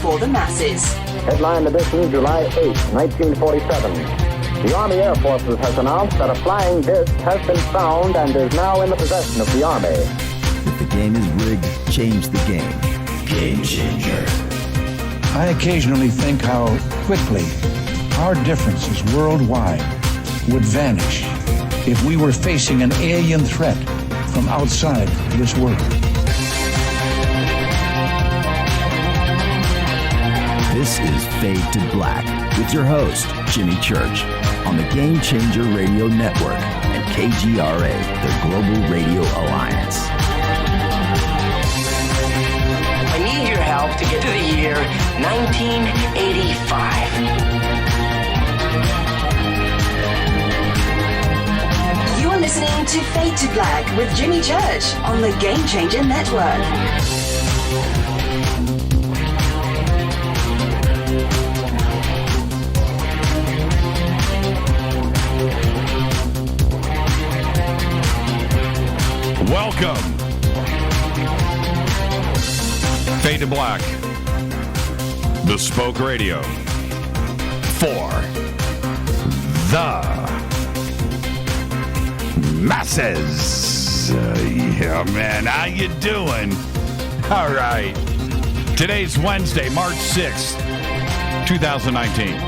for the masses. Headline edition, July 8, 1947. The Army Air Forces has announced that a flying disc has been found and is now in the possession of the Army. If the game is rigged, change the game. Game changer. I occasionally think how quickly our differences worldwide would vanish if we were facing an alien threat from outside this world. This is Fade to Black with your host, Jimmy Church, on the Game Changer Radio Network and KGRA, the Global Radio Alliance. I need your help to get to the year 1985. You are listening to Fade to Black with Jimmy Church on the Game Changer Network. Welcome. Fade to Black. Bespoke Radio. For the masses. Yeah, man. How you doing? All right. Today's Wednesday, March 6th, 2019.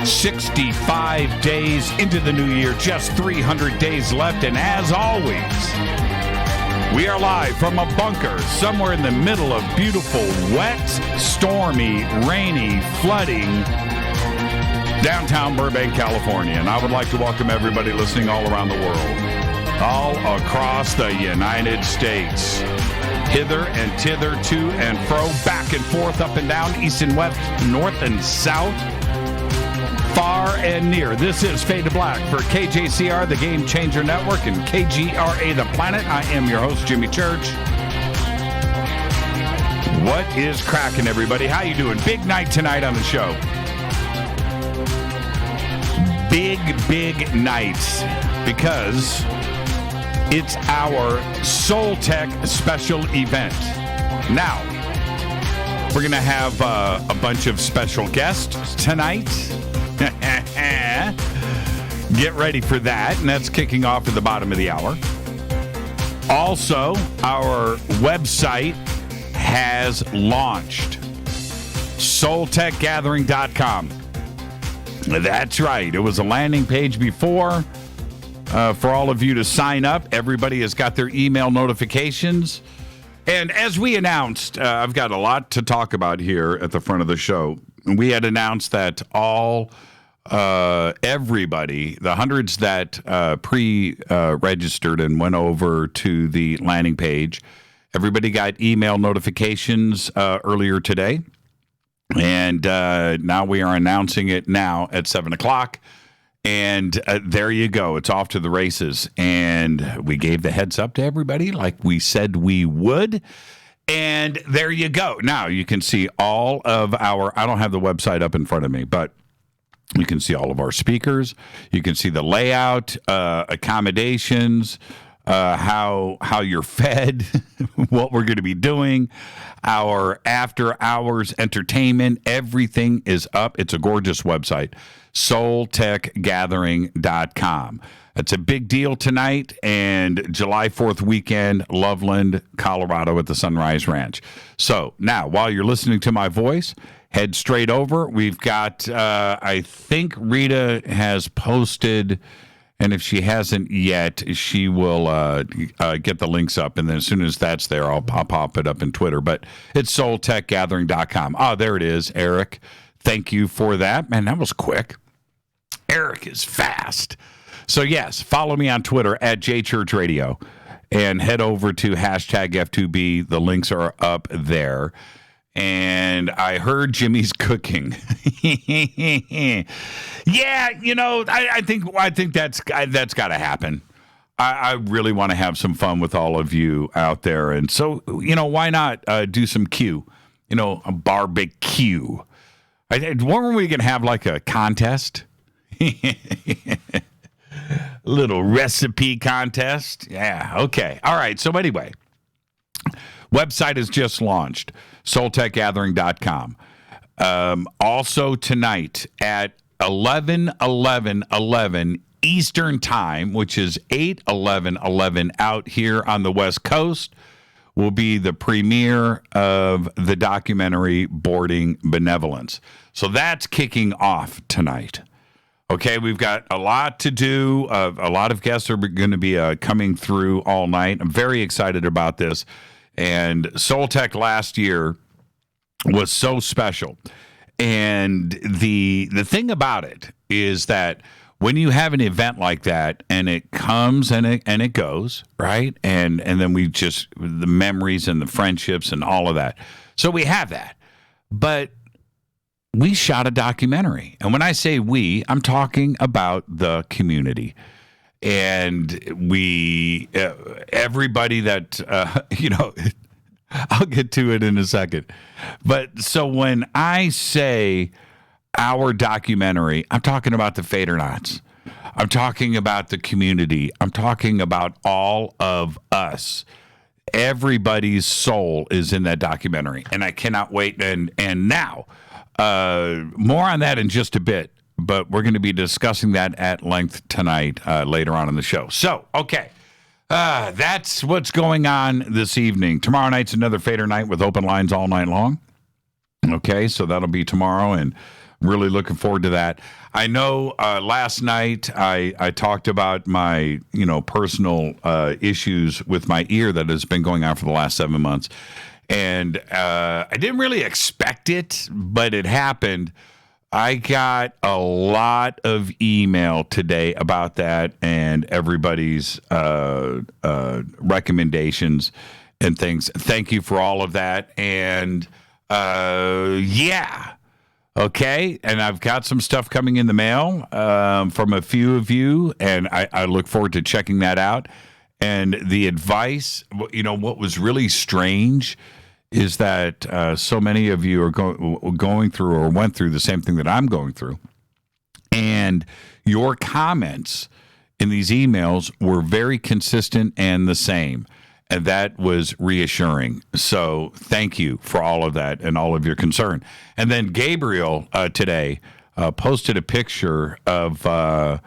65 days into the new year, just 300 days left, and as always, we are live from a bunker somewhere in the middle of beautiful, wet, stormy, rainy, flooding downtown Burbank, California. And I would like to welcome everybody listening all around the world, all across the United States, hither and thither, to and fro, back and forth, up and down, east and west, north and south, far and near. This is Fade to Black for KJCR, the Game Changer Network, and KGRA, the Planet. I am your host, Jimmy Church. What is cracking, everybody? How you doing? Big night tonight on the show. Big night, because it's our SoulTech Special Event. Now, we're going to have a bunch of special guests tonight. Get ready for that, and that's kicking off at the bottom of the hour. Also, our website has launched, SoulTechGathering.com. That's right. It was a landing page before for all of you to sign up. Everybody has got their email notifications. And as we announced, I've got a lot to talk about here at the front of the show. We had announced that everybody, the hundreds that pre-registered and went over to the landing page, everybody got email notifications earlier today. And now we are announcing it now at 7 o'clock. And there you go. It's off to the races. And we gave the heads up to everybody like we said we would. And there you go. Now you can see all of our, I don't have the website up in front of me, but you can see all of our speakers. You can see the layout, accommodations, how you're fed, what we're going to be doing, our after hours entertainment. Everything is up. It's a gorgeous website, SoulTechGathering.com. It's a big deal tonight, and July 4th weekend, Loveland, Colorado at the Sunrise Ranch. So now, while you're listening to my voice, head straight over. We've got, I think Rita has posted, and if she hasn't yet, she will get the links up, and then as soon as that's there, I'll pop it up in Twitter. But it's SoulTechGathering.com. Oh, there it is, Eric. Thank you for that. Man, that was quick. Eric is fast. So, yes, follow me on Twitter at JChurchRadio and head over to hashtag F2B. The links are up there. And I heard Jimmy's cooking. Yeah, I think that's got to happen. I really want to have some fun with all of you out there. And so, why not do some Q? A barbecue. Weren't we going to have like a contest? Little recipe contest. Yeah, okay. All right. So anyway, Website is just launched, SoulTechGathering.com. Also tonight at 11 Eastern Time, which is 8/11/11 out here on the West Coast, will be the premiere of the documentary Boarding Benevolence. So that's kicking off tonight. Okay, we've got a lot to do. A lot of guests are going to be coming through all night. I'm very excited about this. And SoulTech last year was so special. And the thing about it is that when you have an event like that and it comes and it goes, right? And then we just, the memories and the friendships and all of that. So we have that. But we shot a documentary. And when I say we, I'm talking about the community. And we, everybody that, I'll get to it in a second. But so when I say our documentary, I'm talking about the Fadernauts. I'm talking about the community. I'm talking about all of us. Everybody's soul is in that documentary. And I cannot wait. And now, more on that in just a bit. But we're going to be discussing that at length tonight, later on in the show. So, okay. That's what's going on this evening. Tomorrow night's another Fader night with open lines all night long. Okay, so that'll be tomorrow, and really looking forward to that. I know last night I talked about my personal issues with my ear that has been going on for the last 7 months, and I didn't really expect it, but it happened. I got a lot of email today about that and everybody's recommendations and things. Thank you for all of that. And yeah, okay. And I've got some stuff coming in the mail from a few of you, and I look forward to checking that out. And the advice, what was really strange is that so many of you are going through or went through the same thing that I'm going through. And your comments in these emails were very consistent and the same. And that was reassuring. So thank you for all of that and all of your concern. And then Gabriel today posted a picture of a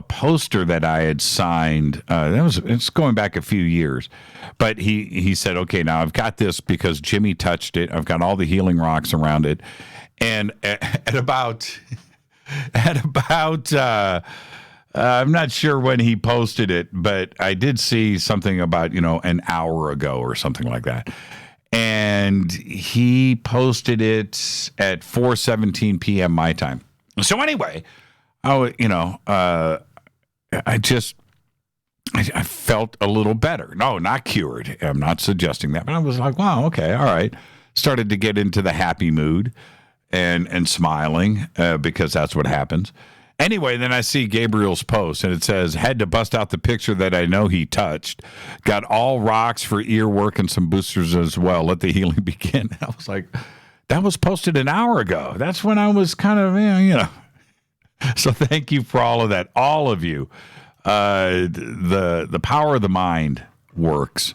poster that I had signed. It's going back a few years, but he said, okay, now I've got this because Jimmy touched it. I've got all the healing rocks around it. And at about I'm not sure when he posted it, but I did see something about, an hour ago or something like that. And he posted it at 4:17 p.m. my time. So anyway, I felt a little better. No, not cured. I'm not suggesting that. But I was like, wow, okay, all right. Started to get into the happy mood and smiling because that's what happens. Anyway, then I see Gabriel's post, and it says, had to bust out the picture that I know he touched. Got all rocks for ear work and some boosters as well. Let the healing begin. I was like, that was posted an hour ago. That's when I was kind of, So thank you for all of that, all of you. The power of the mind works,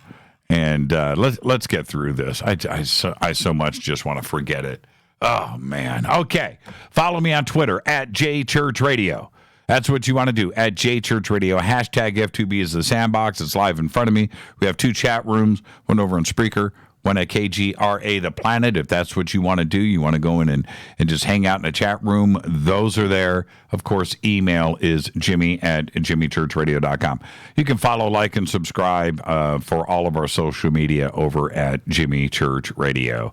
and let's get through this. I so much just want to forget it. Oh man. Okay, follow me on Twitter at JChurchRadio. That's what you want to do, at JChurchRadio. Hashtag F2B is the sandbox. It's live in front of me. We have 2 chat rooms, one over on Spreaker, one at KGRA The Planet. If that's what you want to do, you want to go in and just hang out in a chat room, those are there. Of course, email is jimmy@jimmychurchradio.com. You can follow, like, and subscribe for all of our social media over at jimmychurchradio.com.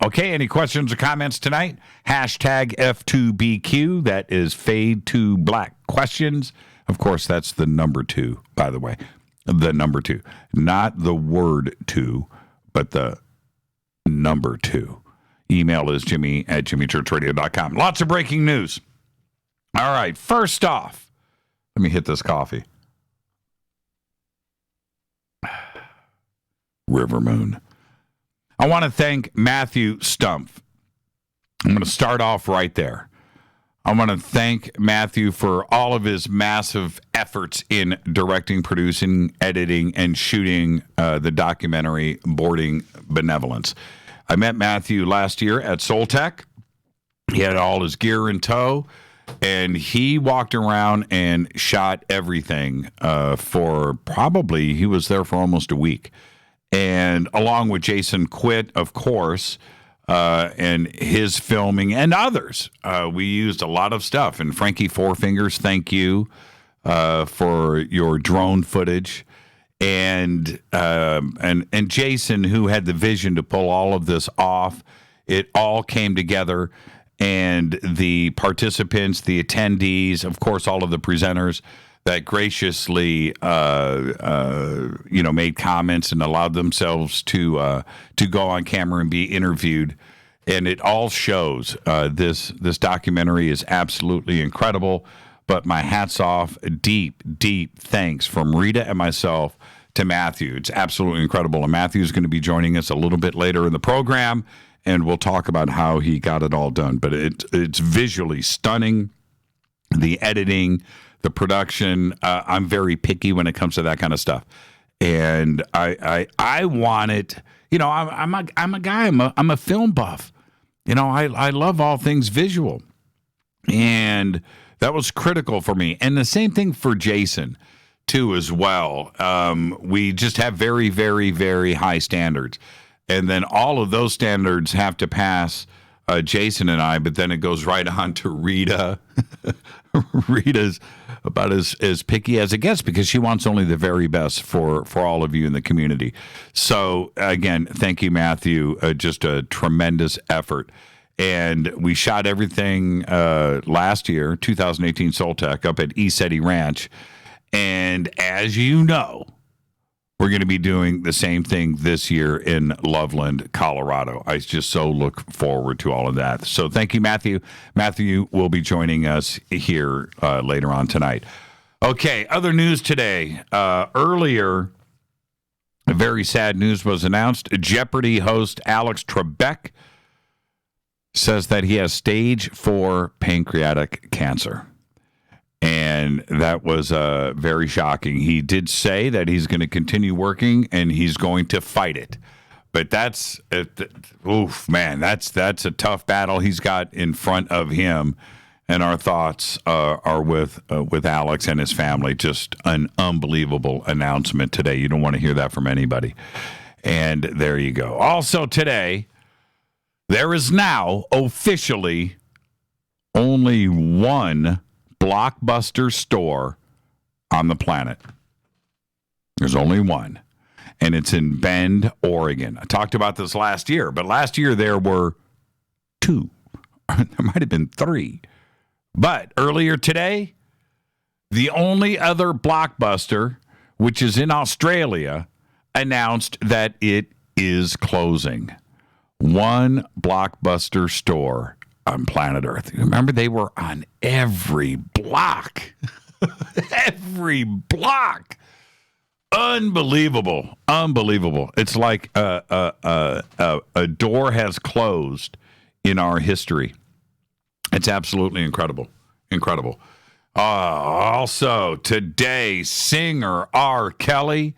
Okay, any questions or comments tonight? Hashtag F2BQ. That is Fade to Black Questions. Of course, that's the number 2, by the way. The number 2, not the word 2, but the number 2. Email is jimmy@jimmychurchradio.com. Lots of breaking news. All right, first off, let me hit this coffee. River Moon. I want to thank Matthew Stumpf. I'm going to start off right there. I want to thank Matthew for all of his massive efforts in directing, producing, editing, and shooting the documentary Boarding Benevolence. I met Matthew last year at SoulTech. He had all his gear in tow, and he walked around and shot everything for probably, he was there for almost a week. And along with Jason Quitt, of course, and his filming and others. We used a lot of stuff. And Frankie Four Fingers, thank you for your drone footage. And Jason, who had the vision to pull all of this off. It all came together. And the participants, the attendees, of course, all of the presenters that graciously, made comments and allowed themselves to go on camera and be interviewed, and it all shows. This documentary is absolutely incredible. But my hats off, deep thanks from Rita and myself to Matthew. It's absolutely incredible, and Matthew is going to be joining us a little bit later in the program, and we'll talk about how he got it all done. But it's visually stunning. The editing, the production, I'm very picky when it comes to that kind of stuff, and I want it. I'm a guy. I'm a film buff. I love all things visual, and that was critical for me. And the same thing for Jason too, as well. We just have very, very, very high standards, and then all of those standards have to pass Jason and I. But then it goes right on to Rita. Rita's about as picky as it gets because she wants only the very best for all of you in the community. So, again, thank you, Matthew. Just a tremendous effort. And we shot everything last year, 2018 SoulTech, up at ECETI Ranch. And as you know, we're going to be doing the same thing this year in Loveland, Colorado. I just so look forward to all of that. So thank you, Matthew. Matthew will be joining us here later on tonight. Okay, other news today. Earlier, very sad news was announced. Jeopardy host Alex Trebek says that he has stage 4 pancreatic cancer. And that was very shocking. He did say that he's going to continue working and he's going to fight it. But that's a tough battle he's got in front of him. And our thoughts are with Alex and his family. Just an unbelievable announcement today. You don't want to hear that from anybody. And there you go. Also today, there is now officially only one Blockbuster store on the planet. There's only one, and it's in Bend, Oregon. I talked about this last year, but last year there were 2. There might have been 3. But earlier today, the only other Blockbuster, which is in Australia, announced that it is closing. One Blockbuster store on planet Earth. Remember, they were on every block. Every block. Unbelievable. It's like a door has closed in our history. It's absolutely incredible. Also, today, singer R. Kelly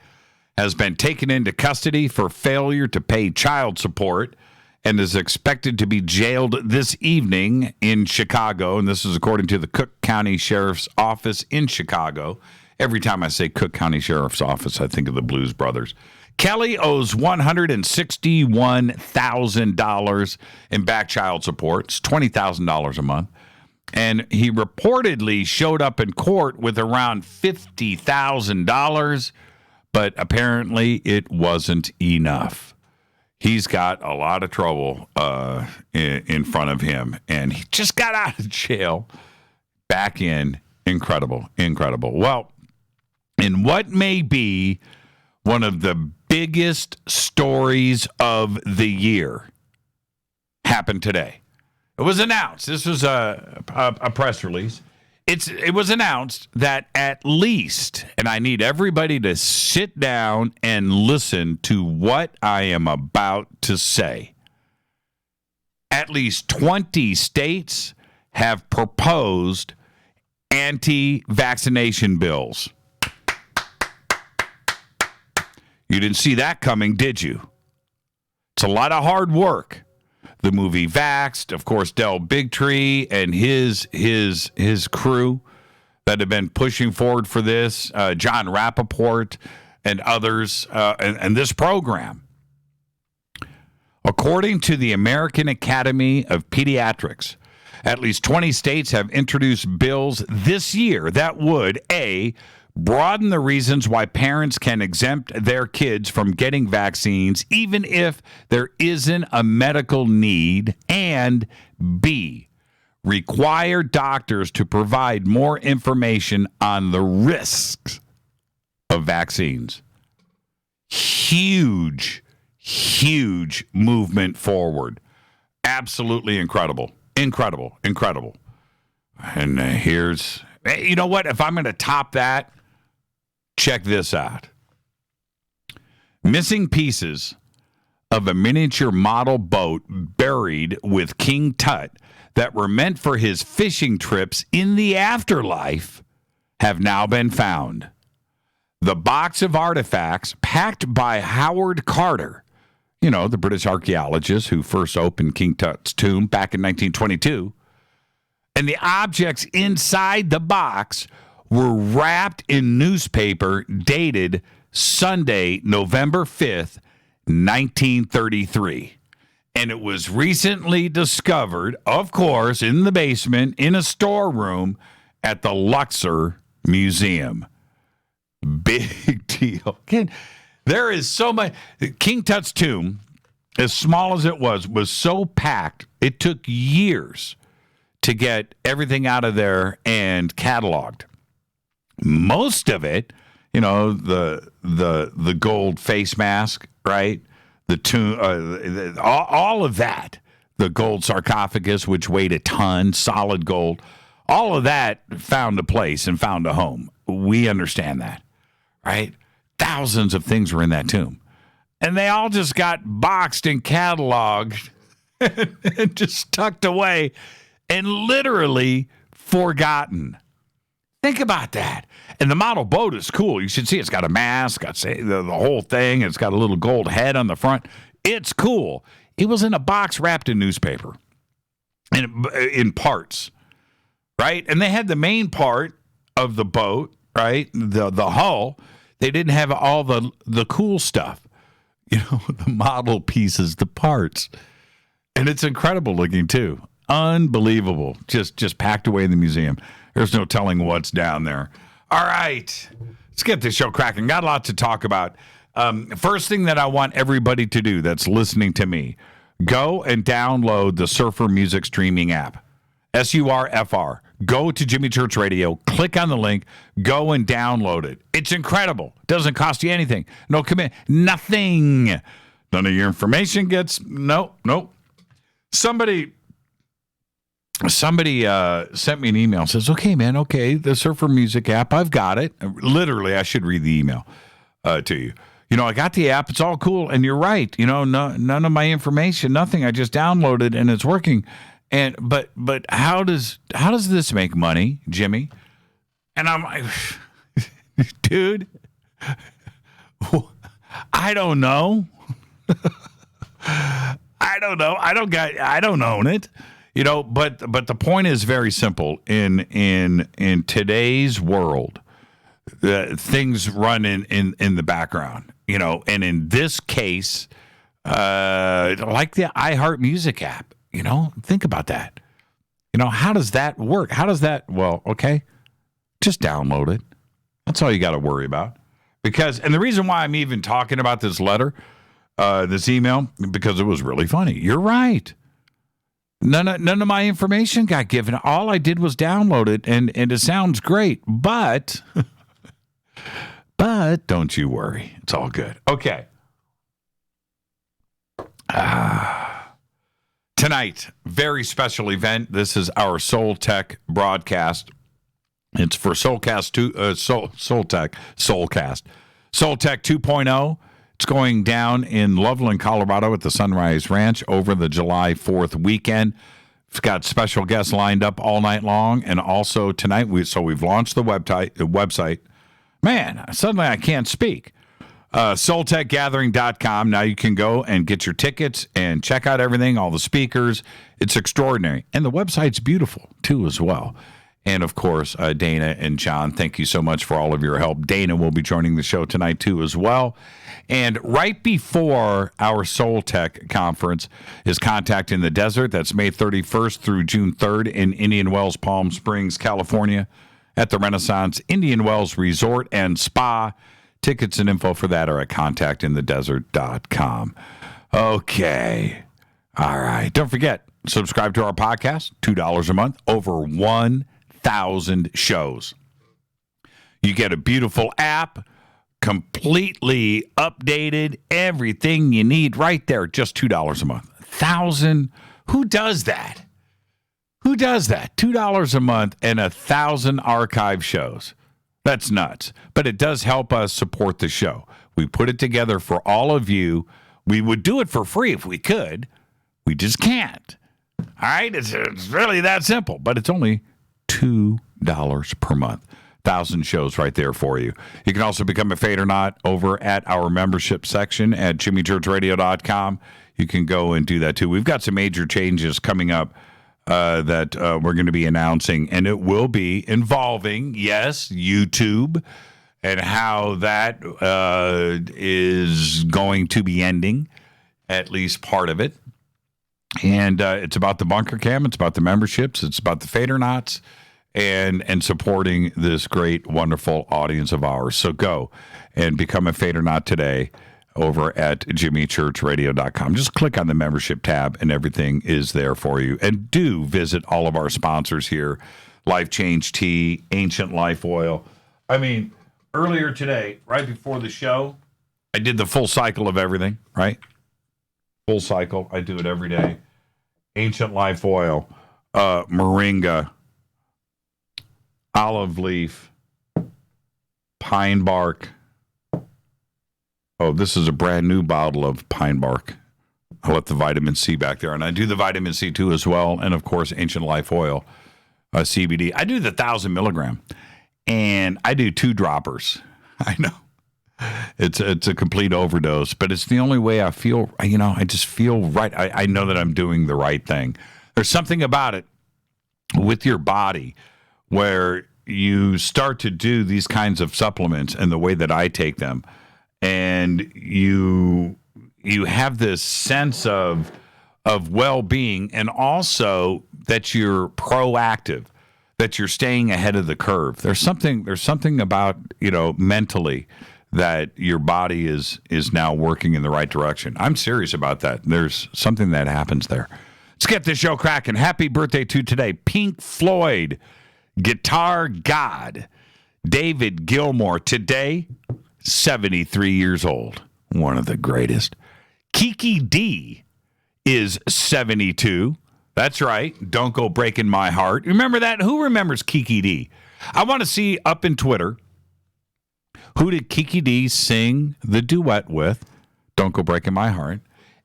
has been taken into custody for failure to pay child support and is expected to be jailed this evening in Chicago. And this is according to the Cook County Sheriff's Office in Chicago. Every time I say Cook County Sheriff's Office, I think of the Blues Brothers. Kelly owes $161,000 in back child support. It's $20,000 a month. And he reportedly showed up in court with around $50,000, but apparently it wasn't enough. He's got a lot of trouble in front of him, and he just got out of jail, back in. Incredible. Well, in what may be one of the biggest stories of the year happened today. It was announced. This was a press release. It was announced that at least, and I need everybody to sit down and listen to what I am about to say, at least 20 states have proposed anti-vaccination bills. You didn't see that coming, did you? It's a lot of hard work. The movie Vaxxed, of course, Del Bigtree and his crew that have been pushing forward for this, John Rappaport and others, and this program. According to the American Academy of Pediatrics, at least 20 states have introduced bills this year that would, A, broaden the reasons why parents can exempt their kids from getting vaccines, even if there isn't a medical need, and B, require doctors to provide more information on the risks of vaccines. Huge movement forward. Absolutely incredible. Incredible. And here's, you know what? If I'm going to top that, check this out. Missing pieces of a miniature model boat buried with King Tut that were meant for his fishing trips in the afterlife have now been found. The box of artifacts packed by Howard Carter, you know, the British archaeologist who first opened King Tut's tomb back in 1922, and the objects inside the box were wrapped in newspaper dated Sunday, November 5th, 1933. And it was recently discovered, of course, in the basement, in a storeroom at the Luxor Museum. Big deal. There is so much. King Tut's tomb, as small as it was so packed, it took years to get everything out of there and cataloged. Most of it, you know, the gold face mask, right? The tomb, all of that, the gold sarcophagus, which weighed a ton, solid gold, all of that found a place and found a home. We understand that, right? Thousands of things were in that tomb. And they all just got boxed and cataloged and just tucked away and literally forgotten. Think about that. And the model boat is cool. You should see it's got a mast, got the whole thing. It's got a little gold head on the front. It's cool. It was in a box wrapped in newspaper and in parts, right? And they had the main part of the boat, right? The hull. They didn't have all the cool stuff, you know, the model pieces, the parts. And it's incredible looking too. Unbelievable. Just packed away in the museum. There's no telling what's down there. All right. Let's get this show cracking. Got a lot to talk about. First thing that I want everybody to do that's listening to me, go and download the Surfer Music Streaming app. SURFR. Go to Jimmy Church Radio, click on the link, go and download it. It's incredible. Doesn't cost you anything. No commit. Nothing. None of your information gets, nope. Somebody sent me an email, says, okay, man, okay, the Surfer Music app, I've got it. Literally, I should read the email to you. You know, I got the app. It's all cool. And you're right. You know, none of my information, nothing. I just downloaded and it's working. And but how does this make money, Jimmy? And I'm like, dude, I don't know. I don't own it. You know, but the point is very simple. In today's world, things run in the background. You know, and in this case, like the iHeart Music app. You know, think about that. You know, how does that work? Well, okay, just download it. That's all you got to worry about. And the reason why I'm even talking about this letter, this email, because it was really funny. You're right. None of my information got given. All I did was download it, and it sounds great. But don't you worry. It's all good. Okay. Tonight, very special event. This is our SoulTech broadcast. It's for SoulCast 2, SoulTech 2.0. It's going down in Loveland, Colorado at the Sunrise Ranch over the July 4th weekend. We've got special guests lined up all night long, and also tonight we've launched the website. Man, suddenly I can't speak. SoulTechGathering.com. Now you can go and get your tickets and check out everything, all the speakers. It's extraordinary, and the website's beautiful too as well. And, of course, Dana and John, thank you so much for all of your help. Dana will be joining the show tonight, too, as well. And right before our SoulTech Conference is Contact in the Desert. That's May 31st through June 3rd in Indian Wells, Palm Springs, California, at the Renaissance Indian Wells Resort and Spa. Tickets and info for that are at contactinthedesert.com. Okay. All right. Don't forget, subscribe to our podcast, $2 a month, over 1,000 shows. You get a beautiful app, completely updated, everything you need right there, just $2 a month. 1,000. Who does that? Who does that? $2 a month and 1,000 archive shows. That's nuts. But it does help us support the show. We put it together for all of you. We would do it for free if we could. We just can't. All right? It's really that simple. But it's only $2 per month. 1,000 shows right there for you. You can also become a Fade or Not over at our membership section at jimmychurchradio.com. You can go and do that too. We've got some major changes coming up that we're going to be announcing, and it will be involving, yes, YouTube, and how that is going to be ending, at least part of it. And it's about the Bunker Cam, it's about the memberships, it's about the Fade or Nots, and supporting this great, wonderful audience of ours. So go and become a Fade or Not today over at jimmychurchradio.com. Just click on the membership tab and everything is there for you. And do visit all of our sponsors here, Life Change Tea, Ancient Life Oil. I mean, earlier today, right before the show, I did the full cycle of everything, right? Full cycle. I do it every day. Ancient Life Oil, moringa, olive leaf, pine bark. Oh, this is a brand new bottle of pine bark. I'll let the vitamin C back there. And I do the vitamin C too as well. And of course, Ancient Life Oil, CBD. I do the 1,000 milligram. And I do 2 droppers. I know. It's a complete overdose, but it's the only way I feel, I just feel right. I know that I'm doing the right thing. There's something about it with your body where you start to do these kinds of supplements and the way that I take them, and you have this sense of well-being, and also that you're proactive, that you're staying ahead of the curve. There's something about, mentally that your body is now working in the right direction. I'm serious about that. There's something that happens there. Let's get this show cracking. Happy birthday to today, Pink Floyd guitar god David Gilmour. Today, 73 years old. One of the greatest. Kiki D is 72. That's right. Don't Go Breaking My Heart. Remember that? Who remembers Kiki D? I want to see up in Twitter, who did Kiki D sing the duet with? Don't Go Breaking My Heart.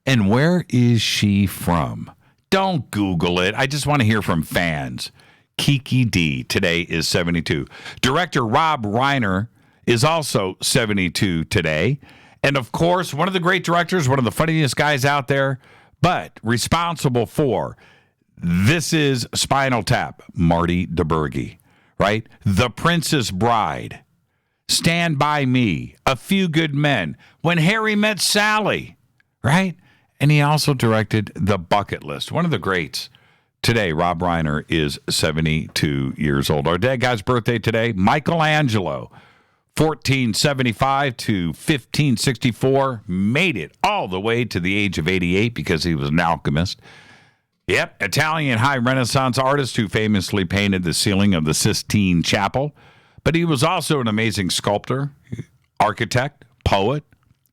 And where is she from? Don't Google it. I just want to hear from fans. Kiki D today is 72. Director Rob Reiner is also 72 today. And of course, one of the great directors, one of the funniest guys out there, but responsible for This Is Spinal Tap, Marty DeBurgi, right? The Princess Bride, Stand By Me, A Few Good Men, When Harry Met Sally, right? And he also directed The Bucket List, one of the greats. Today, Rob Reiner is 72 years old. Our dead guy's birthday today, Michelangelo, 1475 to 1564, made it all the way to the age of 88 because he was an alchemist. Yep, Italian high Renaissance artist who famously painted the ceiling of the Sistine Chapel. But he was also an amazing sculptor, architect, poet,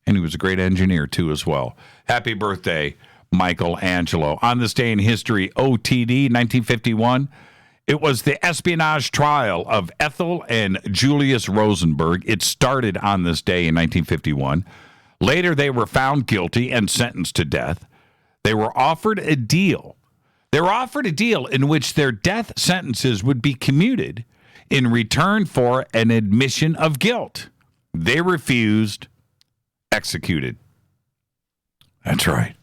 and he was a great engineer too as well. Happy birthday, Michelangelo. On this day in history, OTD, 1951, it was the espionage trial of Ethel and Julius Rosenberg. It started on this day in 1951. Later, they were found guilty and sentenced to death. They were offered a deal They were offered a deal in which their death sentences would be commuted in return for an admission of guilt. They refused, executed. That's right.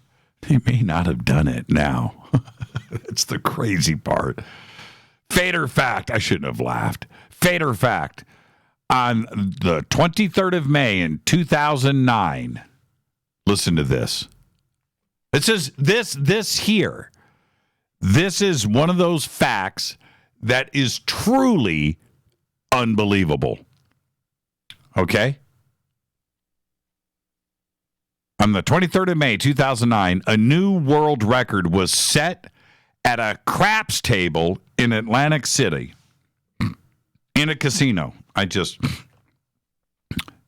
They may not have done it now. That's the crazy part. Fate or fact, I shouldn't have laughed. Fate or fact, on the 23rd of May in 2009, listen to this. It says this here. This is one of those facts that is truly unbelievable. Okay? On the 23rd of May, 2009, a new world record was set at a craps table in Atlantic City in a casino.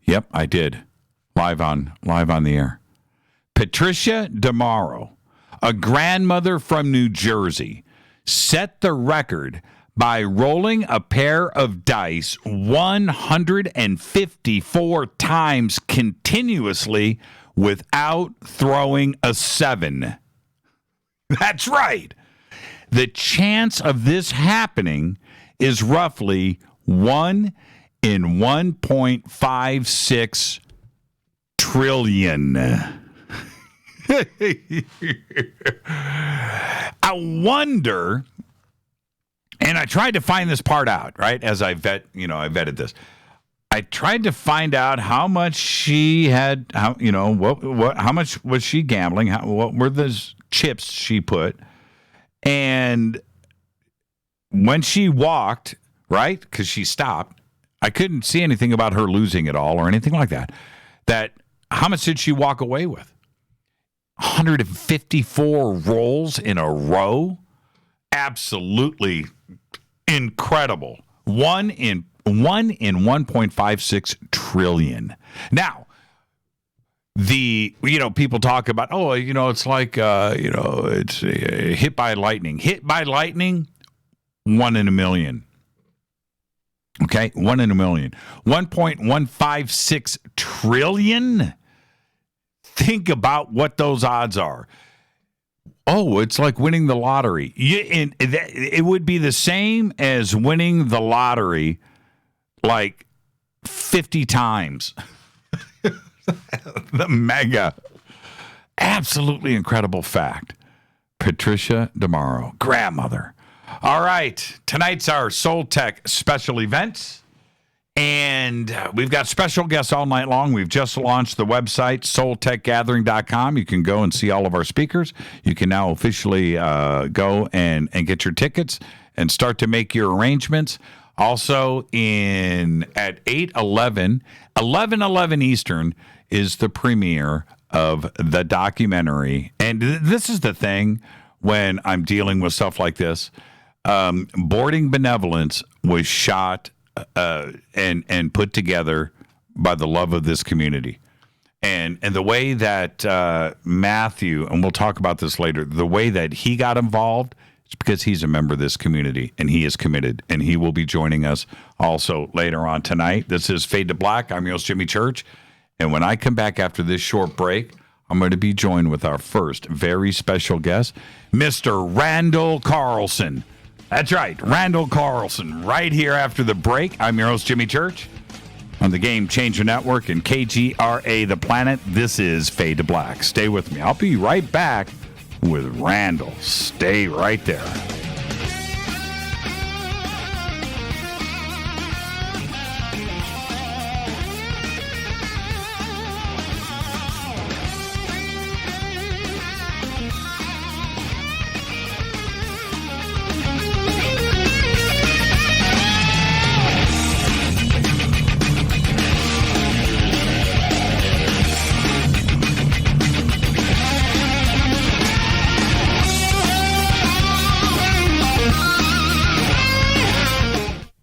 Yep, I did. Live on the air. Patricia DeMauro, a grandmother from New Jersey, set the record by rolling a pair of dice 154 times continuously without throwing a 7. That's right. The chance of this happening is roughly 1 in 1.56 trillion. I wonder, and I tried to find this part out, right? As I vetted this. I tried to find out how much she had, how much was she gambling? What were the chips she put? And when she walked, right, because she stopped, I couldn't see anything about her losing it all or anything like that. How much did she walk away with? 154 rolls in a row? Absolutely incredible. 1 in 1.56 trillion. Now, people talk about, it's like, it's hit by lightning. Hit by lightning, 1 in a million. Okay, 1 in a million. 1.156 trillion. Think about what those odds are. Oh, it's like winning the lottery. It would be the same as winning the lottery like 50 times. The mega. Absolutely incredible fact. Patricia DeMauro, grandmother. All right. Tonight's our SoulTech special event. And we've got special guests all night long. We've just launched the website, SoulTechGathering.com. You can go and see all of our speakers. You can now officially go and get your tickets and start to make your arrangements. Also, at 11 Eastern is the premiere of the documentary. And this is the thing when I'm dealing with stuff like this. Boarding Benevolence was shot and put together by the love of this community. And the way that Matthew, and we'll talk about this later, the way that he got involved is because he's a member of this community and he is committed, and he will be joining us also later on tonight. This is Fade to Black. I'm your host, Jimmy Church. And when I come back after this short break, I'm going to be joined with our first very special guest, Mr. Randall Carlson. That's right, Randall Carlson, right here after the break. I'm your host, Jimmy Church, on the Game Changer Network and KGRA The Planet. This is Fade to Black. Stay with me. I'll be right back with Randall. Stay right there.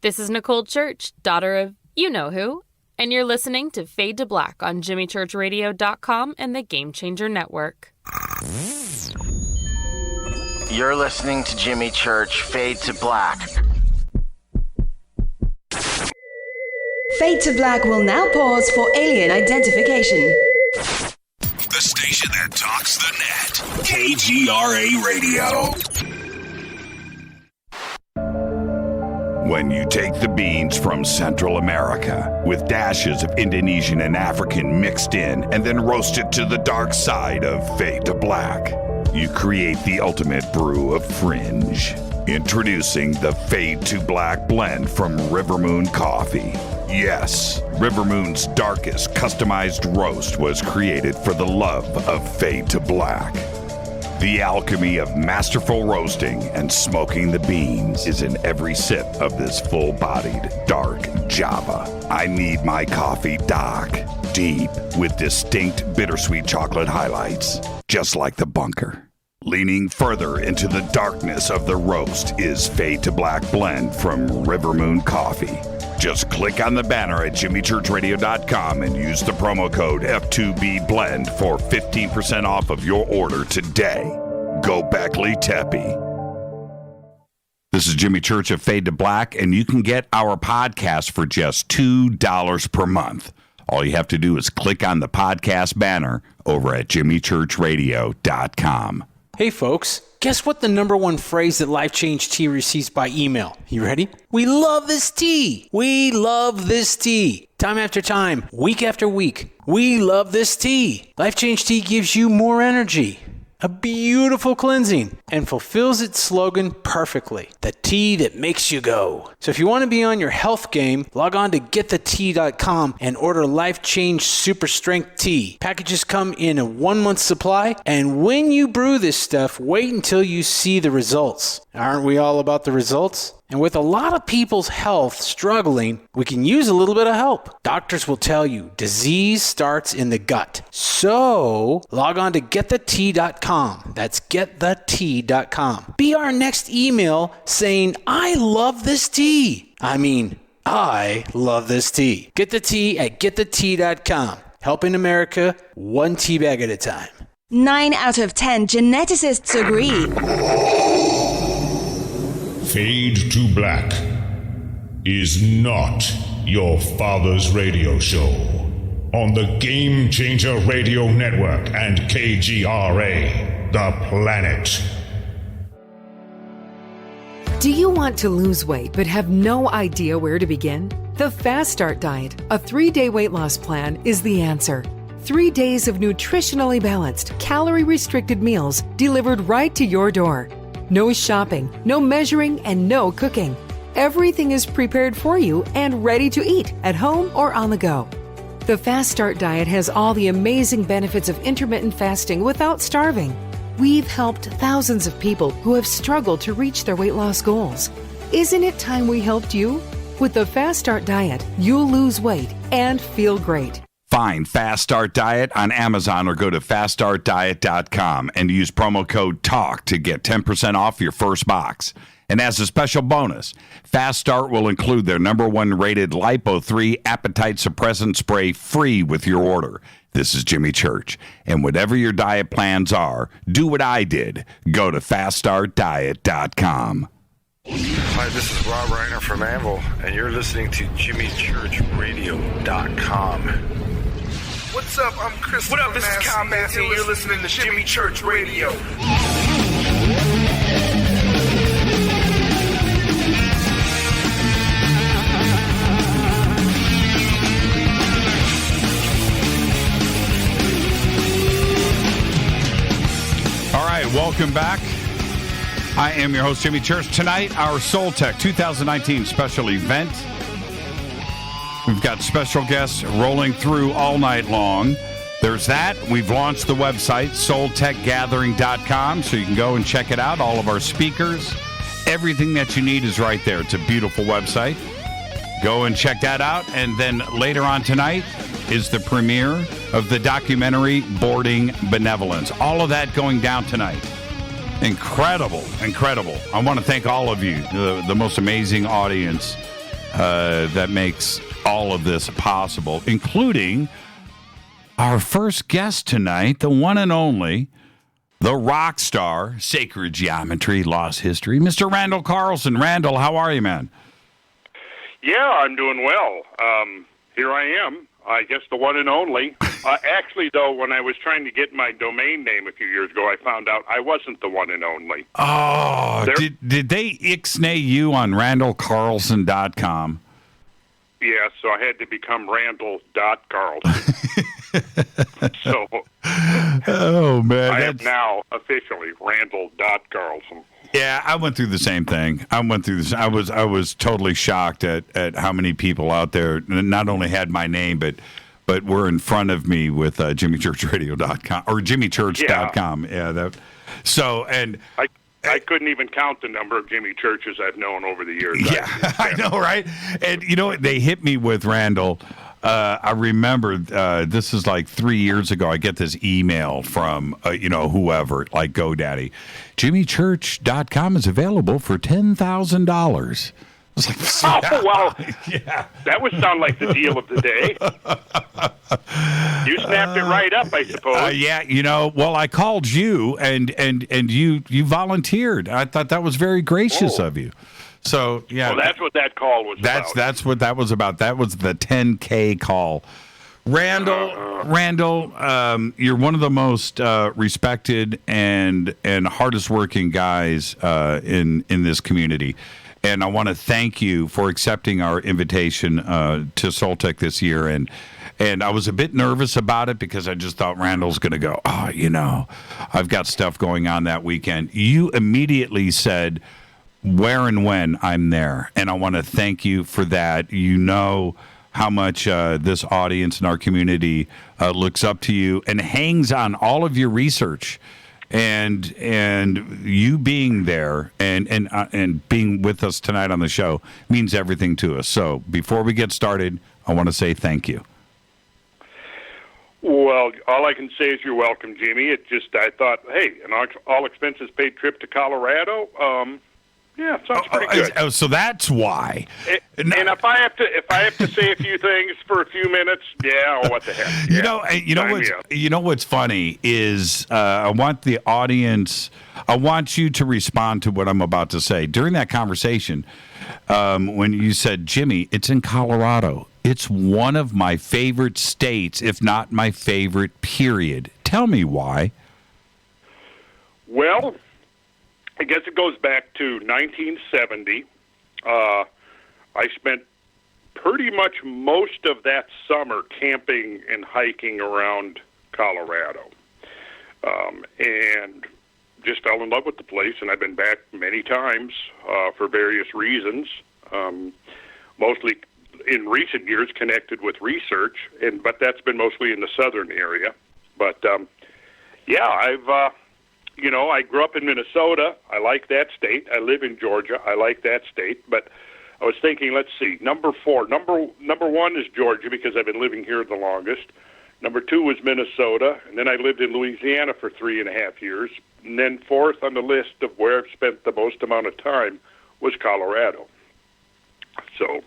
This is Nicole Church, daughter of you-know-who, and you're listening to Fade to Black on JimmyChurchRadio.com and the Game Changer Network. You're listening to Jimmy Church, Fade to Black. Fade to Black will now pause for alien identification. The station that talks the net. KGRA Radio. When you take the beans from Central America with dashes of Indonesian and African mixed in and then roast it to the dark side of Fade to Black, you create the ultimate brew of fringe. Introducing the Fade to Black blend from Rivermoon Coffee. Yes, Rivermoon's darkest customized roast was created for the love of Fade to Black. The alchemy of masterful roasting and smoking the beans is in every sip of this full-bodied, dark Java. I need my coffee dark, deep, with distinct bittersweet chocolate highlights, just like the bunker. Leaning further into the darkness of the roast is Fade to Black blend from Rivermoon Coffee. Just click on the banner at jimmychurchradio.com and use the promo code F2BBLEND for 15% off of your order today. Go Beckley Teppy. This is Jimmy Church of Fade to Black, and you can get our podcast for just $2 per month. All you have to do is click on the podcast banner over at jimmychurchradio.com. Hey folks, guess what the number one phrase that Life Change Tea receives by email? You ready? We love this tea. We love this tea. Time after time, week after week, we love this tea. Life Change Tea gives you more energy, a beautiful cleansing, and fulfills its slogan perfectly. The tea that makes you go. So if you want to be on your health game, log on to getthetea.com and order Life Change Super Strength Tea. Packages come in a 1-month supply, and when you brew this stuff, wait until you see the results. Aren't we all about the results? And with a lot of people's health struggling, we can use a little bit of help. Doctors will tell you disease starts in the gut. So log on to getthetea.com. That's getthetea.com. Be our next email saying, I love this tea. I love this tea. Get the tea at getthetea.com. Helping America one tea bag at a time. 9 out of 10 geneticists agree. Fade to Black is not your father's radio show on the Game Changer Radio Network and KGRA, The Planet. Do you want to lose weight but have no idea where to begin? The Fast Start Diet, a 3-day weight loss plan, is the answer. 3 days of nutritionally balanced, calorie-restricted meals delivered right to your door. No shopping, no measuring, and no cooking. Everything is prepared for you and ready to eat at home or on the go. The Fast Start Diet has all the amazing benefits of intermittent fasting without starving. We've helped thousands of people who have struggled to reach their weight loss goals. Isn't it time we helped you? With the Fast Start Diet, you'll lose weight and feel great. Find Fast Start Diet on Amazon or go to faststartdiet.com and use promo code TALK to get 10% off your first box. And as a special bonus, Fast Start will include their #1 rated Lipo3 appetite suppressant spray free with your order. This is Jimmy Church. And whatever your diet plans are, do what I did. Go to faststartdiet.com. Hi, this is Rob Reiner from Anvil, and you're listening to JimmyChurchRadio.com. What's up? I'm Chris. What up? This is Kyle Massey, and you're listening to Jimmy Church Radio. All right, welcome back. I am your host, Jimmy Church. Tonight, our SoulTech 2019 special event. We've got special guests rolling through all night long. There's that. We've launched the website, SoulTechGathering.com, so you can go and check it out. All of our speakers, everything that you need is right there. It's a beautiful website. Go and check that out. And then later on tonight is the premiere of the documentary Boarding Benevolence. All of that going down tonight. Incredible, incredible. I want to thank all of you, the most amazing audience that makes all of this possible, including our first guest tonight, the one and only, the rock star, Sacred Geometry, Lost History, Mr. Randall Carlson. Randall, how are you, man? Yeah, I'm doing well. Here I am. I guess the one and only. Actually, though, when I was trying to get my domain name a few years ago, I found out I wasn't the one and only. Oh, did they ixnay you on RandallCarlson.com? Yeah, so I had to become Randall.Carlson. So, oh, man. I am now officially Randall.Carlson. Yeah, I went through the same thing. I went through this. I was totally shocked at how many people out there not only had my name, but were in front of me with JimmyChurchRadio.com or JimmyChurch.com. Yeah. And I couldn't even count the number of Jimmy Churches I've known over the years. Yeah, I know, right? And you know what? They hit me with, Randall. I remember this is like 3 years ago. I get this email from, whoever, like GoDaddy. JimmyChurch.com is available for $10,000. I was like, oh, well, yeah. That would sound like the deal of the day. You snapped it right up, I suppose. Yeah, well, I called you, and you volunteered. I thought that was very gracious of you. So, yeah. Well, that's what that call was about. That's what that was about. That was the 10K call. Randall, you're one of the most respected and hardest working guys in this community. And I want to thank you for accepting our invitation to SoulTech this year. And I was a bit nervous about it because I just thought Randall's going to go, I've got stuff going on that weekend. You immediately said where and when I'm there. And I want to thank you for that. You know how much this audience and our community looks up to you and hangs on all of your research. And you being there and being with us tonight on the show means everything to us. So before we get started, I want to say thank you. Well, all I can say is you're welcome, Jimmy. I thought, hey, an all expenses paid trip to Colorado. Yeah, sounds pretty good. So that's why. And if I have to say a few things for a few minutes, what the heck? Yeah. You know what's funny is I want the audience. I want you to respond to what I'm about to say during that conversation. When you said, Jimmy, it's in Colorado. It's one of my favorite states, if not my favorite. Period. Tell me why. Well, I guess it goes back to 1970. I spent pretty much most of that summer camping and hiking around Colorado, and just fell in love with the place. And I've been back many times for various reasons, mostly in recent years connected with research, but that's been mostly in the southern area. But I grew up in Minnesota. I like that state. I live in Georgia. I like that state. But I was thinking, let's see, number 4. Number one is Georgia because I've been living here the longest. Number 2 was Minnesota. And then I lived in Louisiana for 3.5 years. And then fourth on the list of where I've spent the most amount of time was Colorado. So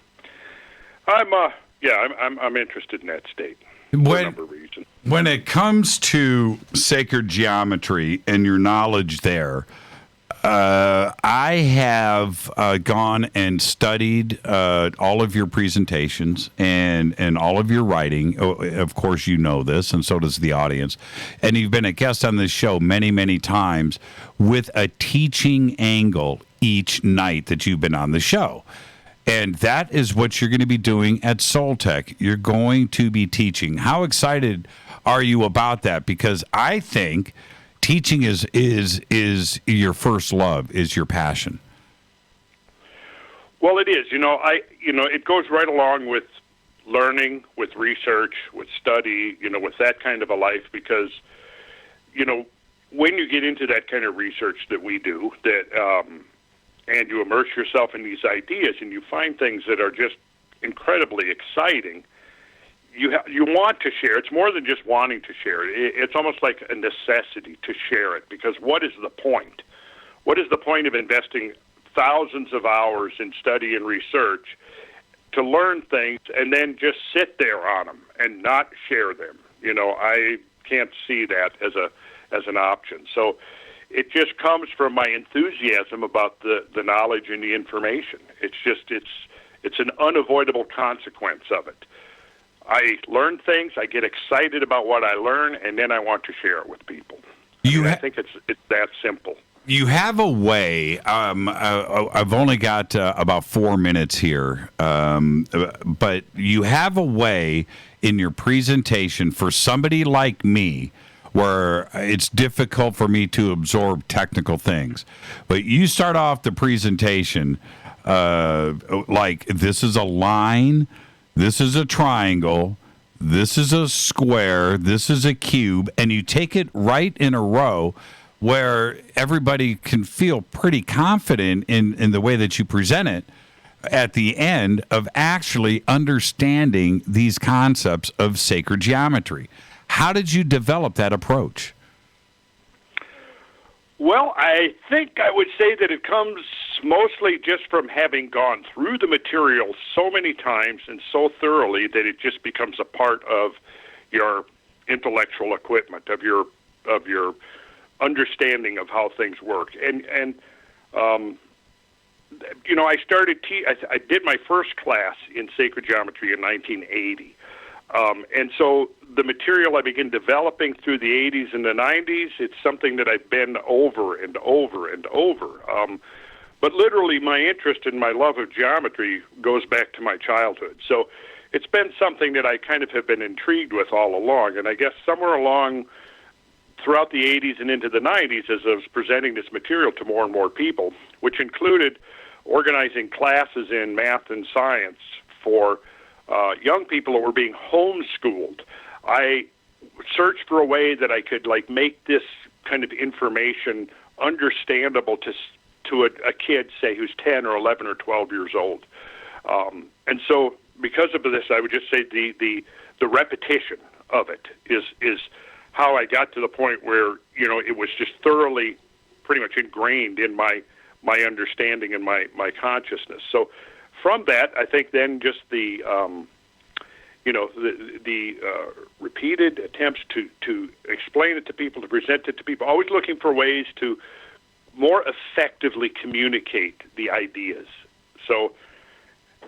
I'm interested in that state. For a number of reasons. When it comes to sacred geometry and your knowledge there, I have gone and studied all of your presentations and all of your writing. Of course, you know this, and so does the audience. And you've been a guest on this show many, many times with a teaching angle each night that you've been on the show. And that is what you're going to be doing at SoulTech. You're going to be teaching. How excited are you about that? Because I think teaching is your first love, is your passion. Well, it is. It goes right along with learning, with research, with study, with that kind of a life. Because, when you get into that kind of research that we do, and you immerse yourself in these ideas and you find things that are just incredibly exciting, you want to share. It's more than just wanting to share it. It's almost like a necessity to share it, because what is the point? What is the point of investing thousands of hours in study and research to learn things and then just sit there on them and not share them? I can't see that as an option. So it just comes from my enthusiasm about the knowledge and the information. It's an unavoidable consequence of it. I learn things, I get excited about what I learn, and then I want to share it with people. I think it's that simple. You have a way. I've only got about 4 minutes here, but you have a way in your presentation for somebody like me where it's difficult for me to absorb technical things. But you start off the presentation like this is a line, this is a triangle, this is a square, this is a cube, and you take it right in a row where everybody can feel pretty confident in the way that you present it at the end of actually understanding these concepts of sacred geometry. How did you develop that approach? Well, I think I would say that it comes mostly just from having gone through the material so many times and so thoroughly that it just becomes a part of your intellectual equipment, of your understanding of how things work. And you know, I did my first class in sacred geometry in 1980. And so the material I began developing through the 80s and the 90s, it's something that I've been over and over and over. But literally my interest and my love of geometry goes back to my childhood. So it's been something that I kind of have been intrigued with all along. And I guess somewhere along throughout the 80s and into the 90s, as I was presenting this material to more and more people, which included organizing classes in math and science for young people who were being homeschooled, I searched for a way that I could make this kind of information understandable to a kid, say, who's 10 or 11 or 12 years old. And so because of this, I would just say the repetition of it is how I got to the point where, you know, it was just thoroughly pretty much ingrained in my understanding and my consciousness. So from that, I think then just the repeated attempts to explain it to people, to present it to people, always looking for ways to more effectively communicate the ideas. So,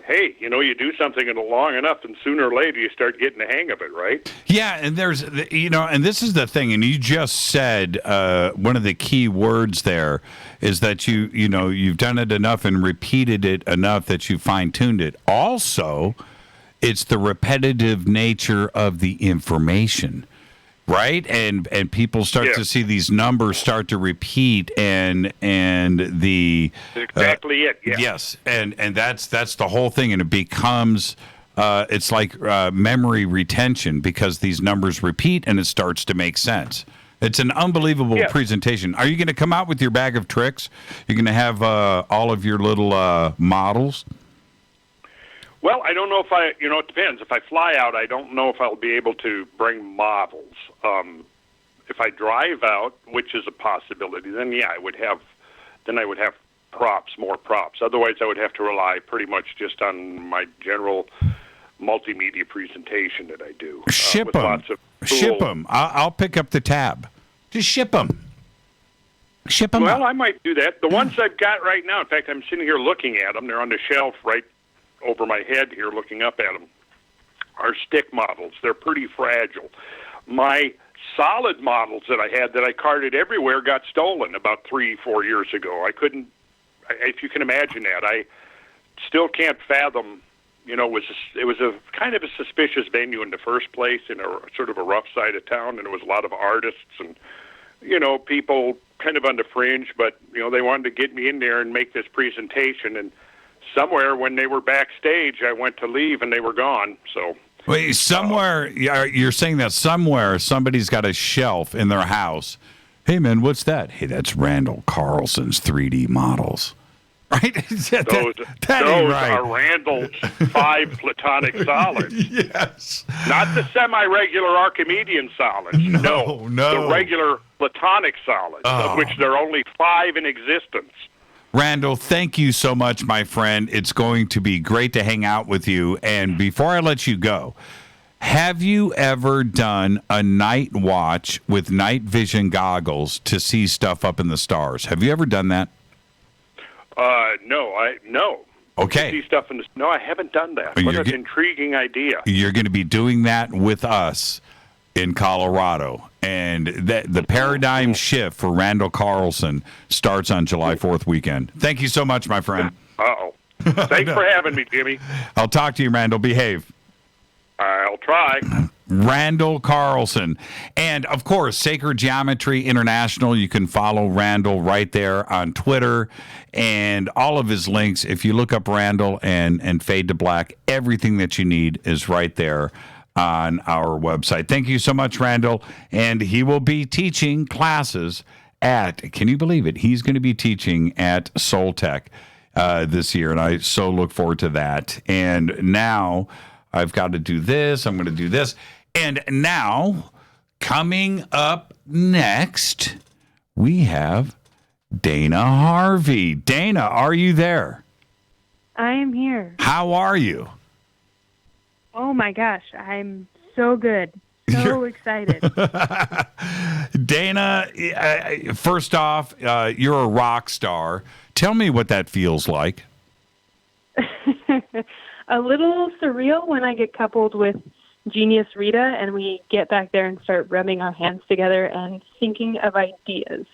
hey, you know, you do something long enough, and sooner or later you start getting the hang of it, right? Yeah, and there's, you know, and this is the thing, and you just said one of the key words there is that you've done it enough and repeated it enough that you fine-tuned it. Also, it's the repetitive nature of the information, right? And people start to see these numbers start to repeat, and the exactly it. Yeah. Yes, and that's the whole thing, and it becomes it's like memory retention because these numbers repeat, and it starts to make sense. It's an unbelievable presentation. Are you going to come out with your bag of tricks? You're going to have all of your little models? Well, I don't know if it depends. If I fly out, I don't know if I'll be able to bring models. If I drive out, which is a possibility, then I would have more props. Otherwise, I would have to rely pretty much just on my general multimedia presentation that I do. Ship them. Ship them. I'll pick up the tab. Just ship them. Ship them. Well, I might do that. The ones I've got right now, in fact, I'm sitting here looking at them. They're on the shelf right over my head here, looking up at them, are stick models. They're pretty fragile. My solid models that I had that I carted everywhere got stolen about 3-4 years ago. I couldn't, if you can imagine that, I still can't fathom. You know, it was a kind of a suspicious venue in the first place, in a sort of a rough side of town, and there was a lot of artists and, you know, people kind of on the fringe, but, you know, they wanted to get me in there and make this presentation, and somewhere when they were backstage, I went to leave and they were gone. So wait, somewhere you're saying that somewhere somebody's got a shelf in their house. Hey man, what's that? Hey, that's Randall Carlson's 3D models. Right? those are Randall's 5 platonic solids. Yes. Not the semi-regular Archimedean solids. No. The regular platonic solids, of which there are only 5 in existence. Randall, thank you so much, my friend. It's going to be great to hang out with you. And before I let you go, have you ever done a night watch with night vision goggles to see stuff up in the stars? Have you ever done that? No. Okay. See stuff in the no, I haven't done that. What an intriguing idea. You're going to be doing that with us in Colorado. And the paradigm shift for Randall Carlson starts on July 4th weekend. Thank you so much, my friend. Uh-oh. Thanks for having me, Jimmy. I'll talk to you, Randall. Behave. I'll try. Randall Carlson. And, of course, Sacred Geometry International. You can follow Randall right there on Twitter. And all of his links, if you look up Randall and Fade to Black, everything that you need is right there on our website. Thank you so much, Randall. And he will be teaching classes at, can you believe it? He's going to be teaching at SoulTech this year. And I so look forward to that. And now I've got to do this. I'm going to do this. And now, coming up next, we have Dana Harvey. Dana, are you there? I am here. How are you? Oh, my gosh. I'm so good. So excited. Dana, first off, you're a rock star. Tell me what that feels like. A little surreal when I get coupled with Genius Rita and we get back there and start rubbing our hands together and thinking of ideas.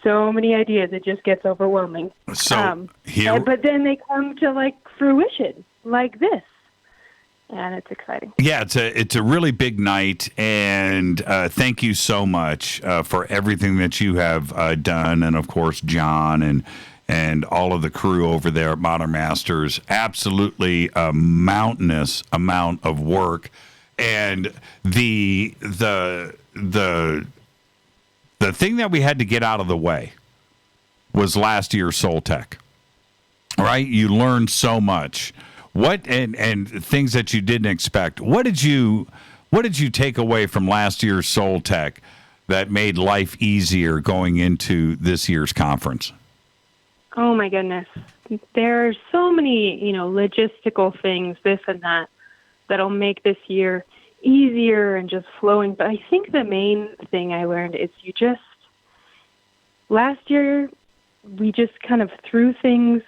So many ideas, it just gets overwhelming. So but then they come to like fruition, like this, and it's exciting. Yeah, it's a really big night, and thank you so much for everything that you have done, and of course John and all of the crew over there at Modern Masters. Absolutely a mountainous amount of work, and the thing that we had to get out of the way was last year's SoulTech. Right? You learned so much. What and things that you didn't expect. What did you take away from last year's SoulTech that made life easier going into this year's conference? Oh my goodness. There are so many, logistical things, this and that, that'll make this year easier and just flowing. But I think the main thing I learned is last year, we just kind of threw things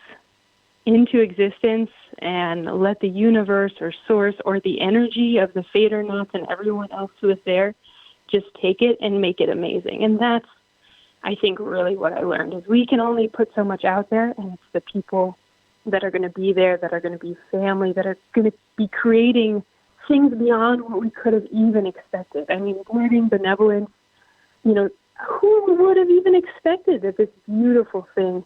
into existence and let the universe or source or the energy of the Fadernauts and everyone else who was there just take it and make it amazing. And that's, I think, really what I learned is we can only put so much out there, and it's the people that are going to be there, that are going to be family, that are going to be creating things beyond what we could have even expected. I mean, learning Benevolence, who would have even expected that this beautiful thing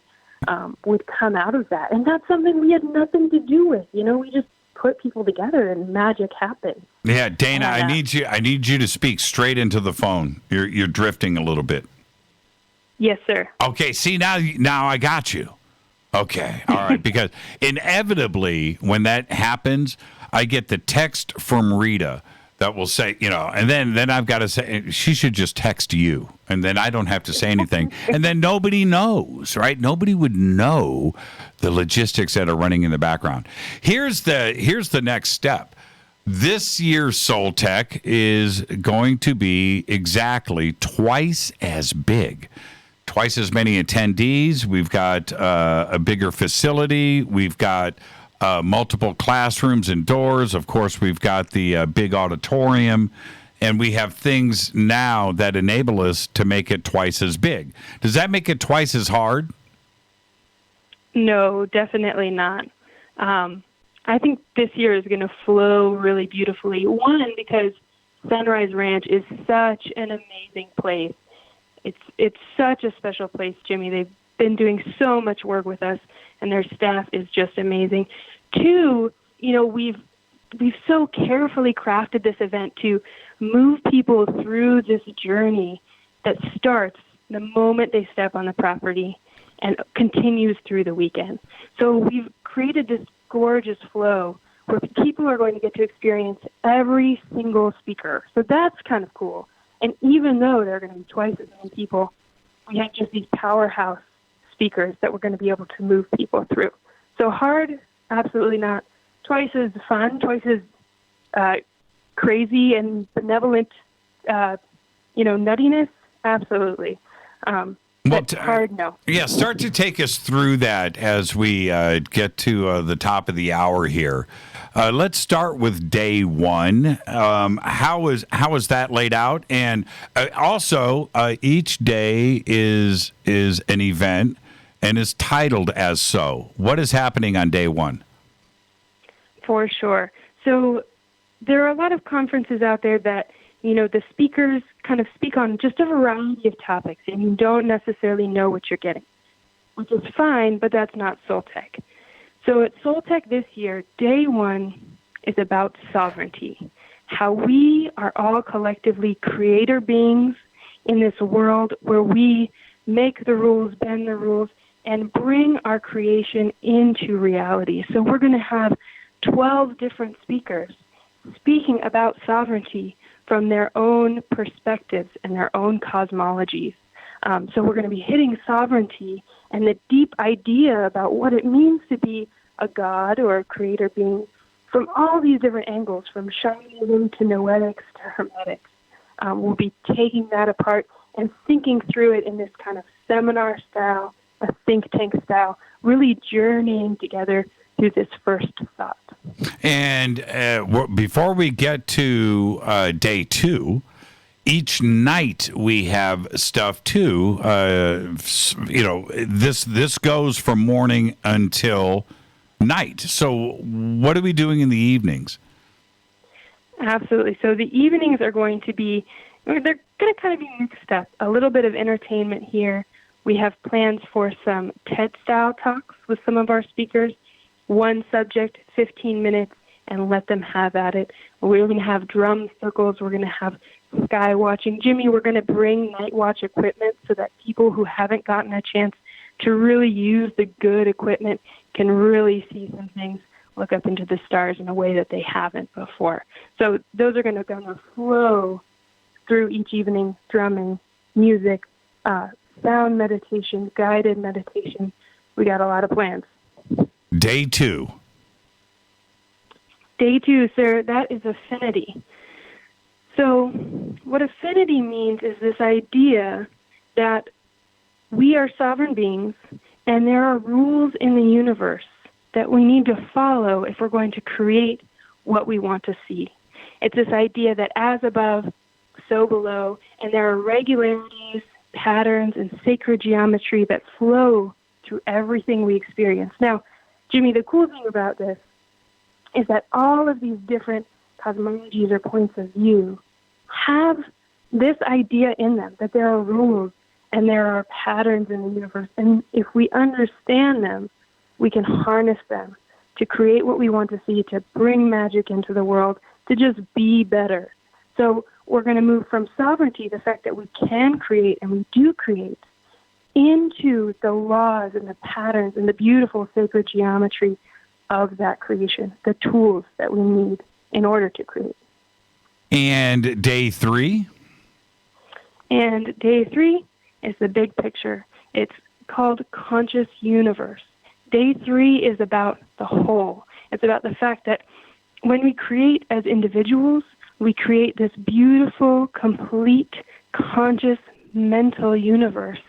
would come out of that? And that's something we had nothing to do with. We just put people together and magic happens. Yeah, Dana, I need you to speak straight into the phone. You're drifting a little bit. Yes, sir. Okay, see, now I got you. Okay, all right, because inevitably when that happens, I get the text from Rita that will say, and then I've got to say, she should just text you, and then I don't have to say anything, and then nobody knows, right? Nobody would know the logistics that are running in the background. Here's the next step. This year's SoulTech is going to be exactly twice as big. Twice as many attendees. We've got a bigger facility. We've got multiple classrooms indoors. Of course, we've got the big auditorium. And we have things now that enable us to make it twice as big. Does that make it twice as hard? No, definitely not. I think this year is going to flow really beautifully. One, because Sunrise Ranch is such an amazing place. It's such a special place, Jimmy. They've been doing so much work with us, and their staff is just amazing. Two, we've so carefully crafted this event to move people through this journey that starts the moment they step on the property and continues through the weekend. So we've created this gorgeous flow where people are going to get to experience every single speaker. So that's kind of cool. And even though there are going to be twice as many people, we have just these powerhouse speakers that we're going to be able to move people through. So hard, absolutely not. Twice as fun, twice as crazy and benevolent, nuttiness, absolutely. But hard no. Yeah, start to take us through that as we get to the top of the hour here. Let's start with day one. How is that laid out? And also, each day is an event and is titled as so. What is happening on day one? For sure. So there are a lot of conferences out there that, the speakers kind of speak on just a variety of topics, and you don't necessarily know what you're getting, which is fine, but that's not SoulTech. So at SoulTech this year, day one is about sovereignty, how we are all collectively creator beings in this world where we make the rules, bend the rules, and bring our creation into reality. So we're going to have 12 different speakers speaking about sovereignty from their own perspectives and their own cosmologies. So we're going to be hitting sovereignty and the deep idea about what it means to be a god or a creator being from all these different angles, from shamanism to noetics to hermetics. We'll be taking that apart and thinking through it in this kind of seminar style, a think tank style, really journeying together through this first thought. And before we get to day two, each night we have stuff too. This goes from morning until night. So what are we doing in the evenings? Absolutely. So the evenings are going to be, they're going to kind of be mixed up. A little bit of entertainment here. We have plans for some TED-style talks with some of our speakers. One subject, 15 minutes, and let them have at it. We're going to have drum circles. We're going to have sky watching. Jimmy, we're going to bring night watch equipment so that people who haven't gotten a chance to really use the good equipment can really see some things, look up into the stars in a way that they haven't before. So those are going to flow through each evening, drumming, music, sound meditation, guided meditation. We got a lot of plans. Day two. Day two, sir, that is affinity. So what affinity means is this idea that we are sovereign beings and there are rules in the universe that we need to follow if we're going to create what we want to see. It's this idea that as above, so below, and there are regularities, patterns, and sacred geometry that flow through everything we experience. Now, Jimmy, the cool thing about this is that all of these different cosmologies or points of view have this idea in them, that there are rules and there are patterns in the universe. And if we understand them, we can harness them to create what we want to see, to bring magic into the world, to just be better. So we're going to move from sovereignty, the fact that we can create and we do create, into the laws and the patterns and the beautiful sacred geometry of that creation, the tools that we need in order to create. And day three? And day three is the big picture. It's called Conscious Universe. Day three is about the whole. It's about the fact that when we create as individuals, we create this beautiful, complete, conscious, mental universe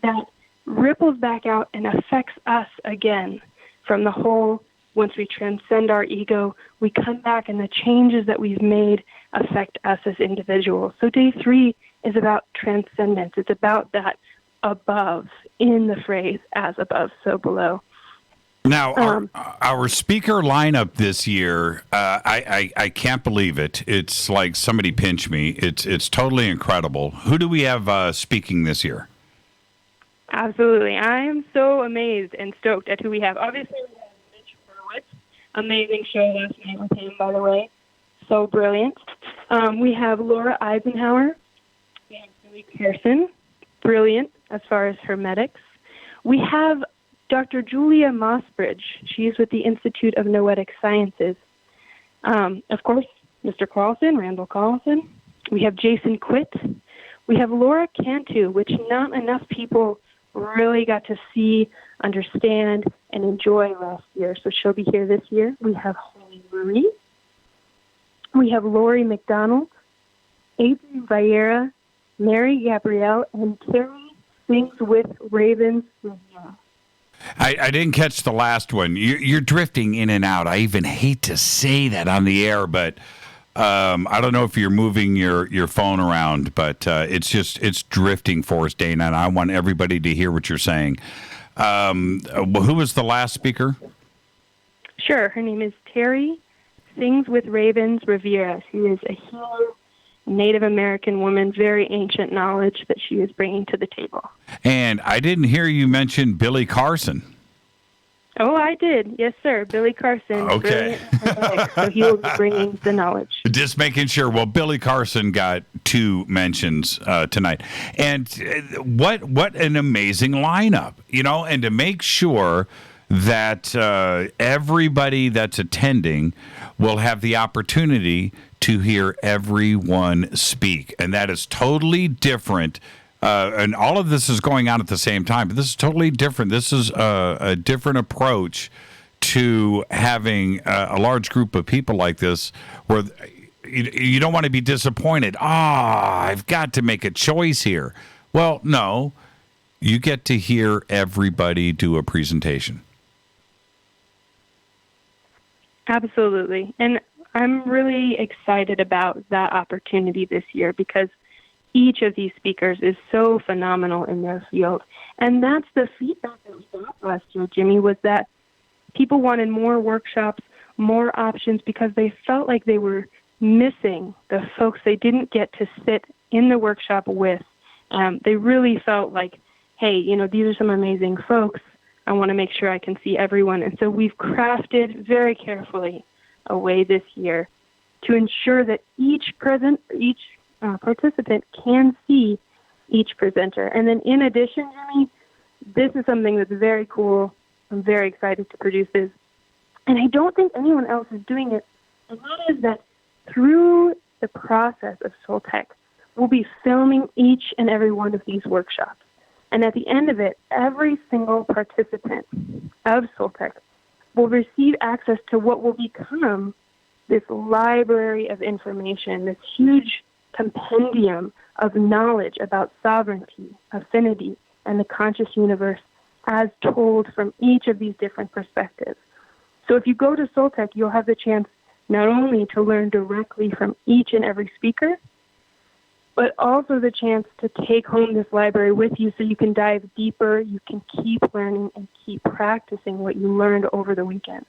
that ripples back out and affects us again from the whole. Once we transcend our ego, we come back and the changes that we've made affect us as individuals. So day three is about transcendence. It's about that above in the phrase, as above, so below. Now, our speaker lineup this year, I can't believe it. It's like somebody pinch me. It's totally incredible. Who do we have speaking this year? Absolutely. I am so amazed and stoked at who we have. Obviously, we have Mitch Hurwitz. Amazing show last night with him, by the way. So brilliant. We have Laura Eisenhower. We have Billy Pearson. Brilliant as far as hermetics. We have Dr. Julia Mossbridge. She's with the Institute of Noetic Sciences. Of course, Mr. Carlson, Randall Carlson. We have Jason Quitt. We have Laura Cantu, which not enough people really got to see, understand, and enjoy last year. So she'll be here this year. We have Holly Marie. We have Lori McDonald, Adrian Vieira, Mary Gabrielle, and Terry Sings with Ravens. I didn't catch the last one. You're drifting in and out. I even hate to say that on the air, but I don't know if you're moving your phone around, but it's drifting for us, Dana, and I want everybody to hear what you're saying. Who was the last speaker? Sure. Her name is Terry Sings with Ravens Rivera. She is a healer, Native American woman, very ancient knowledge that she is bringing to the table. And I didn't hear you mention Billy Carson. Oh, I did. Yes, sir. Billy Carson. Okay. So he will be bringing the knowledge. Just making sure. Well, Billy Carson got 2 mentions tonight. And what an amazing lineup, and to make sure that everybody that's attending will have the opportunity to hear everyone speak. And that is totally different. And all of this is going on at the same time, but this is totally different. This is a different approach to having a large group of people like this, where you don't want to be disappointed. I've got to make a choice here. Well, no, you get to hear everybody do a presentation. Absolutely. And I'm really excited about that opportunity this year because each of these speakers is so phenomenal in their field. And that's the feedback that we got last year, Jimmy, was that people wanted more workshops, more options, because they felt like they were missing the folks they didn't get to sit in the workshop with. They really felt like, hey, these are some amazing folks. I want to make sure I can see everyone. And so we've crafted very carefully a way this year to ensure that each participant can see each presenter. And then in addition, Jimmy, this is something that's very cool. I'm very excited to produce this. And I don't think anyone else is doing it. And that is that through the process of SoulTech, we'll be filming each and every one of these workshops. And at the end of it, every single participant of SoulTech will receive access to what will become this library of information, this huge compendium of knowledge about sovereignty, affinity, and the conscious universe as told from each of these different perspectives. So if you go to SoulTech, you'll have the chance not only to learn directly from each and every speaker, but also the chance to take home this library with you so you can dive deeper, you can keep learning and keep practicing what you learned over the weekend.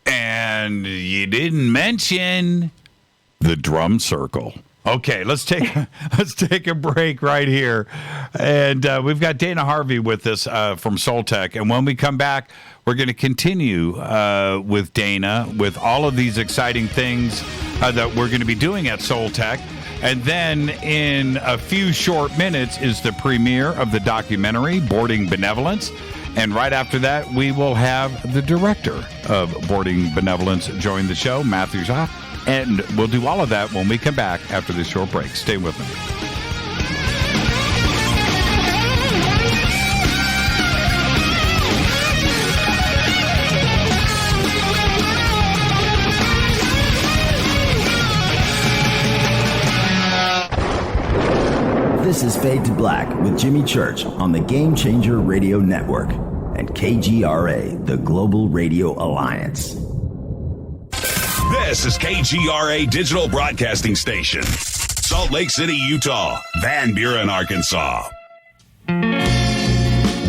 And you didn't mention the drum circle. Okay, let's take a break right here. And we've got Dana Harvey with us from SoulTech. And when we come back, we're going to continue with Dana with all of these exciting things that we're going to be doing at SoulTech. And then in a few short minutes is the premiere of the documentary, Boarding Benevolence. And right after that, we will have the director of Boarding Benevolence join the show, Matthew Zoff. And we'll do all of that when we come back after this short break. Stay with me. This is Fade to Black with Jimmy Church on the Game Changer Radio Network and KGRA, the Global Radio Alliance. This is KGRA Digital Broadcasting Station, Salt Lake City, Utah, Van Buren, Arkansas.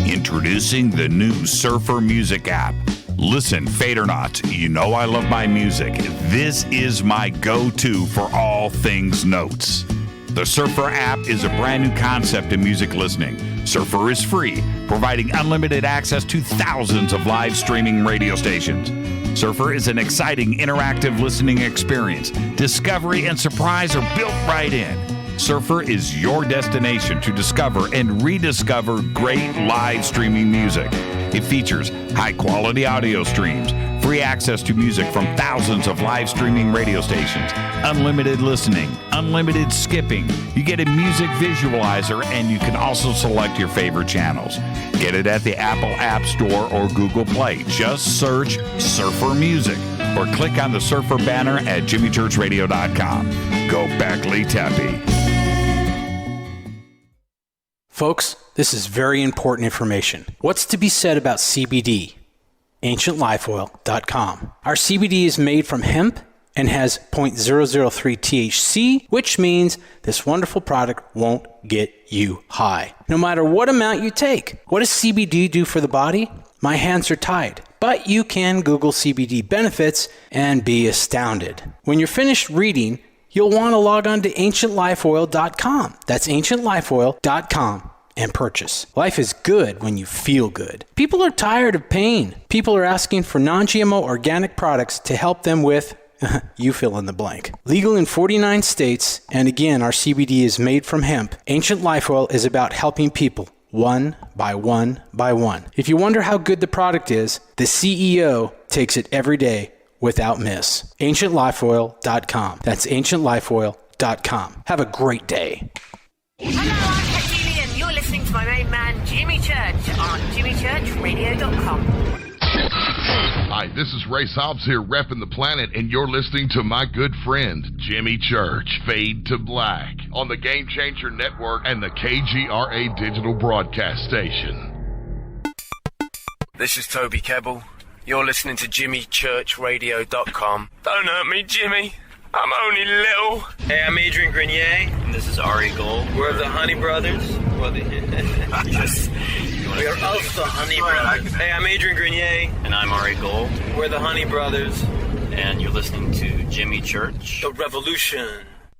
Introducing the new Surfer Music app. Listen, Fade or not, you know I love my music. This is my go-to for all things notes. The Surfer app is a brand new concept in music listening. Surfer is free, providing unlimited access to thousands of live streaming radio stations. Surfer is an exciting, interactive listening experience. Discovery and surprise are built right in. Surfer is your destination to discover and rediscover great live streaming music. It features high-quality audio streams, free access to music from thousands of live streaming radio stations, unlimited listening, unlimited skipping. You get a music visualizer, and you can also select your favorite channels. Get it at the Apple App Store or Google Play. Just search Surfer Music or click on the Surfer banner at jimmychurchradio.com. Go back, Lee Tappy. Folks, this is very important information. What's to be said about CBD? AncientLifeOil.com. Our CBD is made from hemp and has 0.003 THC, which means this wonderful product won't get you high, no matter what amount you take. What does CBD do for the body? My hands are tied. But you can Google CBD benefits and be astounded. When you're finished reading, you'll want to log on to AncientLifeOil.com. That's AncientLifeOil.com and purchase. Life is good when you feel good. People are tired of pain. People are asking for non-GMO organic products to help them with you fill in the blank. Legal in 49 states, and again, our CBD is made from hemp. Ancient Life Oil is about helping people one by one by one. If you wonder how good the product is, the CEO takes it every day without miss. AncientLifeOil.com. That's AncientLifeOil.com. Have a great day. Hello, I'm Katie, and you're listening to my main man, Jimmy Church, on JimmyChurchRadio.com. Hi, this is Ray Hobbs here, repping the planet, and you're listening to my good friend, Jimmy Church, Fade to Black, on the Game Changer Network and the KGRA digital broadcast station. This is Toby Kebbell. You're listening to JimmyChurchRadio.com. Don't hurt me, Jimmy. I'm only little. Hey, I'm Adrian Grenier. And this is Ari Gold. We're the Honey Brothers. We're of the Honey Brothers. Hey, I'm Adrian Grenier. And I'm Ari Gold. We're the Honey Brothers. And you're listening to Jimmy Church. The Revolution.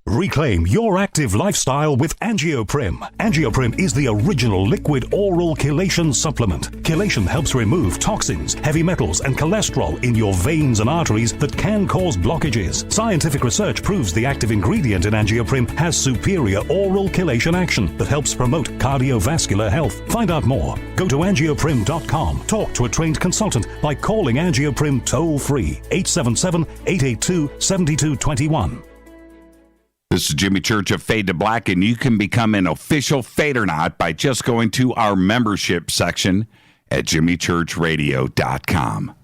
Reclaim your active lifestyle with Angioprim. Angioprim is the original liquid oral chelation supplement. Chelation helps remove toxins, heavy metals, and cholesterol in your veins and arteries that can cause blockages. Scientific research proves the active ingredient in Angioprim has superior oral chelation action that helps promote cardiovascular health. Find out more. Go to angioprim.com. Talk to a trained consultant by calling Angioprim toll-free 877-882-7221. This is Jimmy Church of Fade to Black, and you can become an official Fadernaut by just going to our membership section at jimmychurchradio.com.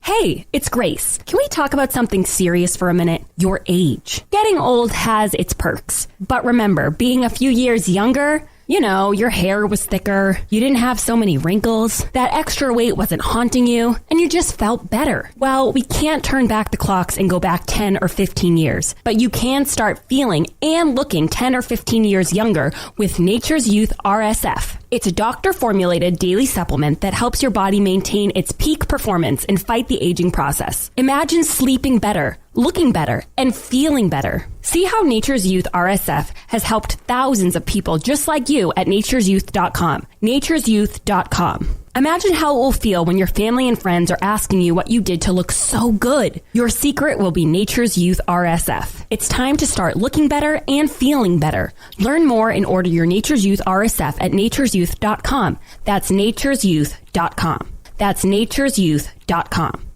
Hey, it's Grace. Can we talk about something serious for a minute? Your age. Getting old has its perks. But remember, being a few years younger, you know, your hair was thicker, you didn't have so many wrinkles, that extra weight wasn't haunting you, and you just felt better. Well, we can't turn back the clocks and go back 10 or 15 years, but you can start feeling and looking 10 or 15 years younger with Nature's Youth RSF. It's a doctor-formulated daily supplement that helps your body maintain its peak performance and fight the aging process. Imagine sleeping better, looking better, and feeling better. See how Nature's Youth RSF has helped thousands of people just like you at nature'syouth.com. nature'syouth.com. Imagine how it will feel when your family and friends are asking you what you did to look so good. Your secret will be Nature's Youth RSF. It's time to start looking better and feeling better. Learn more and order your Nature's Youth RSF at nature'syouth.com. That's nature'syouth.com. That's nature'syouth.com.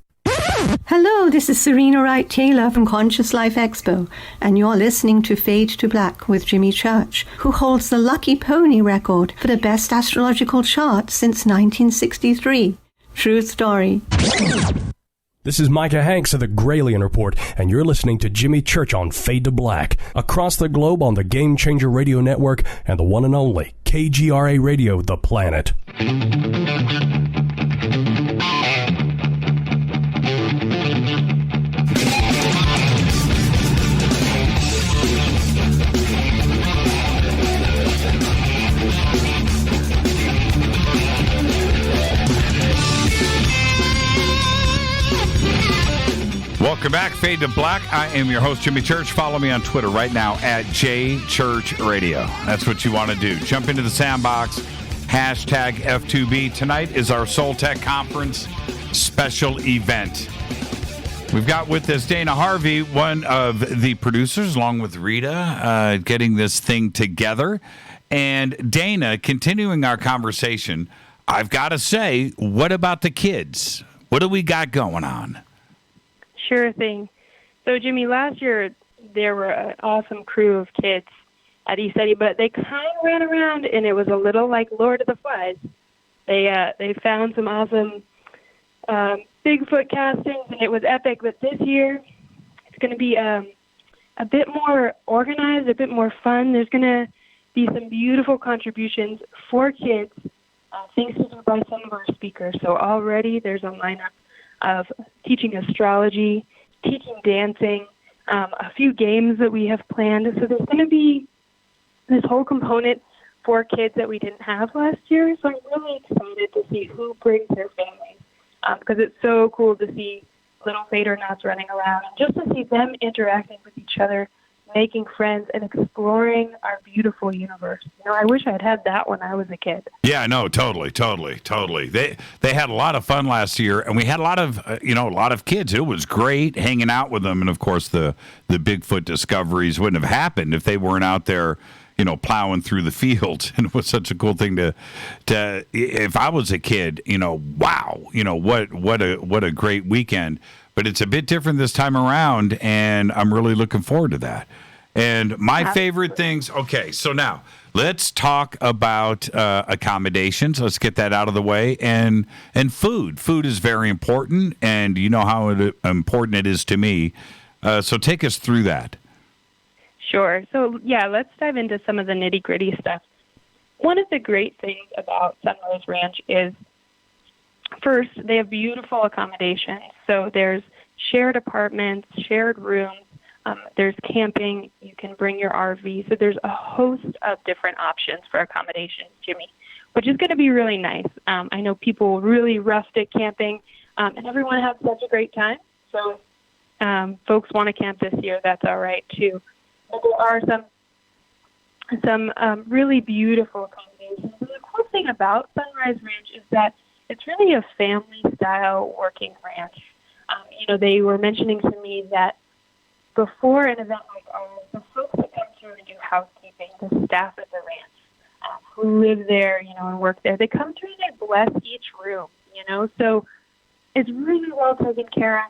Hello, this is Serena Wright Taylor from Conscious Life Expo, and you're listening to Fade to Black with Jimmy Church, who holds the Lucky Pony record for the best astrological chart since 1963. True story. This is Micah Hanks of the Gralien Report, and you're listening to Jimmy Church on Fade to Black, across the globe on the Game Changer Radio Network and the one and only KGRA Radio, The Planet. Welcome back, Fade to Black. I am your host, Jimmy Church. Follow me on Twitter right now at JChurchRadio. That's what you want to do. Jump into the sandbox, hashtag F2B. Tonight is our SoulTech Conference special event. We've got with us Dana Harvey, one of the producers, along with Rita, getting this thing together. And Dana, continuing our conversation, I've got to say, what about the kids? What do we got going on? Sure thing. So, Jimmy, last year there were an awesome crew of kids at ECETI, but they kind of ran around, and it was a little like Lord of the Flies. They found some awesome Bigfoot castings, and it was epic. But this year it's going to be a bit more organized, a bit more fun. There's going to be some beautiful contributions for kids, things to do by some of our speakers. So already there's a lineup of teaching astrology, teaching dancing, a few games that we have planned. So there's going to be this whole component for kids that we didn't have last year. So I'm really excited to see who brings their families, because it's so cool to see little fader knots running around, and just to see them interacting with each other, making friends, and exploring our beautiful universe. I wish I'd had that when I was a kid. Yeah, no, totally. They had a lot of fun last year, and we had a lot of kids. It was great hanging out with them, and of course the Bigfoot discoveries wouldn't have happened if they weren't out there, plowing through the fields. And it was such a cool thing to if I was a kid, wow, what a great weekend. But it's a bit different this time around, and I'm really looking forward to that. And my favorite things, okay, so now let's talk about accommodations. Let's get that out of the way. And food. Food is very important, and you know how important it is to me. So take us through that. Sure. So, let's dive into some of the nitty-gritty stuff. One of the great things about Sunrise Ranch is, first, they have beautiful accommodations. So there's shared apartments, shared rooms, there's camping, you can bring your RV. So there's a host of different options for accommodations, Jimmy, which is going to be really nice. I know people really rustic camping, and everyone has such a great time. So folks want to camp this year, that's all right too. But there are some really beautiful accommodations. And the cool thing about Sunrise Ranch is that it's really a family-style working ranch. They were mentioning to me that before an event like ours, the folks that come through and do housekeeping, the staff at the ranch, who live there, and work there, they come through and they bless each room, So it's really well taken care of.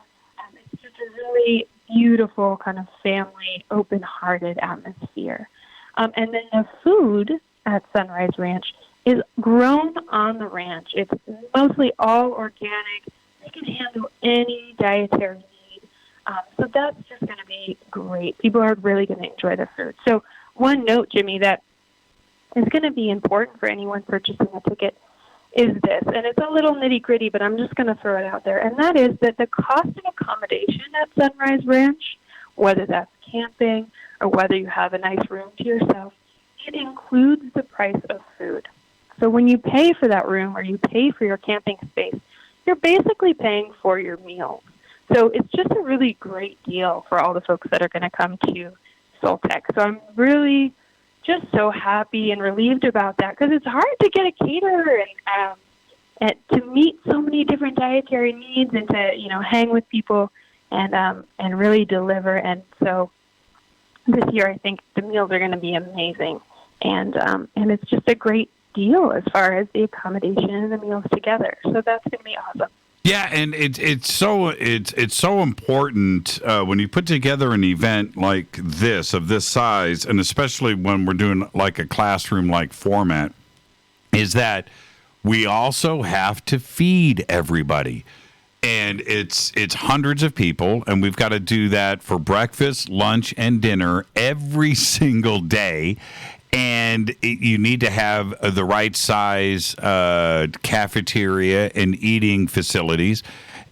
It's just a really beautiful kind of family, open-hearted atmosphere. And then the food at Sunrise Ranch is grown on the ranch. It's mostly all organic. They can handle any dietary need. So that's just going to be great. People are really going to enjoy the food. So one note, Jimmy, that is going to be important for anyone purchasing a ticket is this. And it's a little nitty-gritty, but I'm just going to throw it out there. And that is that the cost of accommodation at Sunrise Ranch, whether that's camping or whether you have a nice room to yourself, it includes the price of food. So when you pay for that room or you pay for your camping space, you're basically paying for your meals. So it's just a really great deal for all the folks that are going to come to SoulTech. So I'm really just so happy and relieved about that, because it's hard to get a caterer and to meet so many different dietary needs and to hang with people and really deliver. And so this year I think the meals are going to be amazing, and it's just a great deal as far as the accommodation and the meals together. So that's going to be awesome. Yeah, and it's so important when you put together an event like this, of this size, and especially when we're doing like a classroom-like format, is that we also have to feed everybody. And it's hundreds of people, and we've got to do that for breakfast, lunch, and dinner every single day. And you need to have the right size cafeteria and eating facilities,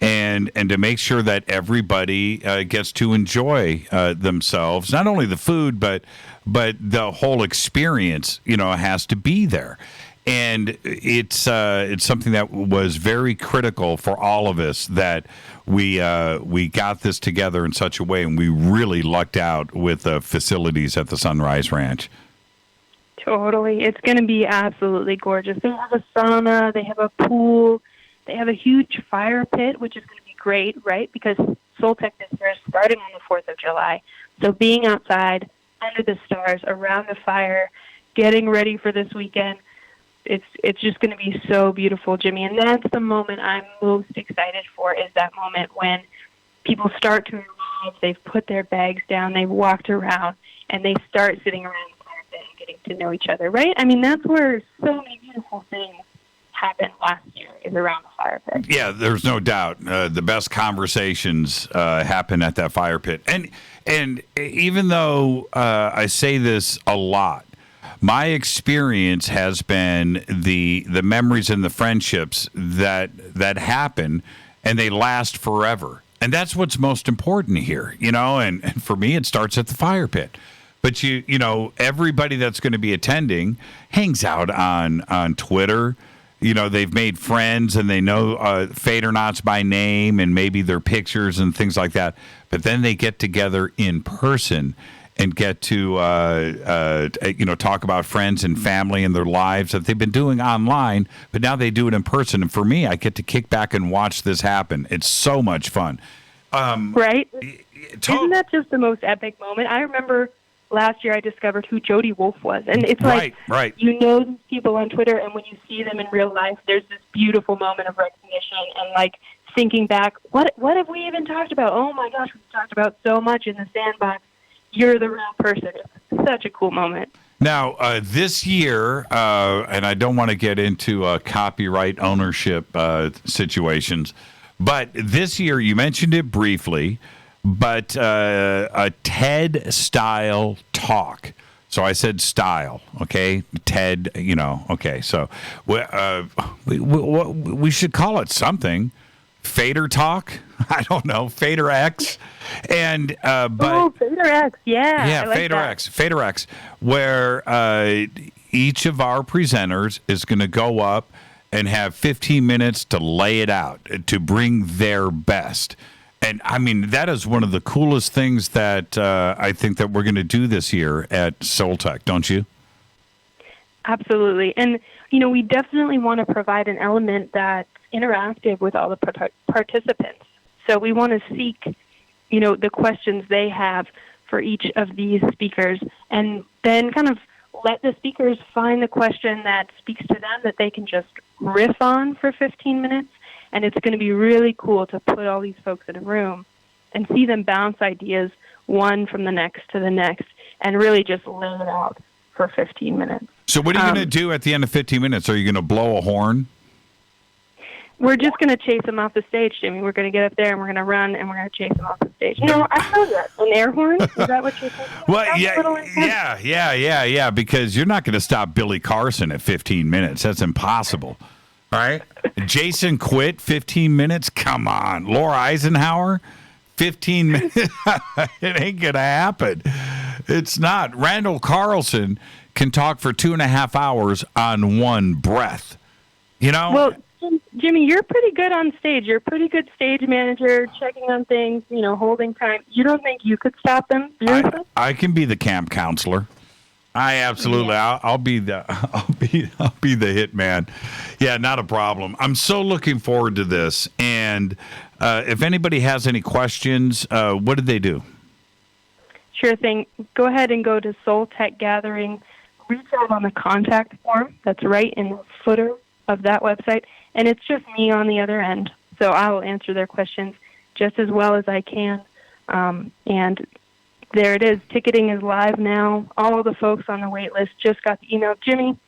and to make sure that everybody gets to enjoy themselves. Not only the food, but the whole experience, has to be there. And it's something that was very critical for all of us, that we got this together in such a way, and we really lucked out with the facilities at the Sunrise Ranch. Totally. It's going to be absolutely gorgeous. They have a sauna, they have a pool, they have a huge fire pit, which is going to be great, right? Because SoulTech this year is starting on the 4th of July. So being outside, under the stars, around the fire, getting ready for this weekend, it's just going to be so beautiful, Jimmy. And that's the moment I'm most excited for, is that moment when people start to arrive, they've put their bags down, they've walked around, and they start sitting around and getting to know each other, right? I mean, that's where so many beautiful things happened last year, is around the fire pit. Yeah, there's no doubt. The best conversations happen at that fire pit. And even though I say this a lot, my experience has been the memories and the friendships that happen, and they last forever. And that's what's most important here, and for me, it starts at the fire pit. But you know, everybody that's going to be attending hangs out on Twitter. They've made friends and they know Fadernauts by name and maybe their pictures and things like that. But then they get together in person and get to talk about friends and family and their lives that they've been doing online, but now they do it in person. And for me, I get to kick back and watch this happen. It's so much fun. Right? Isn't that just the most epic moment? I remember last year I discovered who Jody Wolf was. And it's like, you know these people on Twitter, and when you see them in real life, there's this beautiful moment of recognition and, like, thinking back, what have we even talked about? Oh, my gosh, we've talked about so much in the sandbox. You're the real person. It's such a cool moment. Now, this year, and I don't want to get into copyright ownership situations, but this year, you mentioned it briefly, but a TED-style talk. So I said style, okay? TED, okay. So we should call it something. Fader Talk? I don't know. Fader X. And Fader X, yeah. Yeah, like Fader X. Fader X, where each of our presenters is going to go up and have 15 minutes to lay it out, to bring their best. And, I mean, that is one of the coolest things that I think that we're going to do this year at SoulTech, don't you? Absolutely. And, we definitely want to provide an element that's interactive with all the participants. So we want to seek, the questions they have for each of these speakers, and then kind of let the speakers find the question that speaks to them that they can just riff on for 15 minutes. And it's going to be really cool to put all these folks in a room and see them bounce ideas one from the next to the next and really just lay it out for 15 minutes. So what are you going to do at the end of 15 minutes? Are you going to blow a horn? We're just going to chase them off the stage, Jimmy. We're going to get up there and we're going to run and we're going to chase them off the stage. No, I know that. An air horn? Is that what you're thinking? Well, yeah, because you're not going to stop Billy Carson at 15 minutes. That's impossible. Right? Jason quit 15 minutes? Come on. Laura Eisenhower? 15 minutes? It ain't going to happen. It's not. Randall Carlson can talk for 2.5 hours on one breath. Well, Jimmy, you're pretty good on stage. You're a pretty good stage manager, checking on things, holding time. You don't think you could stop them? I can be the camp counselor. I absolutely. Yeah. I'll be the hit man. Yeah, not a problem. I'm so looking forward to this. And if anybody has any questions, what did they do? Sure thing. Go ahead and go to SoulTech Gathering. Reach out on the contact form that's right in the footer of that website, and it's just me on the other end. So I will answer their questions just as well as I can. And there it is. Ticketing is live now. All the folks on the wait list just got the email. Jimmy,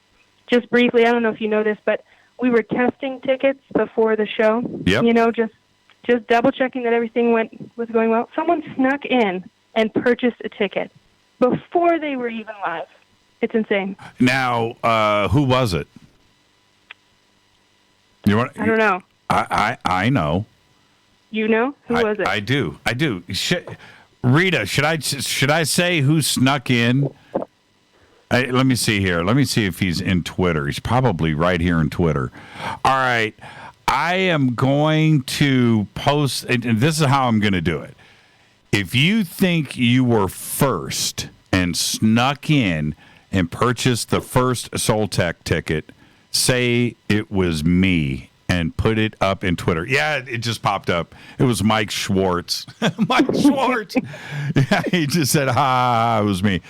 just briefly, I don't know if you know this, but we were testing tickets before the show. Yep. Just double-checking that everything was going well. Someone snuck in and purchased a ticket before they were even live. It's insane. Now, who was it? I don't know. I know. You know? Who was it? I do. Rita, should I say who snuck in? Let me see here. Let me see if he's in Twitter. He's probably right here in Twitter. All right. I am going to post, and this is how I'm going to do it. If you think you were first and snuck in and purchased the first SoulTech ticket, say it was me and put it up in Twitter. Yeah, it just popped up. It was Mike Schwartz. Mike Schwartz. Yeah, he just said, it was me.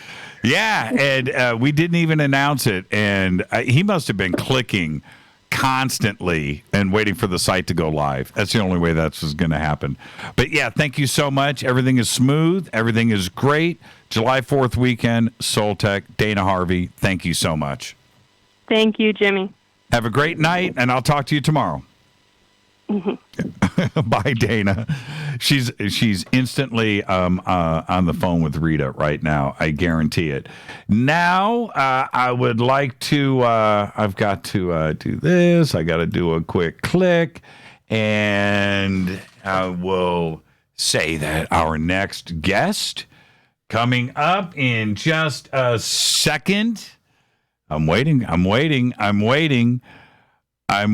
Yeah, and we didn't even announce it. And he must have been clicking constantly and waiting for the site to go live. That's the only way that's going to happen. But yeah, thank you so much. Everything is smooth. Everything is great. July 4th weekend, SoulTech, Dana Harvey. Thank you so much. Thank you, Jimmy. Have a great night, and I'll talk to you tomorrow. Mm-hmm. Bye, Dana. She's instantly on the phone with Rita right now. I guarantee it. Now I would like to. I've got to do this. I got to do a quick click, and I will say that our next guest coming up in just a second. I'm waiting. I'm waiting. Our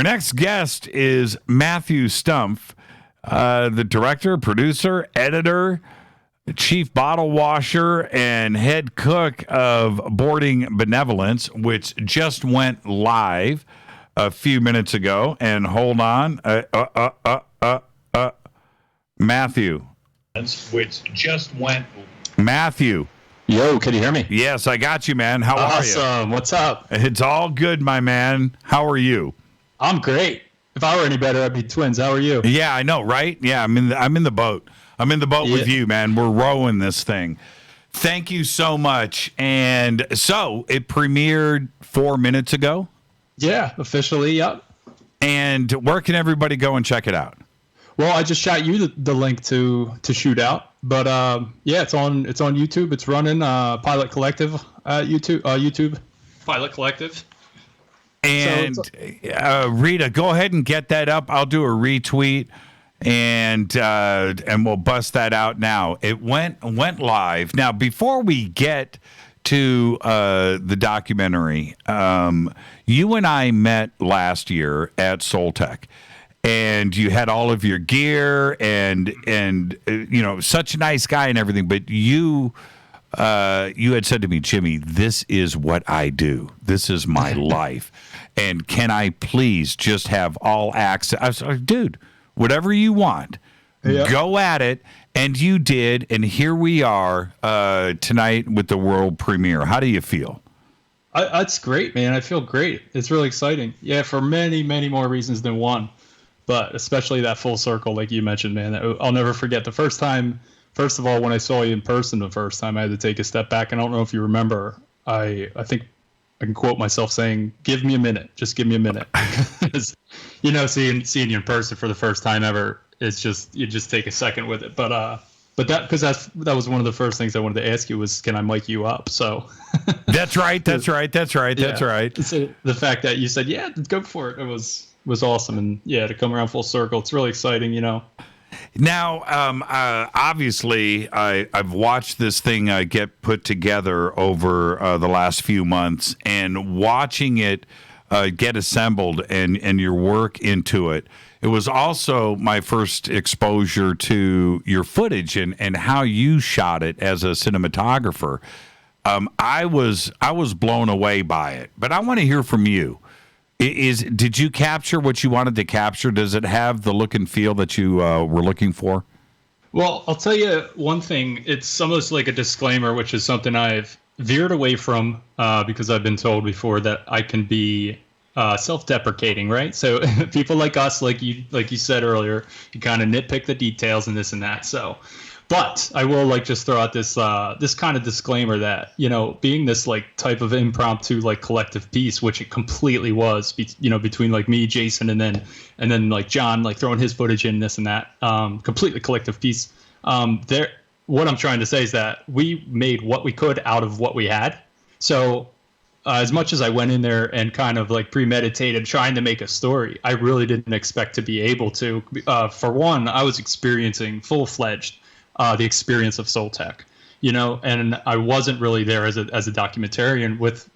next guest is Matthew Stumpf, the director, producer, editor, chief bottle washer, and head cook of Boarding Benevolence, which just went live a few minutes ago. And hold on. Matthew. Which just went. Matthew. Yo, can you hear me? Yes, I got you, man. How are you? Awesome. What's up? It's all good, my man. How are you? I'm great. If I were any better, I'd be twins. How are you? Yeah, I know, right? Yeah, I'm in the boat. I'm in the boat with you, man. We're rowing this thing. Thank you so much. And so it premiered 4 minutes ago. Yeah, officially. Yep. And where can everybody go and check it out? Well, I just shot you the link to shoot out, but yeah, it's on YouTube. It's running Pilot Collective YouTube. Pilot Collective. And Rita, go ahead and get that up. I'll do a retweet, and we'll bust that out now. It went live. Now, before we get to the documentary, you and I met last year at SoulTech. And you had all of your gear and you know, such a nice guy and everything. But you had said to me, Jimmy, this is what I do. This is my life. And can I please just have all access? I was like, dude, whatever you want, go at it. And you did. And here we are tonight with the world premiere. How do you feel? That's great, man. I feel great. It's really exciting. Yeah, for many, many more reasons than one. But especially that full circle, like you mentioned, man, I'll never forget the first time. First of all, when I saw you in person the first time, I had to take a step back. And I don't know if you remember, I think I can quote myself saying, "Give me a minute, just give me a minute." You know, seeing you in person for the first time ever, it's just, you just take a second with it. But that, because that was one of the first things I wanted to ask you was, can I mic you up? So that's right. So the fact that you said, yeah, go for it, was awesome. And yeah, to come around full circle, it's really exciting, you know. Now, obviously, I've watched this thing get put together over the last few months, and watching it get assembled and your work into it. It was also my first exposure to your footage and how you shot it as a cinematographer. I was blown away by it, but I want to hear from you. Did you capture what you wanted to capture? Does it have the look and feel that you were looking for? Well, I'll tell you one thing. It's almost like a disclaimer, which is something I've veered away from because I've been told before that I can be self-deprecating, right? So people like us, like you said earlier, you kind of nitpick the details and this and that. So, but I will just throw out this kind of disclaimer that, you know, being this type of impromptu collective piece, which it completely was, between me, Jason, and then John throwing his footage in, this and that, completely collective piece. What I'm trying to say is that we made what we could out of what we had. So as much as I went in there and kind of premeditated trying to make a story, I really didn't expect to be able to. For one, I was experiencing full-fledged the experience of SoulTech, and I wasn't really there as a documentarian with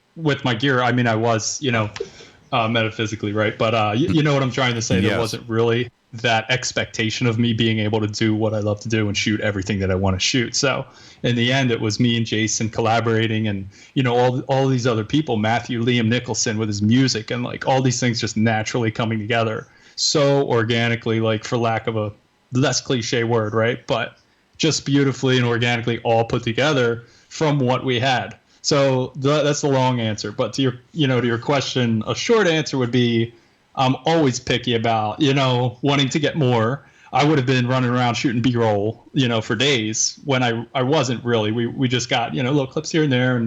my gear. I mean, I was, metaphysically, right? But you know what I'm trying to say? Yes. There wasn't really that expectation of me being able to do what I love to do and shoot everything that I want to shoot. So in the end, it was me and Jason collaborating, and all these other people, Matthew, Liam Nicholson with his music, and all these things just naturally coming together so organically, for lack of a less cliche word, right? But just beautifully and organically all put together from what we had. So that's the long answer. But to your question, a short answer would be, I'm always picky about, wanting to get more. I would have been running around shooting B-roll, for days when I wasn't really. We just got, little clips here and there.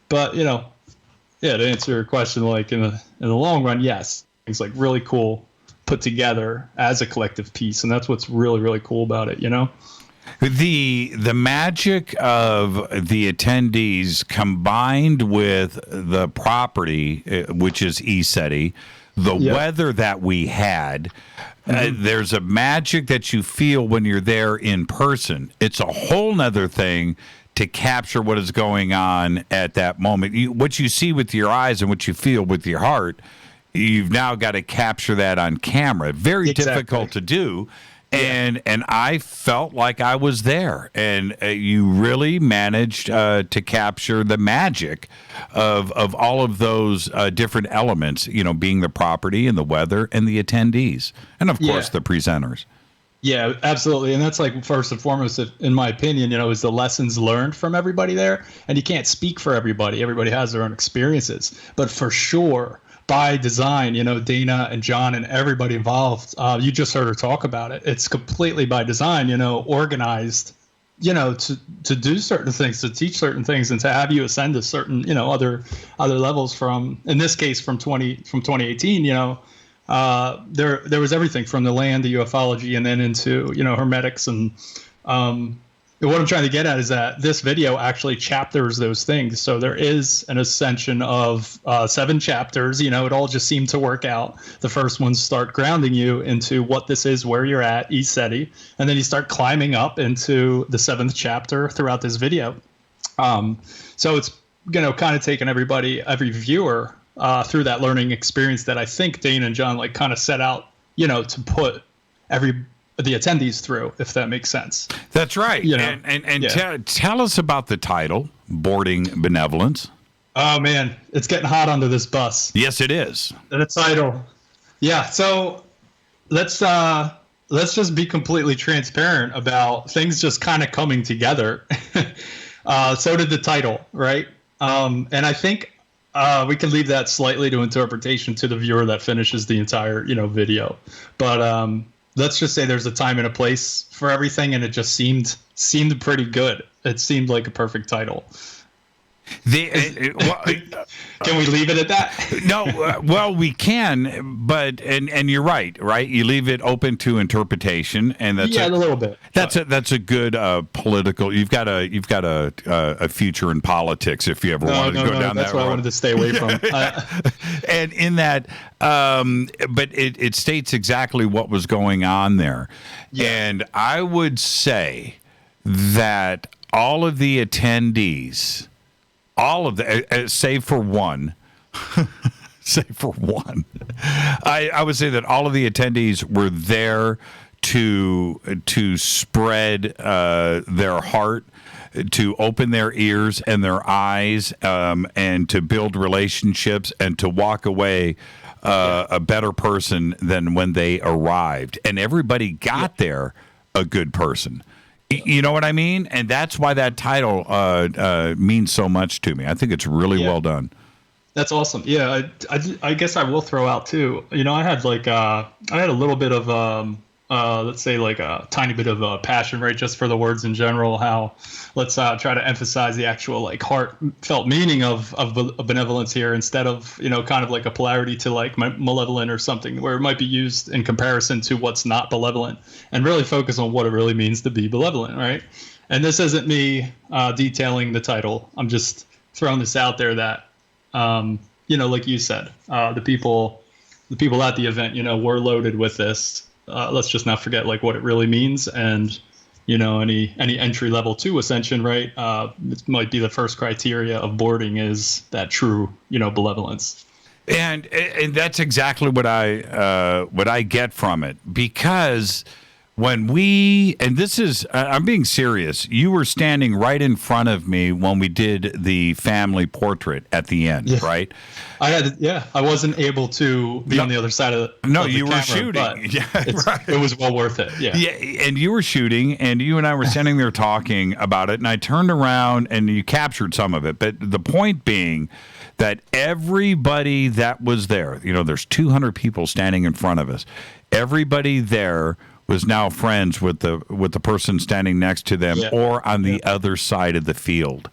But, Yeah, to answer your question, like in the long run, yes, it's like really cool put together as a collective piece, and that's what's really, really cool about it, you know? The magic of the attendees combined with the property, which is ECETI, the weather that we had, there's a magic that you feel when you're there in person. It's a whole nother thing to capture what is going on at that moment. What you see with your eyes and what you feel with your heart, you've now got to capture that on camera. Very difficult to do. And I felt like I was there, and you really managed to capture the magic of all of those different elements, you know, being the property and the weather and the attendees, and of course the presenters. Yeah, absolutely. And that's like first and foremost, in my opinion, you know, is the lessons learned from everybody there. And you can't speak for everybody. Everybody has their own experiences. But for sure, by design, you know, Dana and John and everybody involved, you just heard her talk about it. It's completely by design, you know, organized, you know, to do certain things, to teach certain things, and to have you ascend to certain, you know, other levels from, in this case, from 2018, you know. There was everything from the land to ufology and then into, you know, hermetics. And what I'm trying to get at is that this video actually chapters those things. So there is an ascension of 7 chapters. You know, it all just seemed to work out. The first ones start grounding you into what this is, where you're at, ECETI, and then you start climbing up into the 7th chapter throughout this video. So it's, you know, kind of taking every viewer through that learning experience that I think Dana and John like kind of set out, you know, to put the attendees through, if that makes sense. That's right. You know? And tell us about the title, Boarding Benevolence. Oh man, it's getting hot under this bus. Yes, it is. The title. Yeah. So let's just be completely transparent about things just kind of coming together. So did the title, right? And I think we can leave that slightly to interpretation to the viewer that finishes the entire, you know, video. But let's just say there's a time and a place for everything, and it just seemed pretty good. It seemed like a perfect title. Can we leave it at that? No, well, we can, but and you're right. You leave it open to interpretation, and that's a little bit. That's a good political. You've got a future in politics if you ever wanted to go down that road. That's what I wanted to stay away from. And in that, but it states exactly what was going on there, and I would say that all of the attendees. All of the, save for one, I would say that all of the attendees were there to spread their heart, to open their ears and their eyes, and to build relationships and to walk away a better person than when they arrived. And everybody got there a good person. You know what I mean? And that's why that title means so much to me. I think it's really well done. That's awesome. Yeah, I guess I will throw out too. You know, I had a little bit of let's say like a tiny bit of passion, right, just for the words in general. How let's try to emphasize the actual like heartfelt meaning of benevolence here, instead of, you know, kind of like a polarity to like malevolent or something, where it might be used in comparison to what's not benevolent, and really focus on what it really means to be benevolent, right? And this isn't me detailing the title. I'm just throwing this out there that you know, like you said, the people at the event, you know, were loaded with this. Let's just not forget like what it really means, and you know, any entry level to ascension, right? It might be the first criteria of boarding is that true, you know, benevolence. And that's exactly what I get from it, because when this is, I'm being serious, you were standing right in front of me when we did the family portrait at the end, right? I wasn't able to be on the other side of the you were camera, shooting. It was well worth it. Yeah, and you were shooting, and you and I were standing there talking about it, and I turned around, and you captured some of it. But the point being that everybody that was there, you know, there's 200 people standing in front of us. Everybody there was now friends with the person standing next to them or on the other side of the field.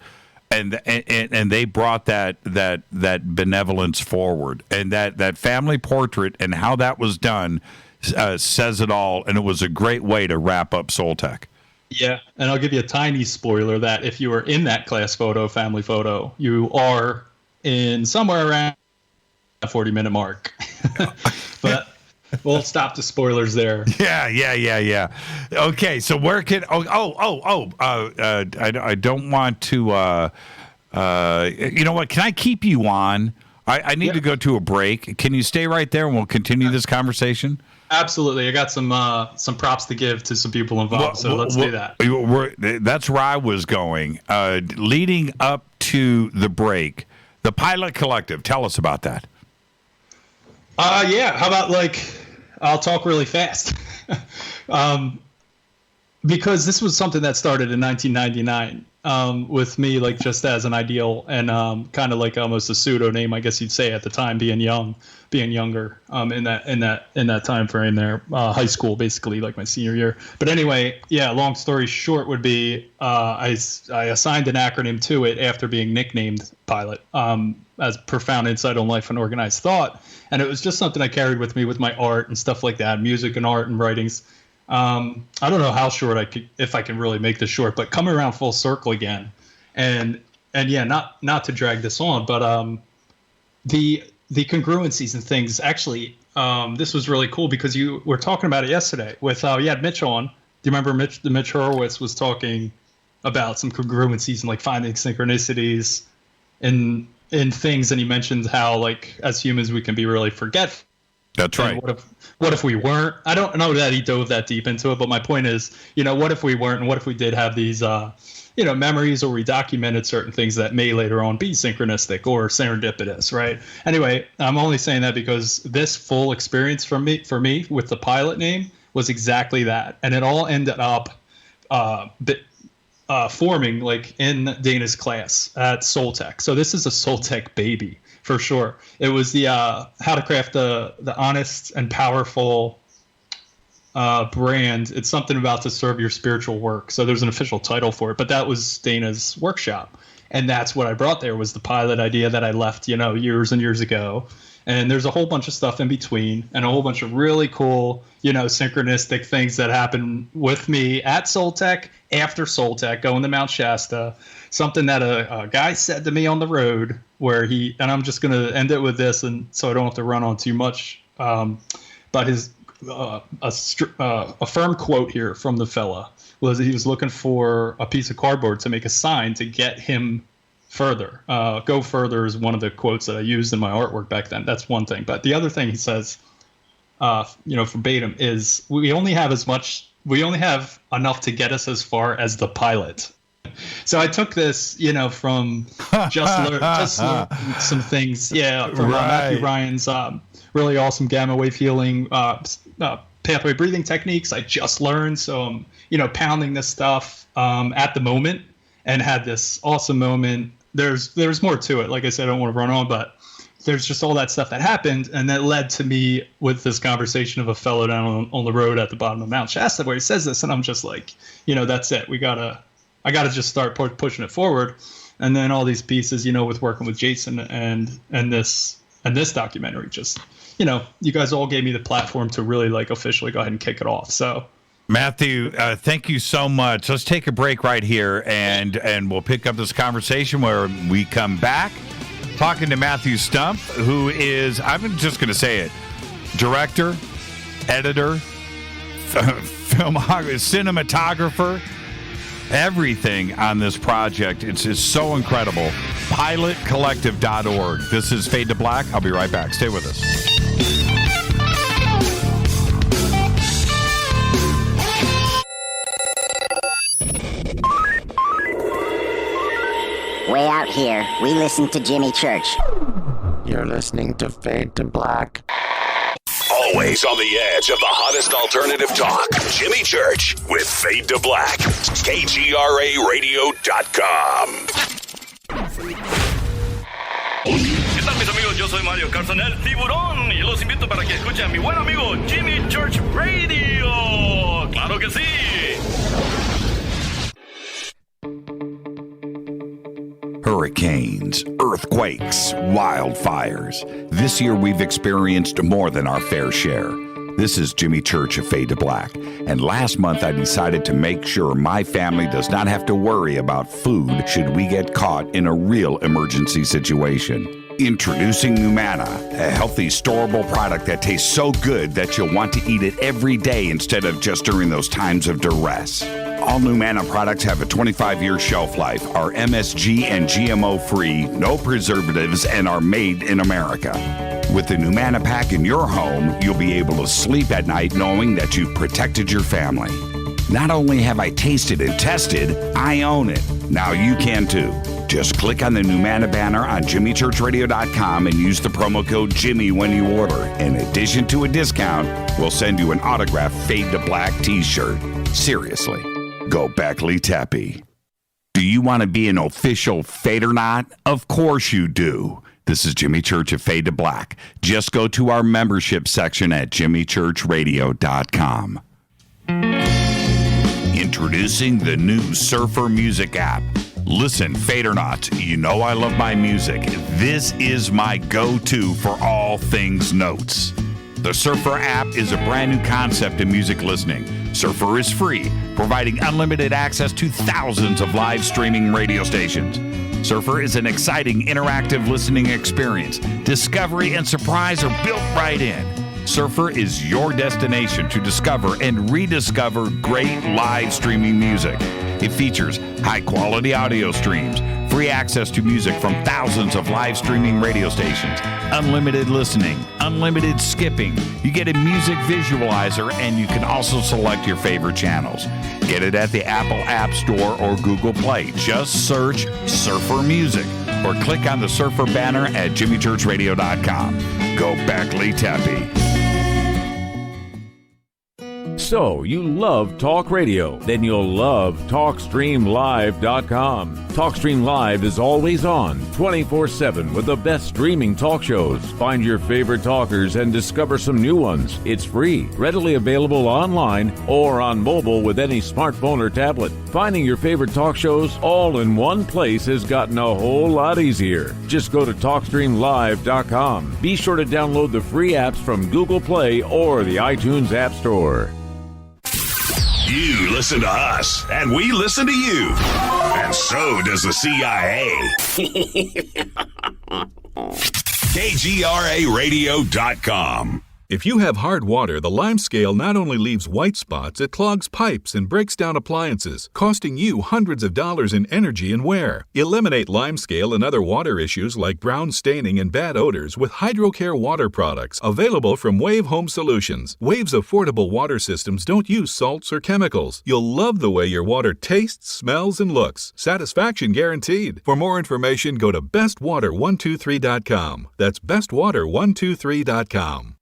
And they brought that benevolence forward, and that family portrait and how that was done says it all. And it was a great way to wrap up SoulTech. Yeah, and I'll give you a tiny spoiler that if you were in that class photo, family photo, you are in somewhere around the 40-minute mark. But we'll stop the spoilers there. Yeah. Okay, so where can? I don't want to. You know what? Can I keep you on? I need to go to a break. Can you stay right there and we'll continue this conversation? Absolutely. I got some props to give to some people involved, so let's do that. That's where I was going. Leading up to the break, the Pilot Collective. Tell us about that. Yeah. How about I'll talk really fast. Because this was something that started in 1999 with me, just as an ideal and kind of almost a pseudonym, I guess you'd say at the time, being younger, in that time frame there, high school, basically, my senior year. But anyway, yeah, long story short would be I assigned an acronym to it after being nicknamed Pilot, as profound insight on life and organized thought. And it was just something I carried with me with my art and stuff like that, music and art and writings. I don't know how short if I can really make this short, but coming around full circle again, and yeah, not to drag this on, but the congruencies and things. Actually, this was really cool because you were talking about it yesterday with you had Mitch on. Do you remember Mitch Horowitz was talking about some congruencies and finding synchronicities in things, and he mentioned how as humans we can be really forgetful. That's right. What if we weren't? I don't know that he dove that deep into it, but my point is, what if we weren't, and what if we did have these, memories, or we documented certain things that may later on be synchronistic or serendipitous, right? Anyway, I'm only saying that because this full experience for me with the Pilot name was exactly that, and it all ended up forming in Dana's class at SoulTech. So this is a SoulTech baby. For sure. It was the how to craft the honest and powerful brand. It's something about to serve your spiritual work. So there's an official title for it, but that was Dana's workshop. And that's what I brought there was the Pilot idea that I left, years and years ago. And there's a whole bunch of stuff in between and a whole bunch of really cool, synchronistic things that happen with me at SoulTech, after SoulTech, going to Mount Shasta. Something that a guy said to me on the road where and I'm just going to end it with this, and so I don't have to run on too much. But his a firm quote here from the fella was he was looking for a piece of cardboard to make a sign to get him further. Go further is one of the quotes that I used in my artwork back then. That's one thing. But the other thing he says, verbatim, is we only have enough to get us as far as the pilot. So I took this, from just learn some things, from Matthew Ryan's really awesome gamma wave healing pathway breathing techniques. I just learned, so I'm, pounding this stuff at the moment, and had this awesome moment. There's more to it. Like I said, I don't want to run on, but there's just all that stuff that happened, and that led to me with this conversation of a fellow down on the road at the bottom of Mount Shasta where he says this, and I'm just like, that's it. I gotta just start pushing it forward, and then all these pieces, with working with Jason and this documentary, just you guys all gave me the platform to really officially go ahead and kick it off. So, Matthew, thank you so much. Let's take a break right here, and we'll pick up this conversation where we come back talking to Matthew Stump, who is, I'm just going to say it, director, editor, cinematographer. Everything on this project, it's so incredible. Pilotcollective.org. This is Fade to Black. I'll be right back. Stay with us. Way out here, we listen to Jimmy Church. You're listening to Fade to Black. Always on the edge of the hottest alternative talk. Jimmy Church with Fade to Black. KGRARadio.com. ¿Qué tal, mis amigos? Yo soy Mario Carson, el tiburón, y los invito para que escuchen a mi buen amigo Jimmy Church Radio. ¡Claro que sí! hurricanes, earthquakes, wildfires. This year we've experienced more than our fair share. This is Jimmy Church of Fade to Black, and last month I decided to make sure my family does not have to worry about food should we get caught in a real emergency situation. Introducing Numana, a healthy, storable product that tastes so good that you'll want to eat it every day instead of just during those times of duress. All Numana products have a 25-year shelf life, are MSG and GMO-free, no preservatives, and are made in America. With the Numana pack in your home, you'll be able to sleep at night knowing that you've protected your family. Not only have I tasted and tested, I own it. Now you can too. Just click on the Numana banner on JimmyChurchRadio.com and use the promo code Jimmy when you order. In addition to a discount, we'll send you an autographed Fade to Black t-shirt. Seriously, go Beckley Tappy. Do you want to be an official Fadernaut? Of course you do. This is Jimmy Church of Fade to Black. Just go to our membership section at JimmyChurchRadio.com. Introducing the new Surfer Music app. Listen, Fadernauts, you know I love my music. This is my go-to for all things notes. The Surfer app is a brand new concept in music listening. Surfer is free, providing unlimited access to thousands of live streaming radio stations. Surfer is an exciting, interactive listening experience. Discovery and surprise are built right in. Surfer is your destination to discover and rediscover great live streaming music. It features high-quality audio streams, free access to music from thousands of live streaming radio stations, unlimited listening, unlimited skipping. You get a music visualizer, and you can also select your favorite channels. Get it at the Apple App Store or Google Play. Just search Surfer Music or click on the Surfer banner at JimmyChurchRadio.com. Go Beckley Tappy. So, you love talk radio? Then you'll love TalkStreamLive.com. TalkStream Live is always on, 24/7 with the best streaming talk shows. Find your favorite talkers and discover some new ones. It's free, readily available online or on mobile with any smartphone or tablet. Finding your favorite talk shows all in one place has gotten a whole lot easier. Just go to TalkStreamLive.com. Be sure to download the free apps from Google Play or the iTunes App Store. You listen to us, and we listen to you. And so does the CIA. KGRARadio.com. If you have hard water, the lime scale not only leaves white spots, it clogs pipes and breaks down appliances, costing you hundreds of dollars in energy and wear. Eliminate lime scale and other water issues like brown staining and bad odors with HydroCare water products, available from Wave Home Solutions. Wave's affordable water systems don't use salts or chemicals. You'll love the way your water tastes, smells, and looks. Satisfaction guaranteed. For more information, go to bestwater123.com. That's bestwater123.com.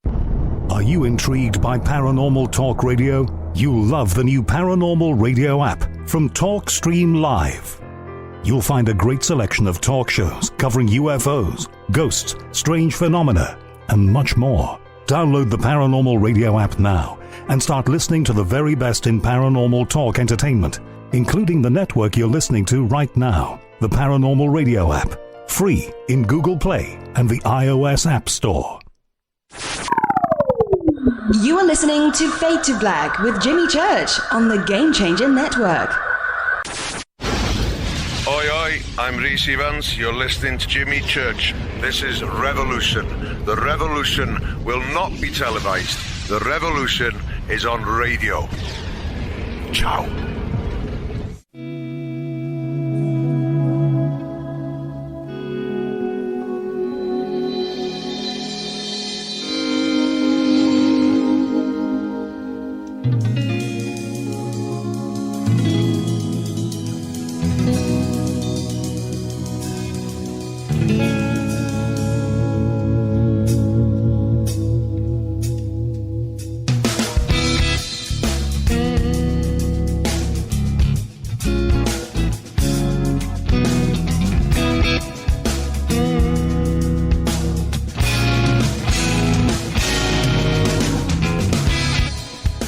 Are you intrigued by paranormal talk radio? You'll love the new paranormal radio app from TalkStream Live. You'll find a great selection of talk shows covering UFOs, ghosts, strange phenomena, and much more. Download the paranormal radio app now and start listening to the very best in paranormal talk entertainment, including the network you're listening to right now, the Paranormal Radio app, free in Google Play and the iOS App Store. You are listening to Fade to Black with Jimmy Church on the Game Changer Network. Oi, oi, I'm Reese Evans. You're listening to Jimmy Church. This is Revolution. The revolution will not be televised. The revolution is on radio. Ciao.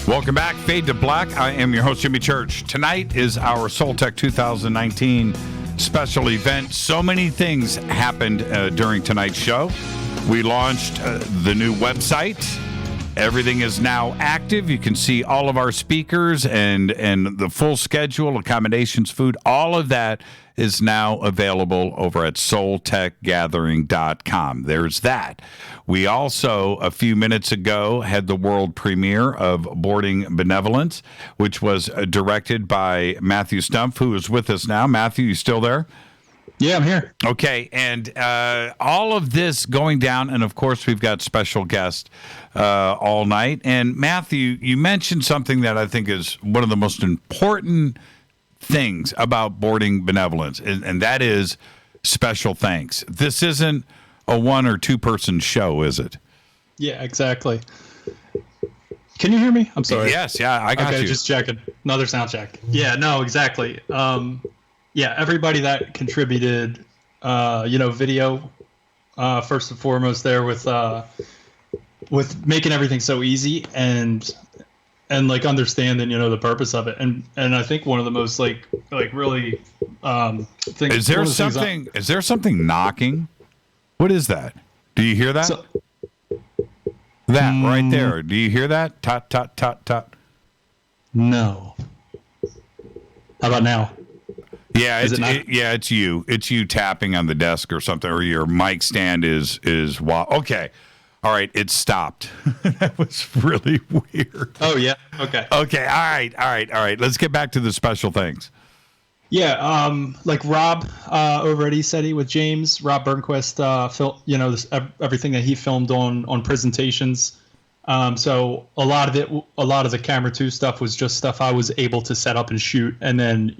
Welcome back, Fade to Black. I am your host, Jimmy Church. Tonight is our SoulTech 2019 Special Event. So many things happened during tonight's show. We launched the new website. Everything is now active. You can see all of our speakers and the full schedule, accommodations, food. All of that is now available over at SoulTechGathering.com. There's that. We also, a few minutes ago, had the world premiere of Boarding Benevolence, which was directed by Matthew Stumpf, who is with us now. Matthew, you still there? Yeah, I'm here. Okay, and all of this going down, and of course we've got special guests all night. And Matthew, you mentioned something that I think is one of the most important things about Boarding Benevolence, and that is special thanks. This isn't a 1 or 2 person show, is it? Yeah, exactly. Can you hear me? I'm sorry. Yes, yeah, I got you. Okay, just checking. Another sound check. Yeah, no, exactly. Yeah, everybody that contributed, video, first and foremost there with making everything so easy and like understanding, the purpose of it. And I think one of the most like really things. Is there something knocking? What is that? Do you hear that? That right there. Do you hear that? Tot, tot, tot, tot. No. How about now? Yeah, it's you. It's you tapping on the desk or something, or your mic stand is wild. Okay. All right, it stopped. That was really weird. Oh, yeah. Okay. Okay. All right. Let's get back to the special things. Yeah, like Rob over at ECETI with James, Rob Burnquist, everything that he filmed on presentations. So a lot of the camera 2 stuff was just stuff I was able to set up and shoot, and then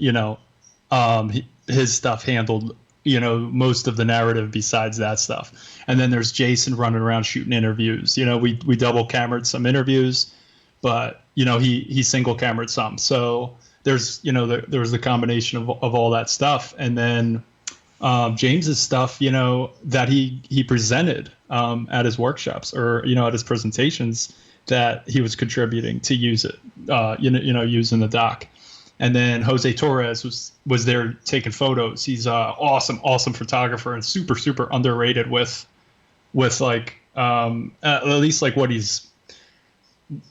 his stuff handled most of the narrative besides that stuff. And then there's Jason running around shooting interviews. We double camered some interviews, but he single camered some. So there's there was a combination of all that stuff. And then James's stuff that he presented at his workshops or at his presentations that he was contributing to use it using the doc. And then Jose Torres was there taking photos. He's awesome photographer and super underrated with like at least like what he's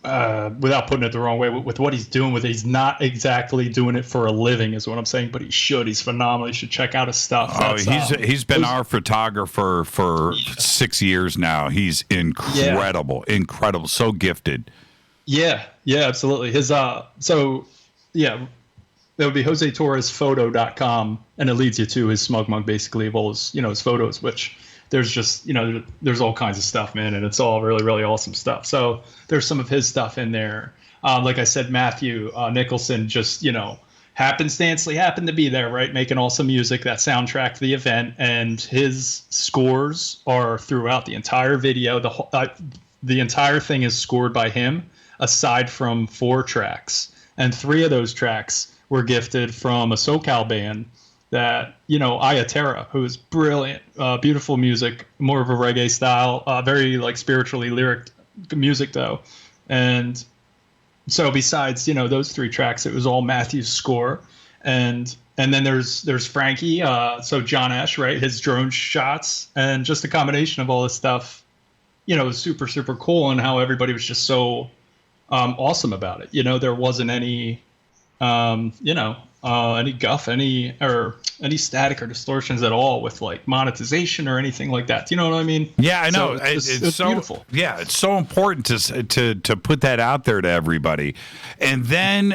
without putting it the wrong way, with what he's doing with it. He's not exactly doing it for a living is what I'm saying, but he should. He's phenomenal. You should check out his stuff. He's been our photographer for 6 years now. He's incredible, so gifted. Yeah, absolutely. His yeah, that would be JoseTorresPhoto.com, and it leads you to his smug mug, basically, of all his, his photos, which there's just, there's all kinds of stuff, man, and it's all really, really awesome stuff. So there's some of his stuff in there. Like I said, Matthew Nicholson just, happenstancely happened to be there, right, making awesome music, that soundtrack to the event, and his scores are throughout the entire video. The entire thing is scored by him, aside from 4 tracks. And 3 of those tracks were gifted from a SoCal band that, Ayaterra, who is brilliant, beautiful music, more of a reggae style, very like spiritually lyric music though. And so besides, those 3 tracks, it was all Matthew's score. And then there's Frankie, so John Ash, right, his drone shots, and just a combination of all this stuff, was super, super cool, and how everybody was just so awesome about it. There wasn't any any guff, any static or distortions at all with like monetization or anything like that. Do you know what I mean? Yeah, I know. So it's so beautiful. Yeah, it's so important to put that out there to everybody. And then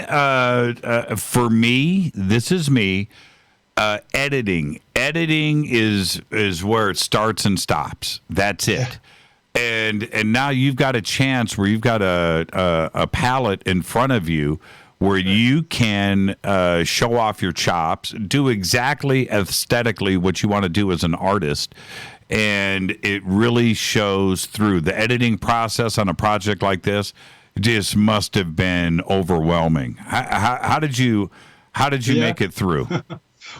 for me, this is me. Editing is where it starts and stops. That's it. Yeah. And now you've got a chance where you've got a palette in front of you where you can show off your chops, do exactly aesthetically what you want to do as an artist, and it really shows through. The editing process on a project like this just must have been overwhelming. How did you make it through?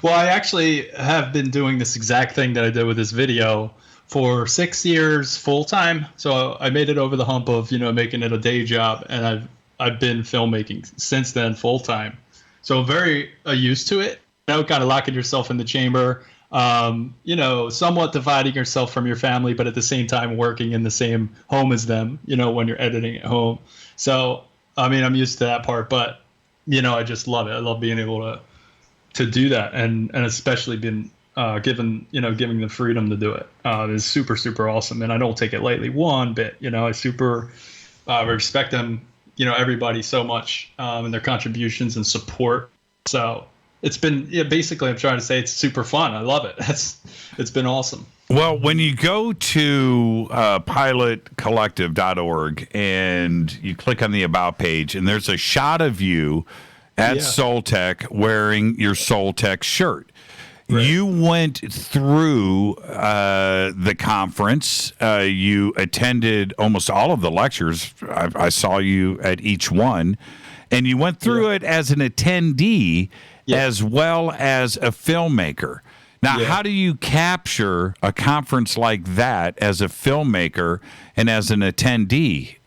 Well, I actually have been doing this exact thing that I did with this video for 6 years full time. So I made it over the hump of, making it a day job, and I've been filmmaking since then full time. So I'm very used to it. kind of locking yourself in the chamber, somewhat dividing yourself from your family, but at the same time working in the same home as them, when you're editing at home. So, I mean, I'm used to that part, but, I just love it. I love being able to do that, and especially being given the freedom to do it is super, super awesome. And I don't take it lightly one bit. I super respect them, everybody so much, and their contributions and support. So it's been, basically I'm trying to say it's super fun. I love it. It's been awesome. Well, when you go to pilotcollective.org and you click on the About page, and there's a shot of you at SoulTech wearing your SoulTech shirt. Right. You went through the conference. You attended almost all of the lectures. I saw you at each one. And you went through it as an attendee as well as a filmmaker. Now, how do you capture a conference like that as a filmmaker and as an attendee?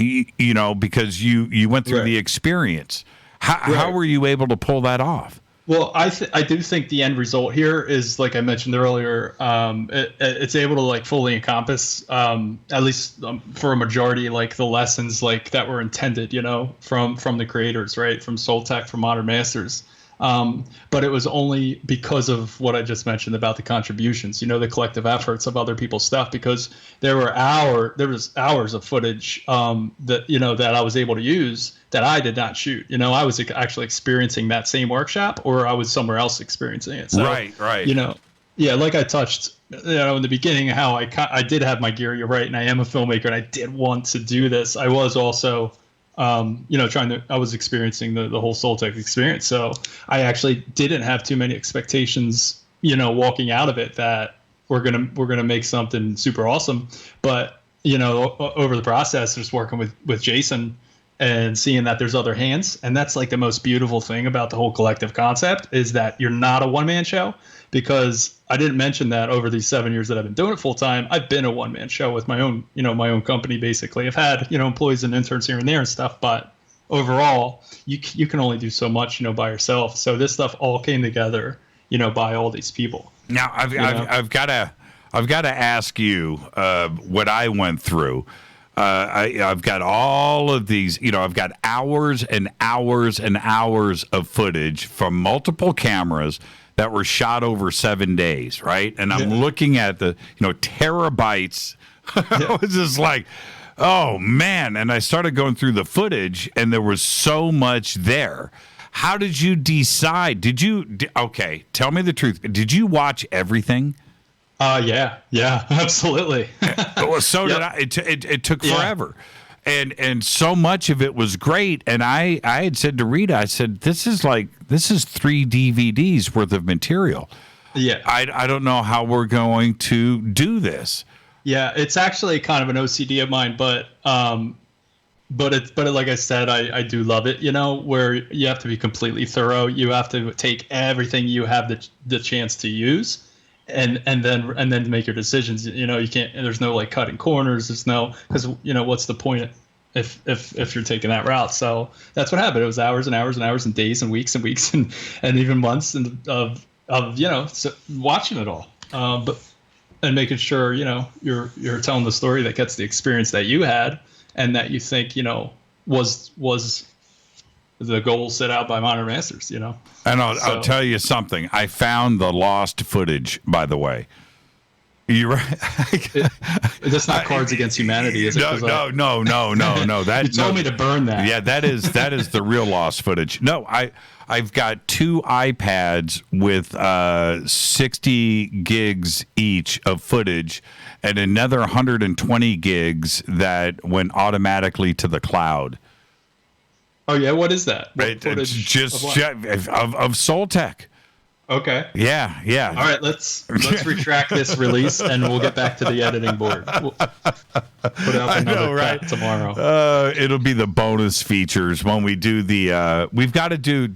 Because you went through the experience. How were you able to pull that off? Well, I do think the end result here is, like I mentioned earlier, it's able to fully encompass, at least for a majority, the lessons that were intended, from the creators, right, from SoulTech, from Modern Masters. But it was only because of what I just mentioned about the contributions, the collective efforts of other people's stuff, because there was hours of footage that I was able to use that I did not shoot. I was actually experiencing that same workshop, or I was somewhere else experiencing it. So, right. Like I touched, in the beginning, how I did have my gear. You're right, and I am a filmmaker, and I did want to do this. I was also I was experiencing the whole SoulTech experience. So I actually didn't have too many expectations, walking out of it that we're going to make something super awesome. But, over the process, just working with Jason and seeing that there's other hands. And that's the most beautiful thing about the whole collective concept, is that you're not a one-man show. Because I didn't mention that over these 7 years that I've been doing it full time, I've been a one-man show with my own company, basically. I've had, employees and interns here and there and stuff, but overall, you can only do so much, by yourself. So this stuff all came together, by all these people. Now, I've got to ask you what I went through. I've got all of these, I've got hours and hours and hours of footage from multiple cameras that were shot over 7 days, right? And I'm looking at the, terabytes. I was just like, oh, man. And I started going through the footage, and there was so much there. How did you decide? Okay, tell me the truth. Did you watch everything? Yeah, absolutely. Well, so did I. It took forever. And so much of it was great. And I had said to Rita, I said, this is 3 DVDs worth of material. Yeah. I don't know how we're going to do this. Yeah, it's actually kind of an OCD of mine, but like I said, I do love it, where you have to be completely thorough. You have to take everything you have the chance to use. And then make your decisions. You can't. There's no cutting corners. There's no, because what's the point if you're taking that route? So that's what happened. It was hours and hours and hours and days and weeks and even months of watching it all. And making sure you're telling the story that gets the experience that you had and that you think was the goal set out by Modern Masters, And I'll tell you something. I found the lost footage, by the way. You're right. That's not Cards Against Humanity, is it? No. That, you told me to burn that. Yeah, that is the real lost footage. No, I've got 2 iPads with 60 gigs each of footage and another 120 gigs that went automatically to the cloud. Oh yeah, what is that? It's just of SoulTech. Okay. Yeah. All right, let's retract this release, and we'll get back to the editing board. Put out another cut tomorrow. It'll be the bonus features when we do the. We've got to do.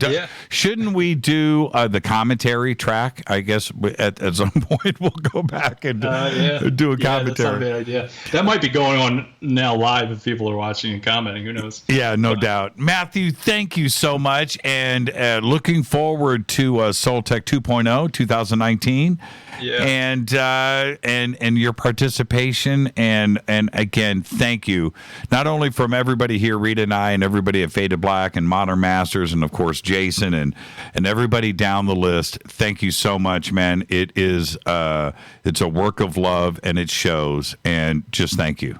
Shouldn't we do the commentary track? I guess at some point we'll go back and do a commentary. That's not a bad idea. That might be going on now live if people are watching and commenting. Who knows? Yeah, no doubt. Matthew, thank you so much, and looking forward to SoulTech 2.0 2019. Yeah. And your participation and again, thank you not only from everybody here, Rita and I, and everybody at Fade to Black and Modern Masters, and of course Jason and everybody down the list. Thank you so much, man. It is it's a work of love and it shows. And just thank you.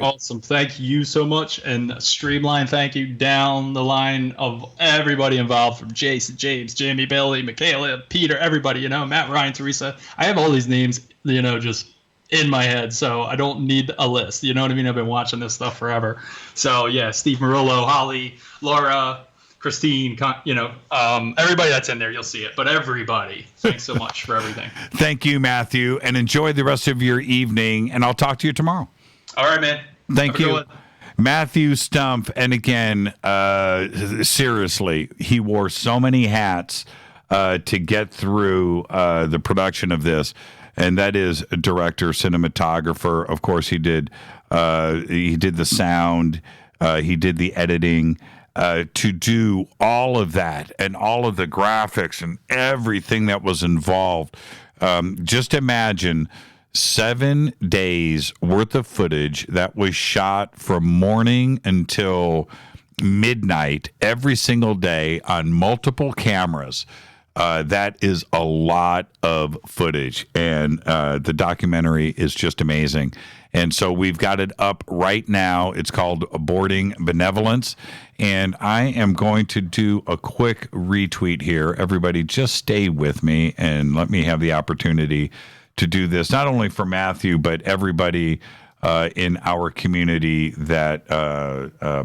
Awesome. Thank you so much. And Streamline, thank you down the line of everybody involved, from Jason, James, Jamie, Billy, Michaela, Peter, everybody. Matt, Ryan, Teresa. I have all these names, just in my head, so I don't need a list. You know what I mean? I've been watching this stuff forever. So yeah, Steve Murillo, Holly, Laura, Christine, everybody that's in there, you'll see it. But everybody, thanks so much for everything. Thank you, Matthew, and enjoy the rest of your evening, and I'll talk to you tomorrow. All right, man. Thank you. Matthew Stump, and again, seriously, he wore so many hats to get through the production of this, and that is a director, cinematographer. Of course, he did the sound, he did the editing. To do all of that and all of the graphics and everything that was involved, just imagine 7 days worth of footage that was shot from morning until midnight every single day on multiple cameras. That is a lot of footage, and the documentary is just amazing. And so we've got it up right now. It's called Boarding Benevolence, and I am going to do a quick retweet here. Everybody, just stay with me and let me have the opportunity to do this, not only for Matthew, but everybody in our community that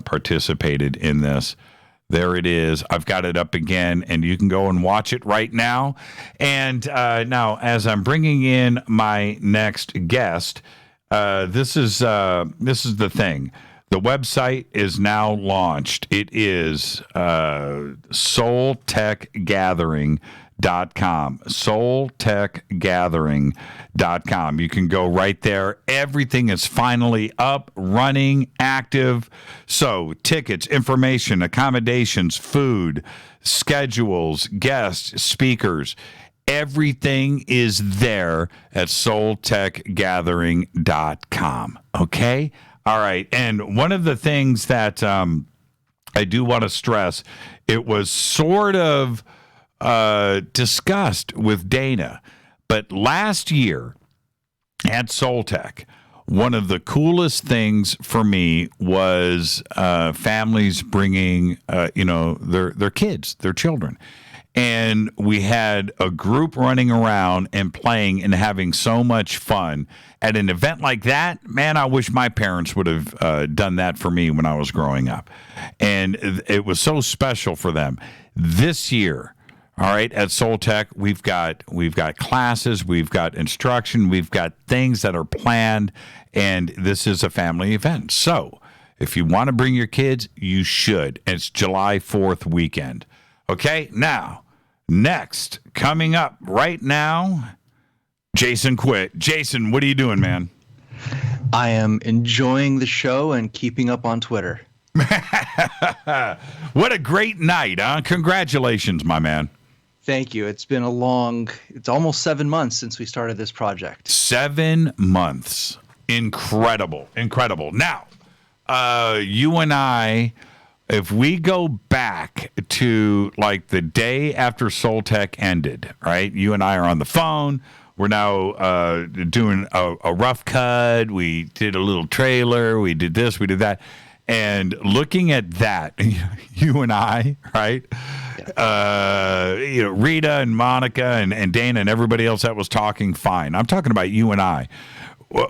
participated in this. There it is. I've got it up again, and you can go and watch it right now. And now, as I'm bringing in my next guest, this is the thing. The website is now launched. It is SoulTechGathering.com. SoulTechGathering.com. You can go right there. Everything is finally up, running, active. So tickets, information, accommodations, food, schedules, guests, speakers, everything is there at SoulTechGathering.com. Okay? All right. And one of the things that I do want to stress, it was sort of discussed with Dana, but last year at SoulTech, one of the coolest things for me was families bringing, their kids, their children. And we had a group running around and playing and having so much fun at an event like that. Man, I wish my parents would have done that for me when I was growing up. And it was so special for them. This year, all right, at SoulTech, we've got classes, we've got instruction, we've got things that are planned, and this is a family event. So if you want to bring your kids, you should. It's July 4th weekend. Okay, now, next, coming up right now, Jason Quit. Jason, what are you doing, man? I am enjoying the show and keeping up on Twitter. What a great night, huh? Congratulations, my man. Thank you. It's been it's almost 7 months since we started this project. 7 months. Incredible. Now, you and I, if we go back to like the day after SoulTech ended, right? You and I are on the phone. We're now doing a rough cut. We did a little trailer. We did this. We did that. And looking at that, you and I, right? Rita and Monica and Dana and everybody else that was talking, fine. I'm talking about you and I,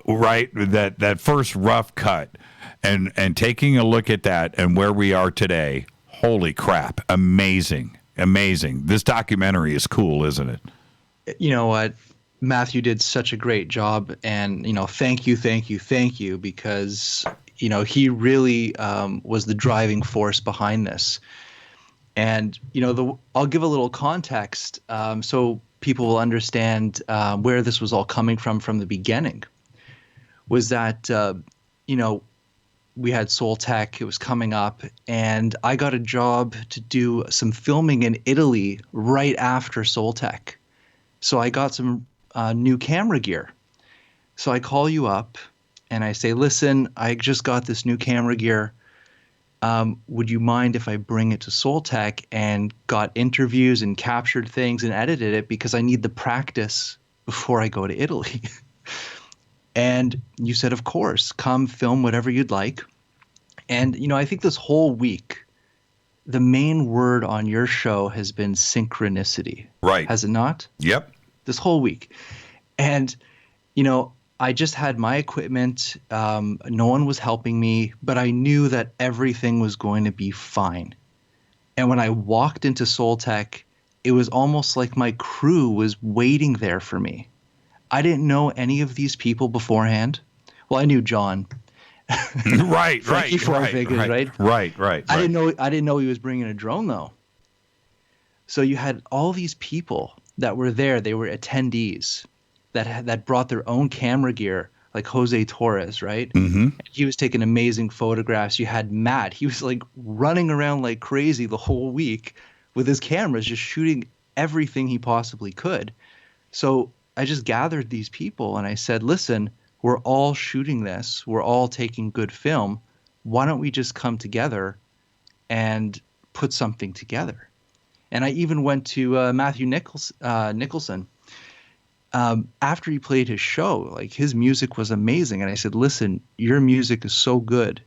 right? That first rough cut and taking a look at that and where we are today. Holy crap. Amazing. This documentary is cool, isn't it? You know what? Matthew did such a great job, and thank you, because he really was the driving force behind this. And I'll give a little context so people will understand where this was all coming from the beginning. Was that we had SoulTech, it was coming up, and I got a job to do some filming in Italy right after SoulTech. So I got some new camera gear. So I call you up and I say, listen, I just got this new camera gear. Would you mind if I bring it to SoulTech, and got interviews and captured things and edited it, because I need the practice before I go to Italy. And you said, of course, come film whatever you'd like. And, I think this whole week, the main word on your show has been synchronicity. Right. Has it not? Yep. This whole week. And, I just had my equipment. No one was helping me, but I knew that everything was going to be fine. And when I walked into SoulTech, it was almost like my crew was waiting there for me. I didn't know any of these people beforehand. Well, I knew John. Right. I didn't know he was bringing a drone, though. So you had all these people that were there. They were attendees that brought their own camera gear, like Jose Torres, right? Mm-hmm. He was taking amazing photographs. You had Matt. He was like running around like crazy the whole week with his cameras, just shooting everything he possibly could. So I just gathered these people and I said, listen, we're all shooting this. We're all taking good film. Why don't we just come together and put something together? And I even went to Matthew Nicholson. After he played his show, like, his music was amazing. And I said, listen, your music is so good.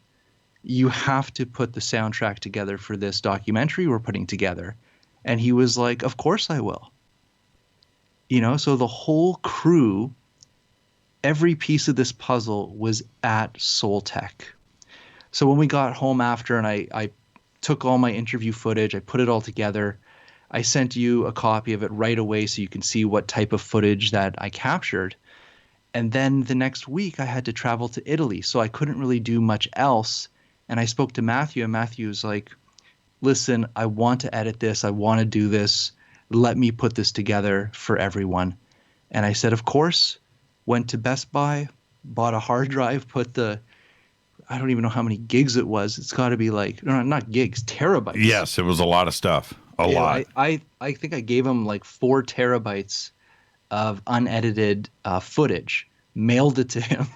You have to put the soundtrack together for this documentary we're putting together. And he was like, of course I will. So the whole crew, every piece of this puzzle was at SoulTech. So when we got home after, and I took all my interview footage, I put it all together, I sent you a copy of it right away so you can see what type of footage that I captured. And then the next week I had to travel to Italy, so I couldn't really do much else. And I spoke to Matthew, and Matthew was like, listen, I want to edit this. I want to do this. Let me put this together for everyone. And I said, of course. Went to Best Buy, bought a hard drive, I don't even know how many gigs it was. It's got to be like, no, not gigs, terabytes. Yes, it was a lot of stuff. A lot. I think I gave him like 4 terabytes of unedited footage, mailed it to him.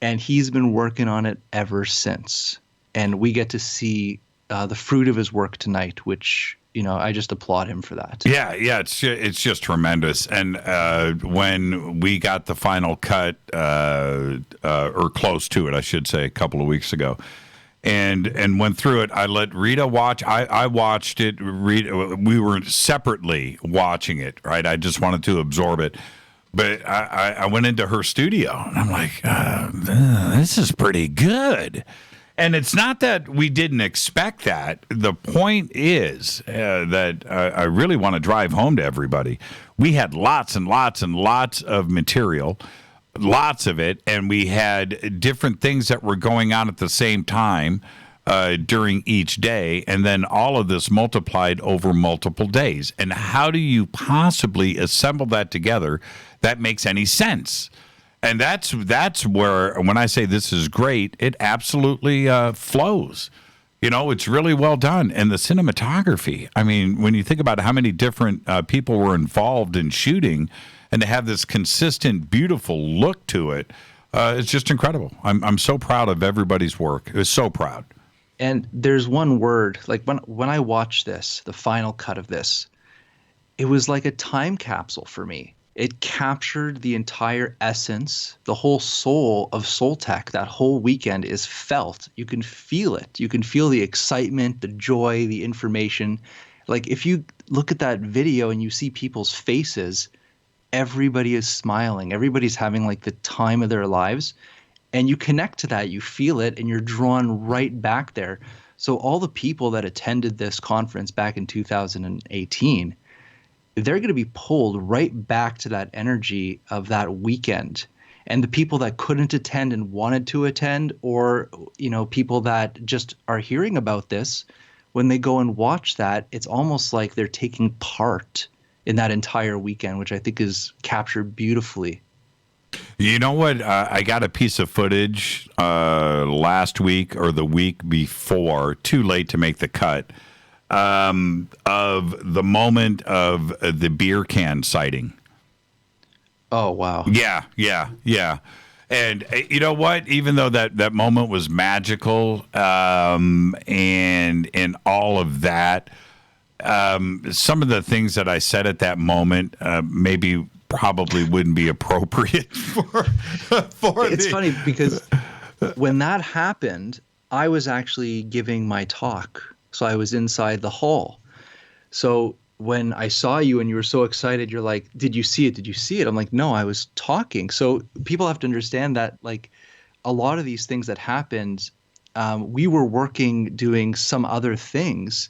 And he's been working on it ever since. And we get to see the fruit of his work tonight, which, I just applaud him for that. Yeah, it's just tremendous. And when we got the final cut, or close to it, I should say, a couple of weeks ago, and went through it, I let Rita watch. I watched it. We were separately watching it, right? I just wanted to absorb it. But I went into her studio, and I'm like, this is pretty good. And it's not that we didn't expect that. The point is that I really want to drive home to everybody. We had lots and lots and lots of material, lots of it, and we had different things that were going on at the same time during each day, and then all of this multiplied over multiple days. And how do you possibly assemble that together that makes any sense? And that's where, when I say this is great, it absolutely flows. It's really well done. And the cinematography, I mean, when you think about how many different people were involved in shooting, and to have this consistent, beautiful look to it, it's just incredible. I'm so proud of everybody's work. I was so proud. And there's one word, like when I watched this, the final cut of this, it was like a time capsule for me. It captured the entire essence, the whole soul of SoulTech. That whole weekend is felt. You can feel it. You can feel the excitement, the joy, the information. Like, if you look at that video and you see people's faces, everybody is smiling. Everybody's having like the time of their lives. And you connect to that. You feel it, and you're drawn right back there. So all the people that attended this conference back in 2018, they're going to be pulled right back to that energy of that weekend. And the people that couldn't attend and wanted to attend, or, people that just are hearing about this, when they go and watch that, it's almost like they're taking part in that entire weekend, which I think is captured beautifully. You know what? I got a piece of footage last week or the week before, too late to make the cut, of the moment of the beer can sighting. Oh, wow. Yeah. And you know what? Even though that moment was magical and all of that, some of the things that I said at that moment maybe probably wouldn't be appropriate for It's funny because when that happened, I was actually giving my talk. So I was inside the hall. So when I saw you and you were so excited, you're like, did you see it? Did you see it? I'm like, no, I was talking. So people have to understand that, like, a lot of these things that happened, we were working, doing some other things.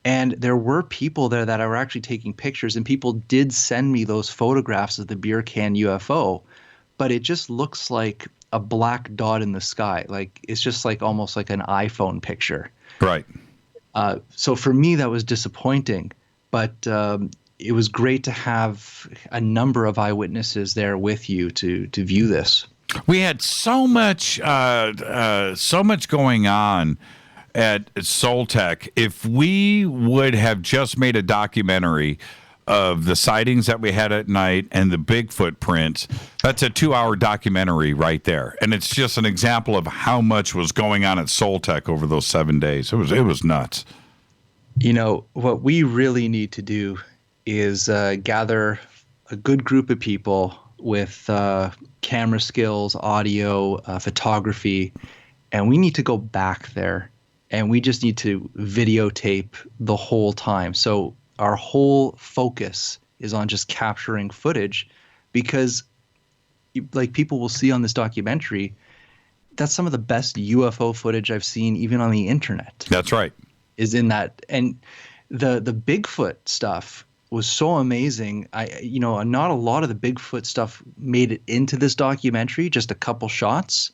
And there were people there that were actually taking pictures, and people did send me those photographs of the beer can UFO, but it just looks like a black dot in the sky. Like, it's just like almost like an iPhone picture. Right. So for me, that was disappointing, but it was great to have a number of eyewitnesses there with you to view this. We had so much going on at SoulTech. If we would have just made a documentary of the sightings that we had at night and the Bigfoot prints, that's a 2-hour documentary right there. And it's just an example of how much was going on at SoulTech over those 7 days. It was nuts. What we really need to do is gather a good group of people with camera skills, audio, photography, and we need to go back there. And we just need to videotape the whole time. So our whole focus is on just capturing footage, because like people will see on this documentary, that's some of the best UFO footage I've seen even on the internet. That's right. Is in that. And the Bigfoot stuff was so amazing. Not a lot of the Bigfoot stuff made it into this documentary, just a couple shots.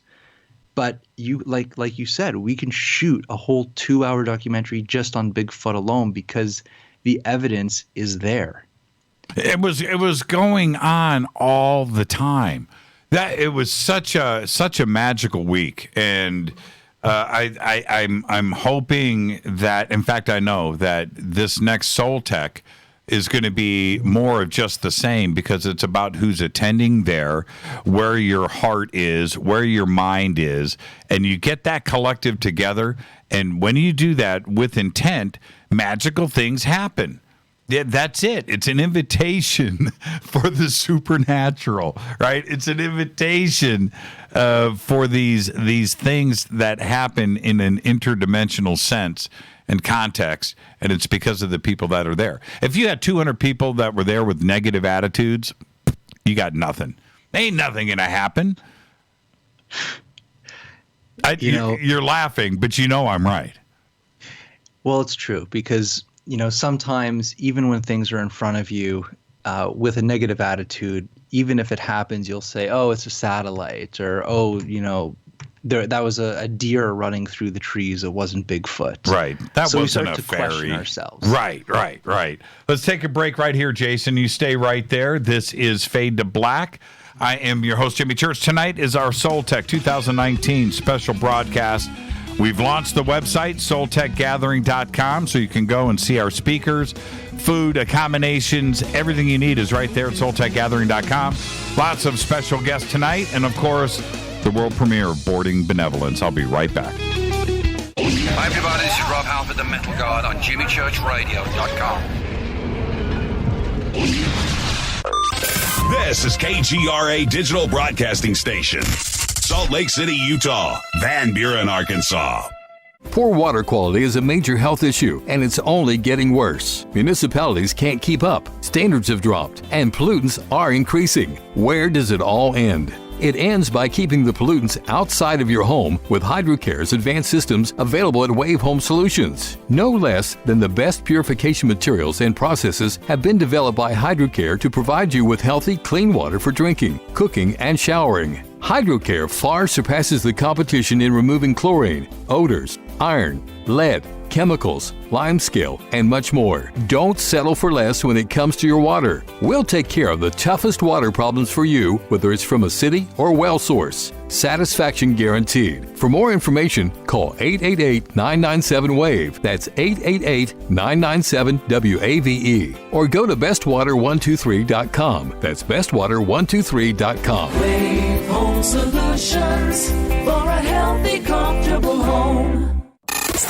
But you like you said, we can shoot a whole 2-hour documentary just on Bigfoot alone because the evidence is there. It was going on all the time. That it was such a magical week, and I'm hoping that, in fact, I know that this next SoulTech is going to be more of just the same, because it's about who's attending there, where your heart is, where your mind is, and you get that collective together. And when you do that with intent, magical things happen. Yeah, that's it. It's an invitation for the supernatural, right? It's an invitation for these things that happen in an interdimensional sense and context, and it's because of the people that are there. If you had 200 people that were there with negative attitudes, you got nothing. Ain't nothing gonna happen. You're laughing, but I'm right. Well, it's true, because sometimes even when things are in front of you with a negative attitude, even if it happens, you'll say, "Oh, it's a satellite," or "Oh, that was a deer running through the trees. It wasn't Bigfoot." Right. That so wasn't we start a to fairy. question ourselves. Right. Let's take a break right here, Jason. You stay right there. This is Fade to Black. I am your host, Jimmy Church. Tonight is our SoulTech 2019 special broadcast. We've launched the website, SoulTechGathering.com, so you can go and see our speakers, food, accommodations, everything you need is right there at SoulTechGathering.com. Lots of special guests tonight, and of course, the world premiere of Boarding Benevolence. I'll be right back. Hi, everybody. This is Rob Halford, the Metal Guard, on JimmyChurchRadio.com. This is KGRA Digital Broadcasting Station. Salt Lake City, Utah. Van Buren, Arkansas. Poor water quality is a major health issue, and it's only getting worse. Municipalities can't keep up, standards have dropped, and pollutants are increasing. Where does it all end? It ends by keeping the pollutants outside of your home with HydroCare's advanced systems available at Wave Home Solutions. No less than the best purification materials and processes have been developed by HydroCare to provide you with healthy, clean water for drinking, cooking, and showering. HydroCare far surpasses the competition in removing chlorine, odors, iron, lead, chemicals, limescale, and much more. Don't settle for less when it comes to your water. We'll take care of the toughest water problems for you, whether it's from a city or well source. Satisfaction guaranteed. For more information, call 888-997-WAVE. That's 888-997-WAVE. Or go to bestwater123.com. That's bestwater123.com. Wave Home Solutions for a healthy, comfortable home.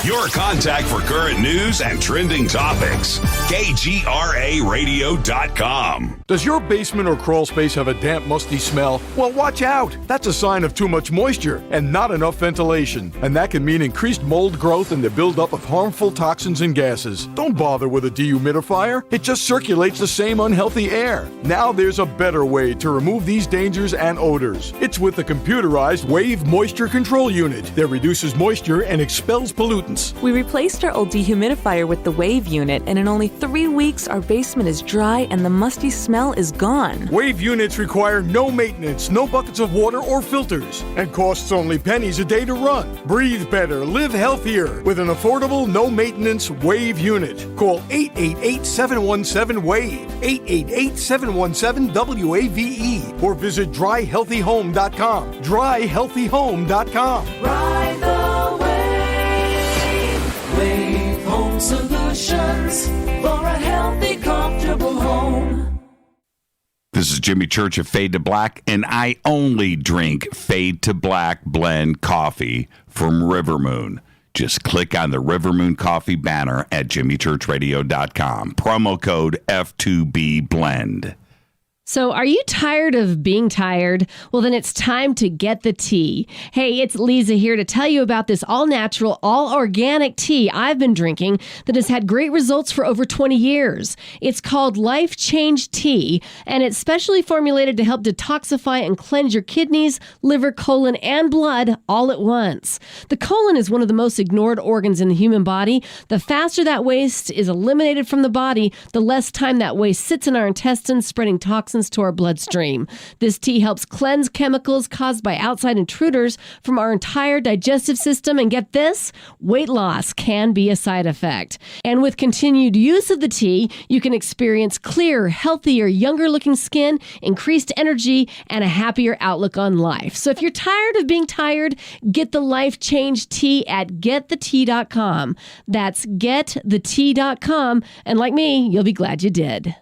Your contact for current news and trending topics. KGRARadio.com. Does your basement or crawl space have a damp, musty smell? Well, watch out. That's a sign of too much moisture and not enough ventilation. And that can mean increased mold growth and the buildup of harmful toxins and gases. Don't bother with a dehumidifier. It just circulates the same unhealthy air. Now there's a better way to remove these dangers and odors. It's with the computerized Wave Moisture Control Unit that reduces moisture and expels pollutants. We replaced our old dehumidifier with the Wave unit, and in only 3 weeks, our basement is dry and the musty smell is gone. Wave units require no maintenance, no buckets of water or filters, and costs only pennies a day to run. Breathe better, live healthier with an affordable, no-maintenance Wave unit. Call 888-717-WAVE, 888-717-WAVE, or visit dryhealthyhome.com. Dryhealthyhome.com. Ride the wave. Wave Home Solutions for a healthy, comfortable home. This is Jimmy Church of Fade to Black, and I only drink Fade to Black blend coffee from River Moon. Just click on the River Moon coffee banner at jimmychurchradio.com. Promo code F2B Blend. So are you tired of being tired? Well, then it's time to get the tea. Hey, it's Lisa here to tell you about this all-natural, all-organic tea I've been drinking that has had great results for over 20 years. It's called Life Change Tea, and it's specially formulated to help detoxify and cleanse your kidneys, liver, colon, and blood all at once. The colon is one of the most ignored organs in the human body. The faster that waste is eliminated from the body, the less time that waste sits in our intestines, spreading toxins to our bloodstream. This tea helps cleanse chemicals caused by outside intruders from our entire digestive system. And get this, weight loss can be a side effect. And with continued use of the tea, you can experience clearer, healthier, younger looking skin, increased energy, and a happier outlook on life. So if you're tired of being tired, get the Life Change Tea at getthetea.com. That's getthetea.com. And like me, you'll be glad you did.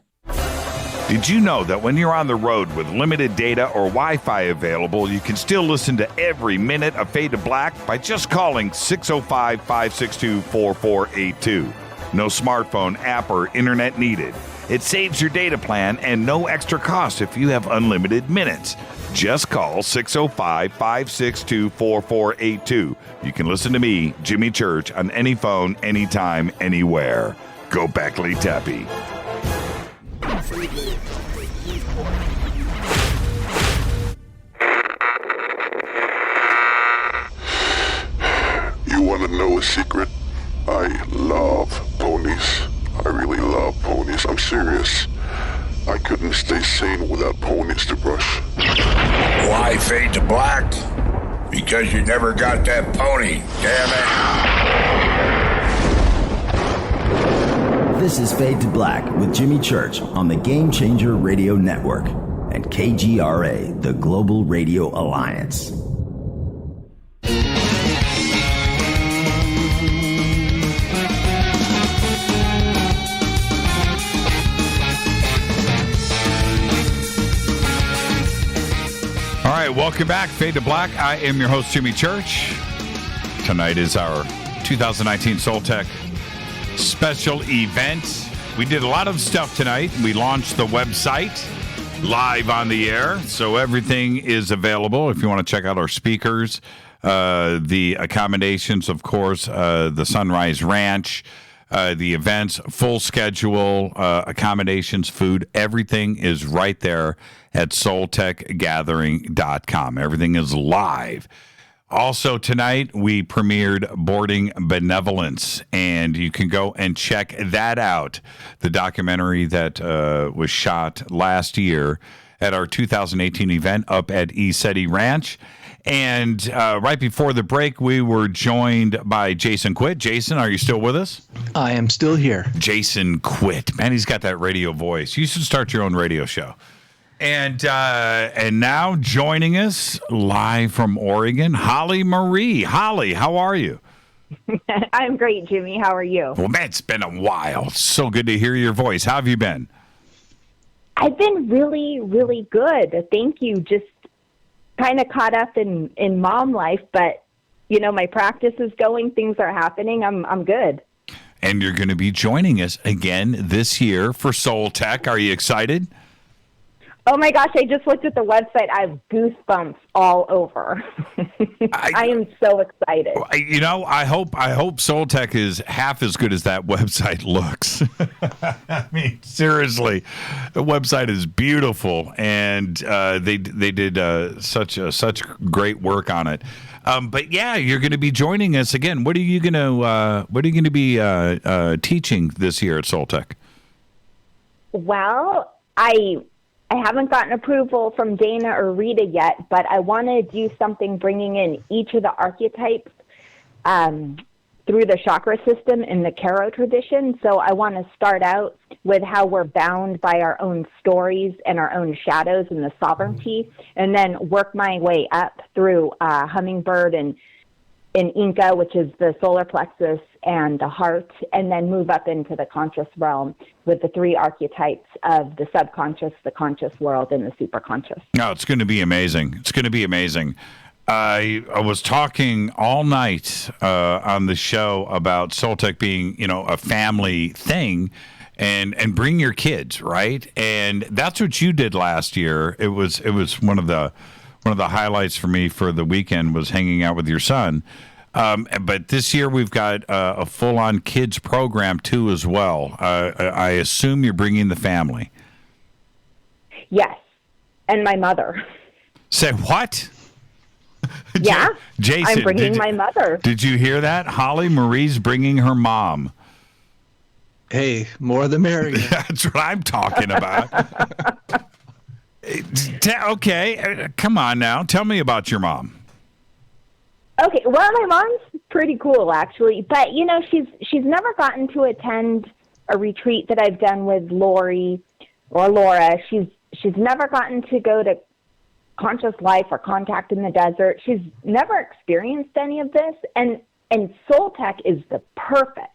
Did you know that when you're on the road with limited data or Wi-Fi available, you can still listen to every minute of Fade to Black by just calling 605-562-4482. No smartphone, app, or internet needed. It saves your data plan and no extra cost if you have unlimited minutes. Just call 605-562-4482. You can listen to me, Jimmy Church, on any phone, anytime, anywhere. Go Beckley Tappy. You want to know a secret? I love ponies. I really love ponies. I'm serious. I couldn't stay sane without ponies to brush. Why Fade to Black? Because you never got that pony, damn it. This is Fade to Black with Jimmy Church on the Game Changer Radio Network and KGRA, the Global Radio Alliance. All right, welcome back, Fade to Black. I am your host, Jimmy Church. Tonight is our 2019 SoulTech Special Event. We did a lot of stuff tonight. We launched the website live on the air, so everything is available if you want to check out our speakers, the accommodations, of course, the Sunrise Ranch, the events, full schedule, accommodations, food, everything is right there at SoulTechGathering.com. Everything is live. Also tonight, we premiered Boarding Benevolence, and you can go and check that out. The documentary that was shot last year at our 2018 event up at ECETI Ranch. And right before the break, we were joined by Jason Quitt. Jason, are you still with us? I am still here. Jason Quitt. Man, he's got that radio voice. You should start your own radio show. And now joining us live from Oregon, Holly Marie. Holly, how are you? I'm great, Jimmy. How are you? Well, man, it's been a while. So good to hear your voice. How have you been? I've been really, really good. Thank you. Just kind of caught up in mom life, but, you know, my practice is going. Things are happening. I'm good. And you're going to be joining us again this year for SoulTech. Are you excited? Oh my gosh, I just looked at the website. I have goosebumps all over. I am so excited. You know, I hope SoulTech is half as good as that website looks. I mean, seriously, the website is beautiful, and they did such great work on it. But yeah, you're going to be joining us again. What are you going to be teaching this year at SoulTech? Well, I haven't gotten approval from Dana or Rita yet, but I want to do something bringing in each of the archetypes through the chakra system in the Karo tradition. So I want to start out with how we're bound by our own stories and our own shadows and the sovereignty, and then work my way up through hummingbird and Inca, which is the solar plexus and the heart, and then move up into the conscious realm with the three archetypes of the subconscious, the conscious world, and the superconscious. No, it's going to be amazing. It's going to be amazing. I was talking all night on the show about SoulTech being, you know, a family thing, and bring your kids, right? And that's what you did last year. It was one of the highlights for me for the weekend was hanging out with your son. But this year we've got a full-on kids program too as well. I assume you're bringing the family. Yes, and my mother. Say what? Yeah, Jason, I'm bringing my mother. Did you hear that? Holly Marie's bringing her mom. Hey, more the merrier. That's what I'm talking about. Okay, come on now. Tell me about your mom. Okay, well, my mom's pretty cool, actually. But, you know, she's never gotten to attend a retreat that I've done with Lori or Laura. She's never gotten to go to Conscious Life or Contact in the Desert. She's never experienced any of this. And SoulTech is the perfect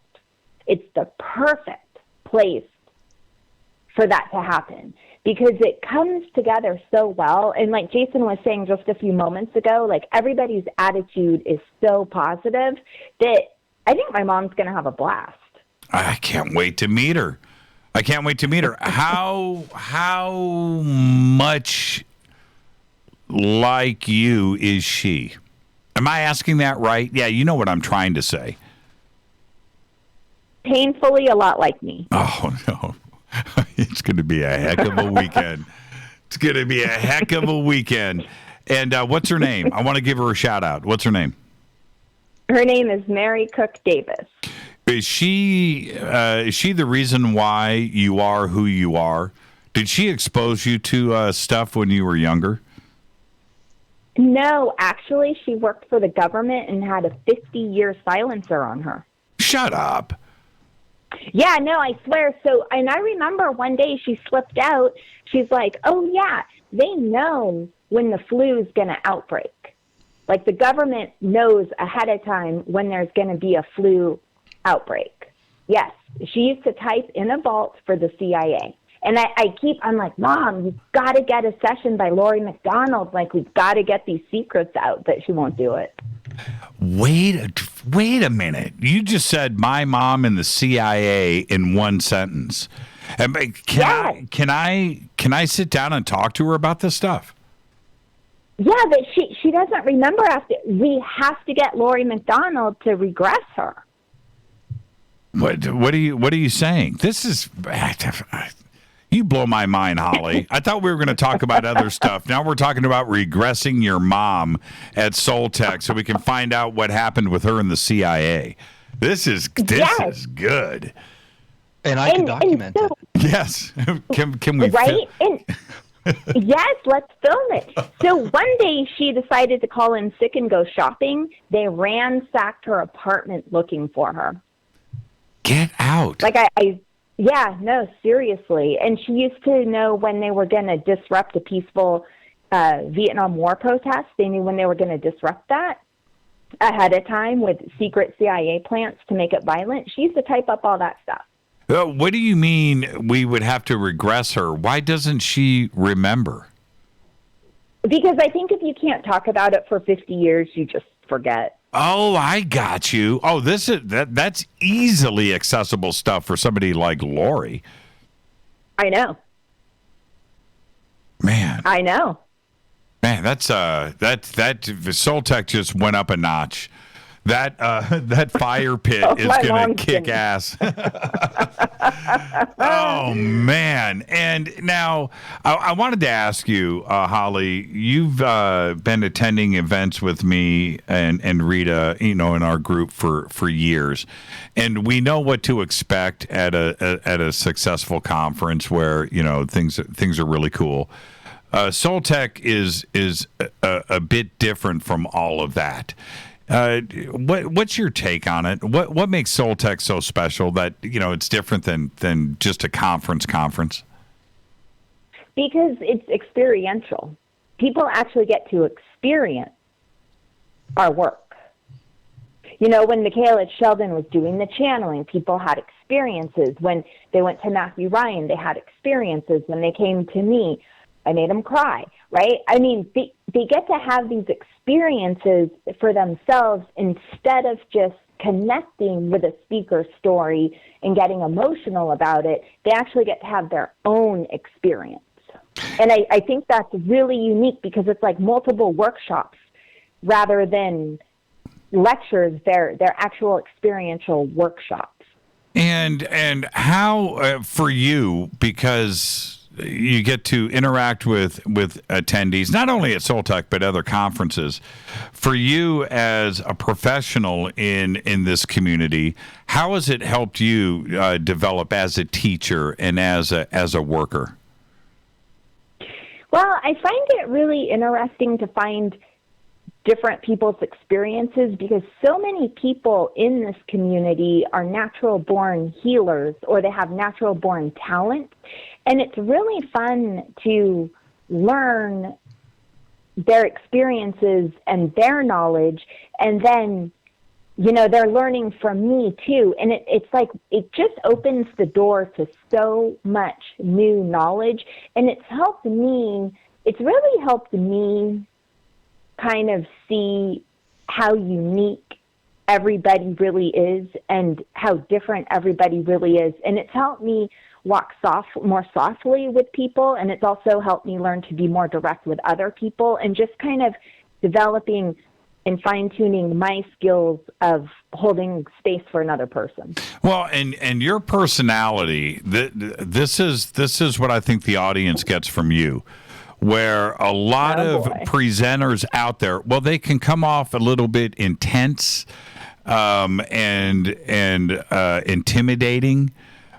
place for that to happen, because it comes together so well. And like Jason was saying just a few moments ago, like everybody's attitude is so positive that I think my mom's going to have a blast. I can't wait to meet her. How much like you is she? Am I asking that right? Yeah, you know what I'm trying to say. Painfully a lot like me. Oh, no. It's going to be a heck of a weekend. And what's her name? I want to give her a shout out. What's her name? Her name is Mary Cook Davis. Is she the reason why you are who you are? Did she expose you to stuff when you were younger? No, actually, she worked for the government and had a 50-year silencer on her. Shut up. Yeah, no, I swear. So, and I remember one day she slipped out. She's like, oh, yeah, they know when the flu is going to outbreak. Like the government knows ahead of time when there's going to be a flu outbreak. Yes, she used to type in a vault for the CIA. And I'm like, Mom, you've got to get a session by Lori McDonald. Like, we've got to get these secrets out, but she won't do it. Wait a minute. You just said my mom and the CIA in one sentence. Can I sit down and talk to her about this stuff? Yeah, but she doesn't remember. We have to get Lori McDonald to regress her. What are you saying? This is you blow my mind, Holly. I thought we were going to talk about other stuff. Now we're talking about regressing your mom at SoulTech so we can find out what happened with her in the CIA. This is good. And I can document it. Yes. Can we? Right? Yes, let's film it. So one day she decided to call in sick and go shopping. They ransacked her apartment looking for her. Get out. Like yeah, no, seriously. And she used to know when they were going to disrupt a peaceful Vietnam War protest. They knew when they were going to disrupt that ahead of time with secret CIA plans to make it violent. She used to type up all that stuff. What do you mean we would have to regress her? Why doesn't she remember? Because I think if you can't talk about it for 50 years, you just forget. Oh, I got you. Oh, that's easily accessible stuff for somebody like Lori. I know. Man. I know. Man, that SoulTech just went up a notch. That fire pit is going to kick ass. Oh, man. And now I wanted to ask you, Holly, you've been attending events with me and Rita, in our group for years. And we know what to expect at a successful conference where, things are really cool. SoulTech is a bit different from all of that. What's your take on it? What makes SoulTech so special that it's different than just a conference? Because it's experiential. People actually get to experience our work. When Michaela Sheldon was doing the channeling, people had experiences. When they went to Matthew Ryan, they had experiences. When they came to me, I made them cry, right? I mean, they get to have these experiences for themselves instead of just connecting with a speaker's story and getting emotional about it. They actually get to have their own experience. And I think that's really unique because it's like multiple workshops rather than lectures. They're actual experiential workshops. And how, for you, because you get to interact with attendees, not only at SoulTech, but other conferences. For you as a professional in this community, how has it helped you develop as a teacher and as a worker? Well, I find it really interesting to find different people's experiences because so many people in this community are natural-born healers or they have natural-born talent. And it's really fun to learn their experiences and their knowledge. And then, they're learning from me too. And it's like, it just opens the door to so much new knowledge. And it's really helped me kind of see how unique everybody really is and how different everybody really is. And it's helped me walk more softly with people, and it's also helped me learn to be more direct with other people and just kind of developing and fine-tuning my skills of holding space for another person. Well, and your personality, this is what I think the audience gets from you. Where a lot of presenters out there, well, they can come off a little bit intense and intimidating.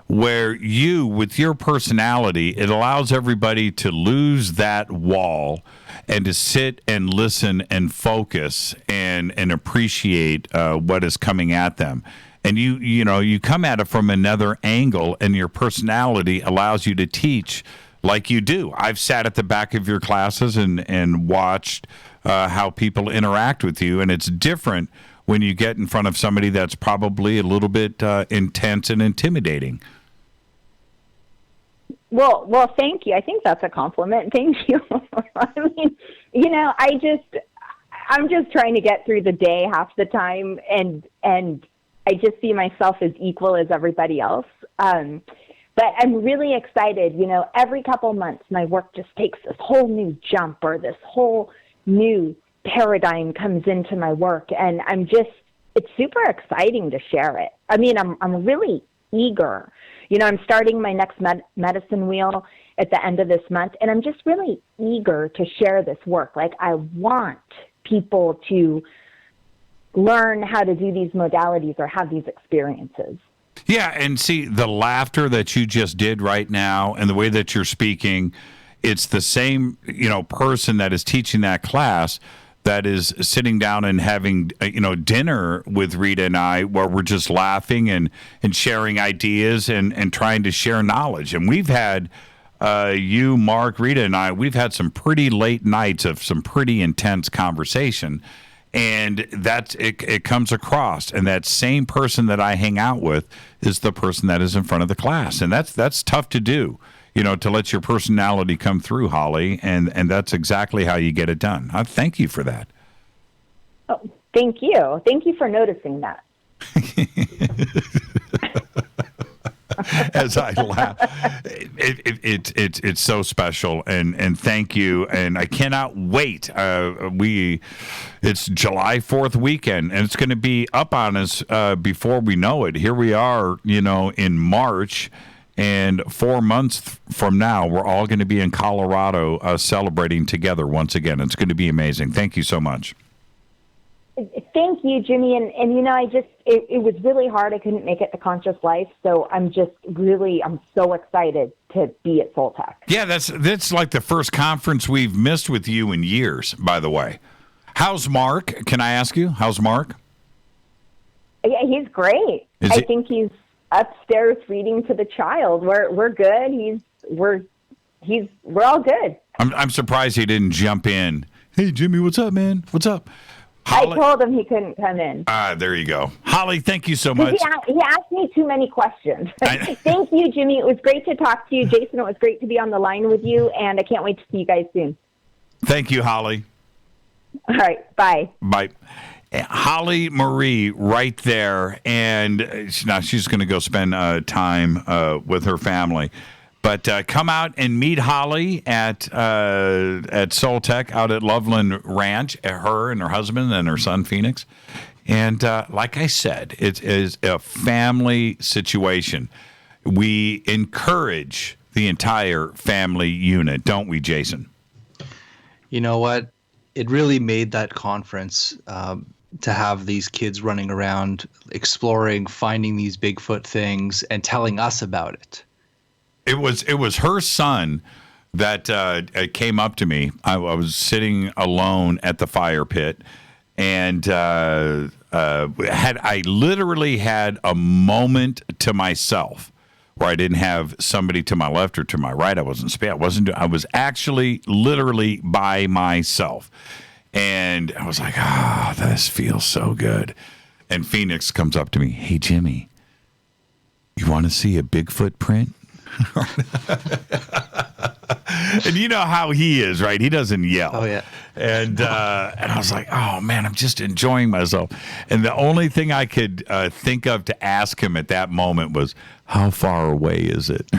Where you, with your personality, it allows everybody to lose that wall and to sit and listen and focus and appreciate what is coming at them. And you come at it from another angle, and your personality allows you to teach like you do. I've sat at the back of your classes and watched how people interact with you, and it's different when you get in front of somebody that's probably a little bit intense and intimidating. Well, thank you. I think that's a compliment. Thank you. I mean, I'm just trying to get through the day half the time, and I just see myself as equal as everybody else. But I'm really excited. Every couple months, my work just takes this whole new jump, or this whole new paradigm comes into my work, and I'm just it's super exciting to share it. I mean, I'm really eager. You know, I'm starting my next medicine wheel at the end of this month, and I'm just really eager to share this work. Like, I want people to learn how to do these modalities or have these experiences. Yeah, and see, the laughter that you just did right now and the way that you're speaking, it's the same, person that is teaching that class that is sitting down and having, dinner with Rita and I, where we're just laughing and sharing ideas and trying to share knowledge. And we've had, you, Mark, Rita, and I, we've had some pretty late nights of some pretty intense conversation. And it comes across. And that same person that I hang out with is the person that is in front of the class. And that's tough to do. To let your personality come through, Holly, and that's exactly how you get it done. I thank you for that. Oh, thank you. Thank you for noticing that. As I laugh, it's so special, and thank you, and I cannot wait. It's July 4th weekend, and it's going to be up on us before we know it. Here we are, in March. And 4 months from now, we're all going to be in Colorado celebrating together once again. It's going to be amazing. Thank you so much. Thank you, Jimmy. And it was really hard. I couldn't make it to Conscious Life. So I'm so excited to be at SoulTech. Yeah, that's like the first conference we've missed with you in years, by the way. How's Mark? Can I ask you? How's Mark? Yeah, he's great. I think he's upstairs reading to the child. We're good. We're all good. I'm surprised he didn't jump in. Hey, Jimmy, what's up, man? What's up? Holly? I told him he couldn't come in. There you go. Holly, thank you so much. He asked me too many questions. Thank you, Jimmy. It was great to talk to you. Jason, it was great to be on the line with you, and I can't wait to see you guys soon. Thank you, Holly. All right, bye. Bye. Holly Marie right there, and now she's going to go spend time with her family. But come out and meet Holly at SoulTech out at Loveland Ranch, her and her husband and her son, Phoenix. And like I said, it is a family situation. We encourage the entire family unit, don't we, Jason? You know what? It really made that conference to have these kids running around, exploring, finding these Bigfoot things, and telling us about it. It was her son that came up to me. I was sitting alone at the fire pit, and I literally had a moment to myself where I didn't have somebody to my left or to my right. I was actually literally by myself. And I was like, this feels so good. And Phoenix comes up to me, hey, Jimmy, you want to see a Bigfoot print? And you know how he is, right? He doesn't yell. Oh, yeah. And I was like, oh, man, I'm just enjoying myself. And the only thing I could think of to ask him at that moment was, how far away is it?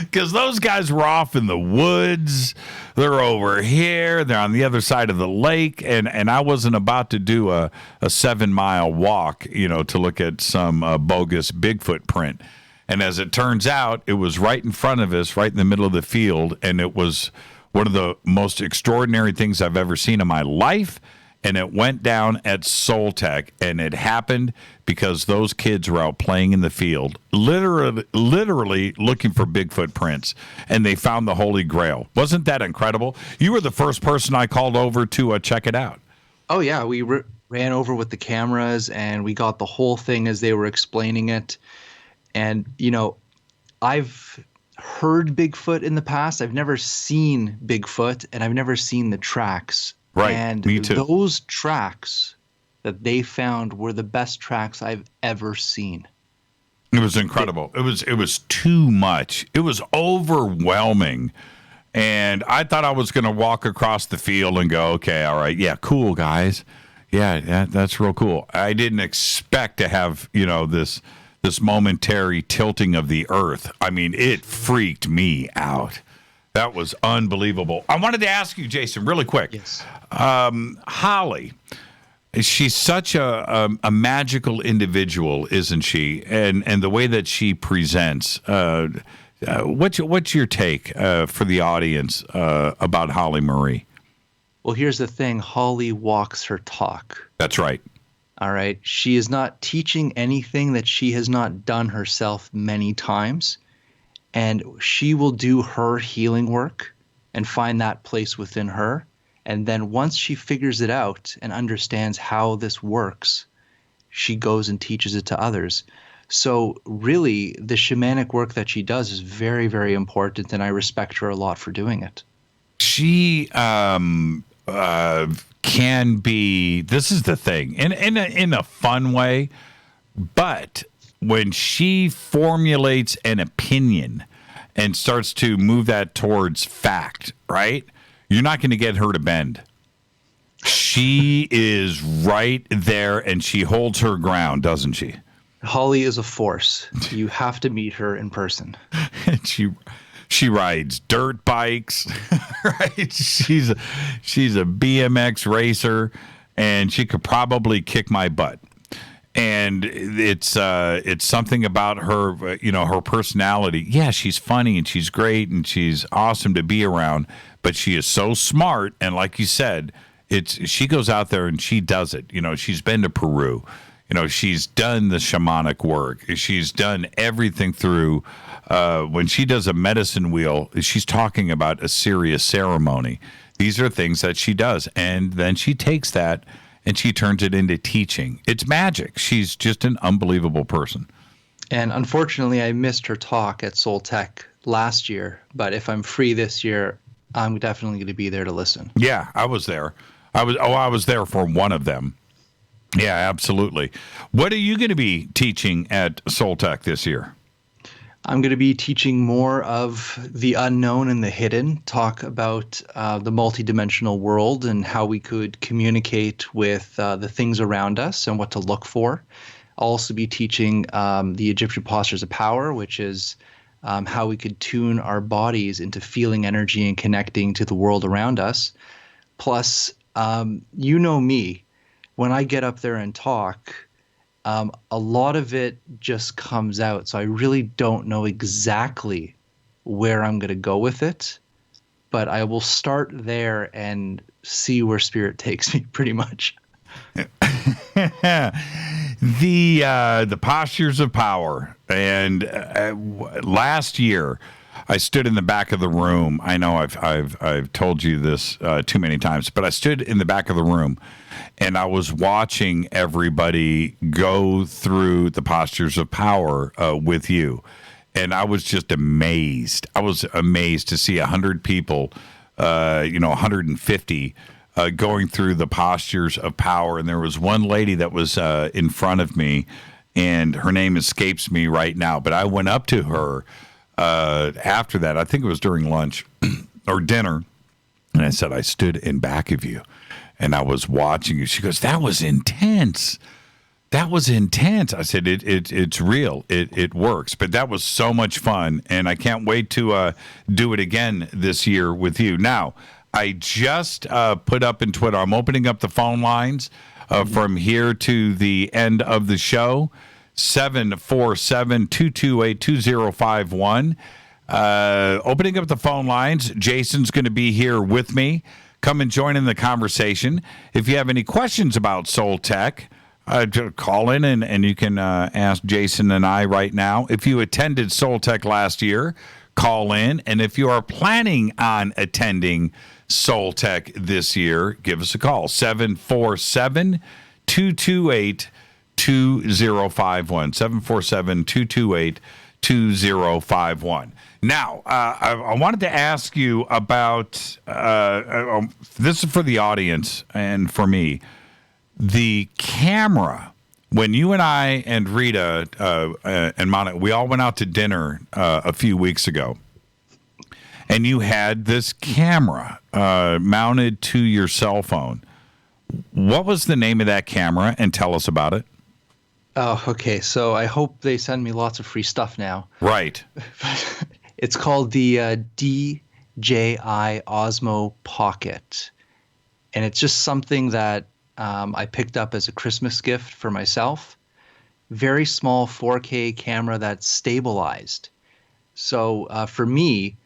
Because those guys were off in the woods. They're over here. They're on the other side of the lake. And I wasn't about to do a 7-mile walk, to look at some bogus Bigfoot print. And as it turns out, it was right in front of us, right in the middle of the field. And it was one of the most extraordinary things I've ever seen in my life. And it went down at SoulTech. And it happened because those kids were out playing in the field, literally looking for Bigfoot prints. And they found the Holy Grail. Wasn't that incredible? You were the first person I called over to check it out. Oh, yeah. We ran over with the cameras, and we got the whole thing as they were explaining it. And, I've heard Bigfoot in the past. I've never seen Bigfoot, and I've never seen the tracks. Right, and me too. Those tracks that they found were the best tracks I've ever seen. It was incredible. It was too much. It was overwhelming. And I thought I was going to walk across the field and go, okay, all right, yeah, cool, guys. Yeah, that's real cool. I didn't expect to have, this momentary tilting of the earth. I mean, it freaked me out. That was unbelievable. I wanted to ask you, Jason, really quick. Yes. Holly, She's such a magical individual, isn't she? And the way that she presents. What's your take for the audience about Holly Marie? Well, here's the thing. Holly walks her talk. That's right. All right. She is not teaching anything that she has not done herself many times. And she will do her healing work and find that place within her. And then once she figures it out and understands how this works, she goes and teaches it to others. So really, the shamanic work that she does is very, very important, and I respect her a lot for doing it. She can be, this is the thing, in a fun way, but when she formulates an opinion and starts to move that towards fact, right? You're not going to get her to bend. She is right there, and she holds her ground, doesn't she? Holly is a force. You have to meet her in person. And she rides dirt bikes, right? She's a BMX racer, and she could probably kick my butt. And it's something about her, her personality. Yeah, she's funny and she's great and she's awesome to be around, but she is so smart. And like you said, she goes out there and she does it. She's been to Peru. She's done the shamanic work. She's done everything through. When she does a medicine wheel, she's talking about a serious ceremony. These are things that she does, and then she takes that and she turns it into teaching. It's magic. She's just an unbelievable person. And unfortunately, I missed her talk at SoulTech last year. But if I'm free this year, I'm definitely going to be there to listen. Yeah, I was there. I was there for one of them. Yeah, absolutely. What are you going to be teaching at SoulTech this year? I'm going to be teaching more of the unknown and the hidden, talk about the multidimensional world and how we could communicate with the things around us and what to look for. I'll also be teaching the Egyptian postures of power, which is how we could tune our bodies into feeling energy and connecting to the world around us. Plus, you know me, when I get up there and talk, a lot of it just comes out. So I really don't know exactly where I'm going to go with it, but I will start there and see where spirit takes me pretty much. The postures of power. And last year I stood in the back of the room. I know I've told you this too many times, but I stood in the back of the room and I was watching everybody go through the postures of power with you. And I was just amazed. I was amazed to see 100 people, 150 going through the postures of power. And there was one lady that was in front of me, and her name escapes me right now. But I went up to her after that. I think it was during lunch or dinner. And I said, I stood in back of you and I was watching you. She goes, that was intense. That was intense. I said, it's real. It works. But that was so much fun. And I can't wait to do it again this year with you. Now, I just put up in Twitter, I'm opening up the phone lines from here to the end of the show. 747-228-2051. Opening up the phone lines. Jason's going to be here with me. Come and join in the conversation. If you have any questions about SoulTech, call in and you can ask Jason and I right now. If you attended SoulTech last year, call in. And if you are planning on attending SoulTech this year, give us a call. 747-228-2051. 747-228-2051. Now, I wanted to ask you about, this is for the audience and for me, the camera. When you and I and Rita and Monica, we all went out to dinner a few weeks ago, and you had this camera mounted to your cell phone. What was the name of that camera, and tell us about it? Oh, okay. So I hope they send me lots of free stuff now. Right. It's called the DJI Osmo Pocket. And it's just something that I picked up as a Christmas gift for myself. Very small 4K camera that's stabilized. So for me,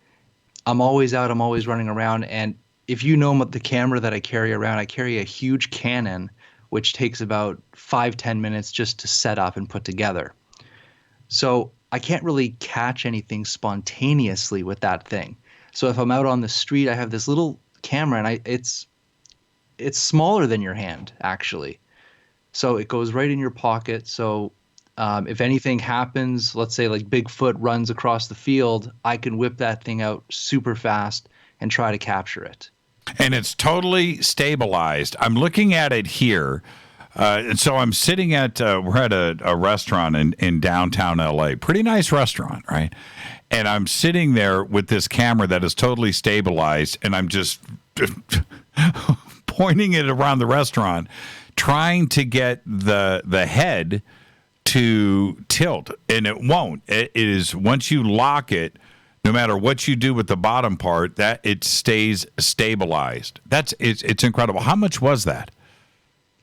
I'm always out, I'm always running around. And if you know the camera that I carry around, I carry a huge Canon, which takes about 5-10 minutes just to set up and put together. So I can't really catch anything spontaneously with that thing. So if I'm out on the street, I have this little camera, and it's smaller than your hand, actually. So it goes right in your pocket. So if anything happens, let's say like Bigfoot runs across the field, I can whip that thing out super fast and try to capture it. And it's totally stabilized. I'm looking at it here. And so I'm sitting at, we're at a restaurant in downtown LA. Pretty nice restaurant, right? And I'm sitting there with this camera that is totally stabilized, and I'm just pointing it around the restaurant, trying to get the head to tilt, and it won't. It is, once you lock it, no matter what you do with the bottom part, that it stays stabilized. It's incredible. How much was that?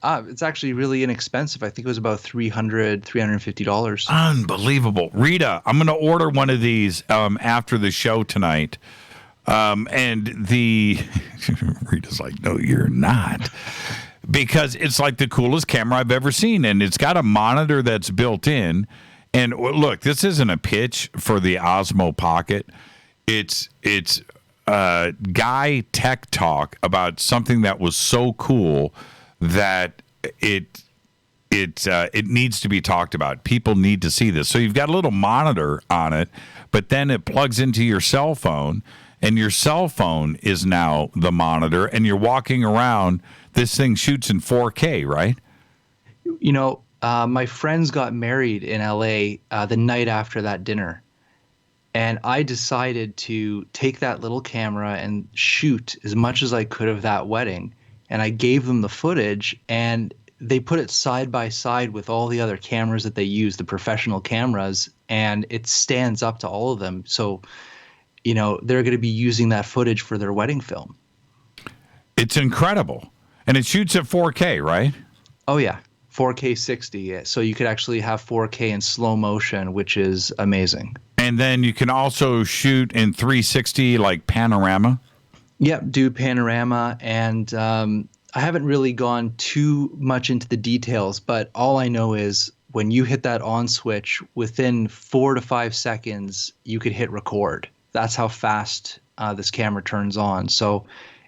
It's actually really inexpensive. I think it was about $350. Unbelievable. Rita, I'm going to order one of these after the show tonight. And Rita's like, no, you're not. Because it's like the coolest camera I've ever seen. And it's got a monitor that's built in. And look, this isn't a pitch for the Osmo Pocket. It's guy tech talk about something that was so cool that it needs to be talked about. People need to see this. So you've got a little monitor on it, but then it plugs into your cell phone, and your cell phone is now the monitor, and you're walking around. This thing shoots in 4K, right? You know, my friends got married in LA the night after that dinner, and I decided to take that little camera and shoot as much as I could of that wedding. And I gave them the footage, and they put it side by side with all the other cameras that they use, the professional cameras, and it stands up to all of them. So, you know, they're going to be using that footage for their wedding film. It's incredible. And it shoots at 4K, right? Oh, yeah. 4K 60. So you could actually have 4K in slow motion, which is amazing. And then you can also shoot in 360, like panorama? Yep, do panorama, and I haven't really gone too much into the details, but all I know is when you hit that on switch, within 4 to 5 seconds, you could hit record. That's how fast this camera turns on. So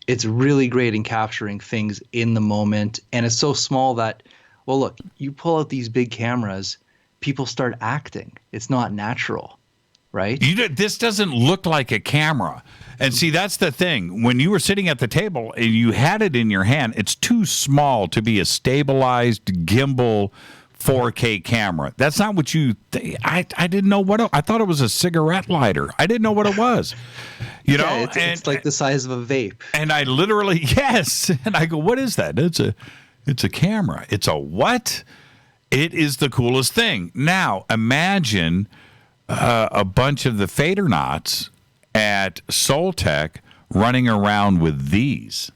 it's really great in capturing things in the moment, and it's so small that, well, look, you pull out these big cameras, people start acting. It's not natural, right? This doesn't look like a camera. And see, that's the thing. When you were sitting at the table and you had it in your hand, it's too small to be a stabilized gimbal 4K camera. That's not what you I didn't know what I thought it was a cigarette lighter. I didn't know what it was. You know, it's like the size of a vape. And I literally, yes. And I go, what is that? It's a camera. It's a what? It is the coolest thing. Now, imagine a bunch of the Fadernauts at SoulTech running around with these.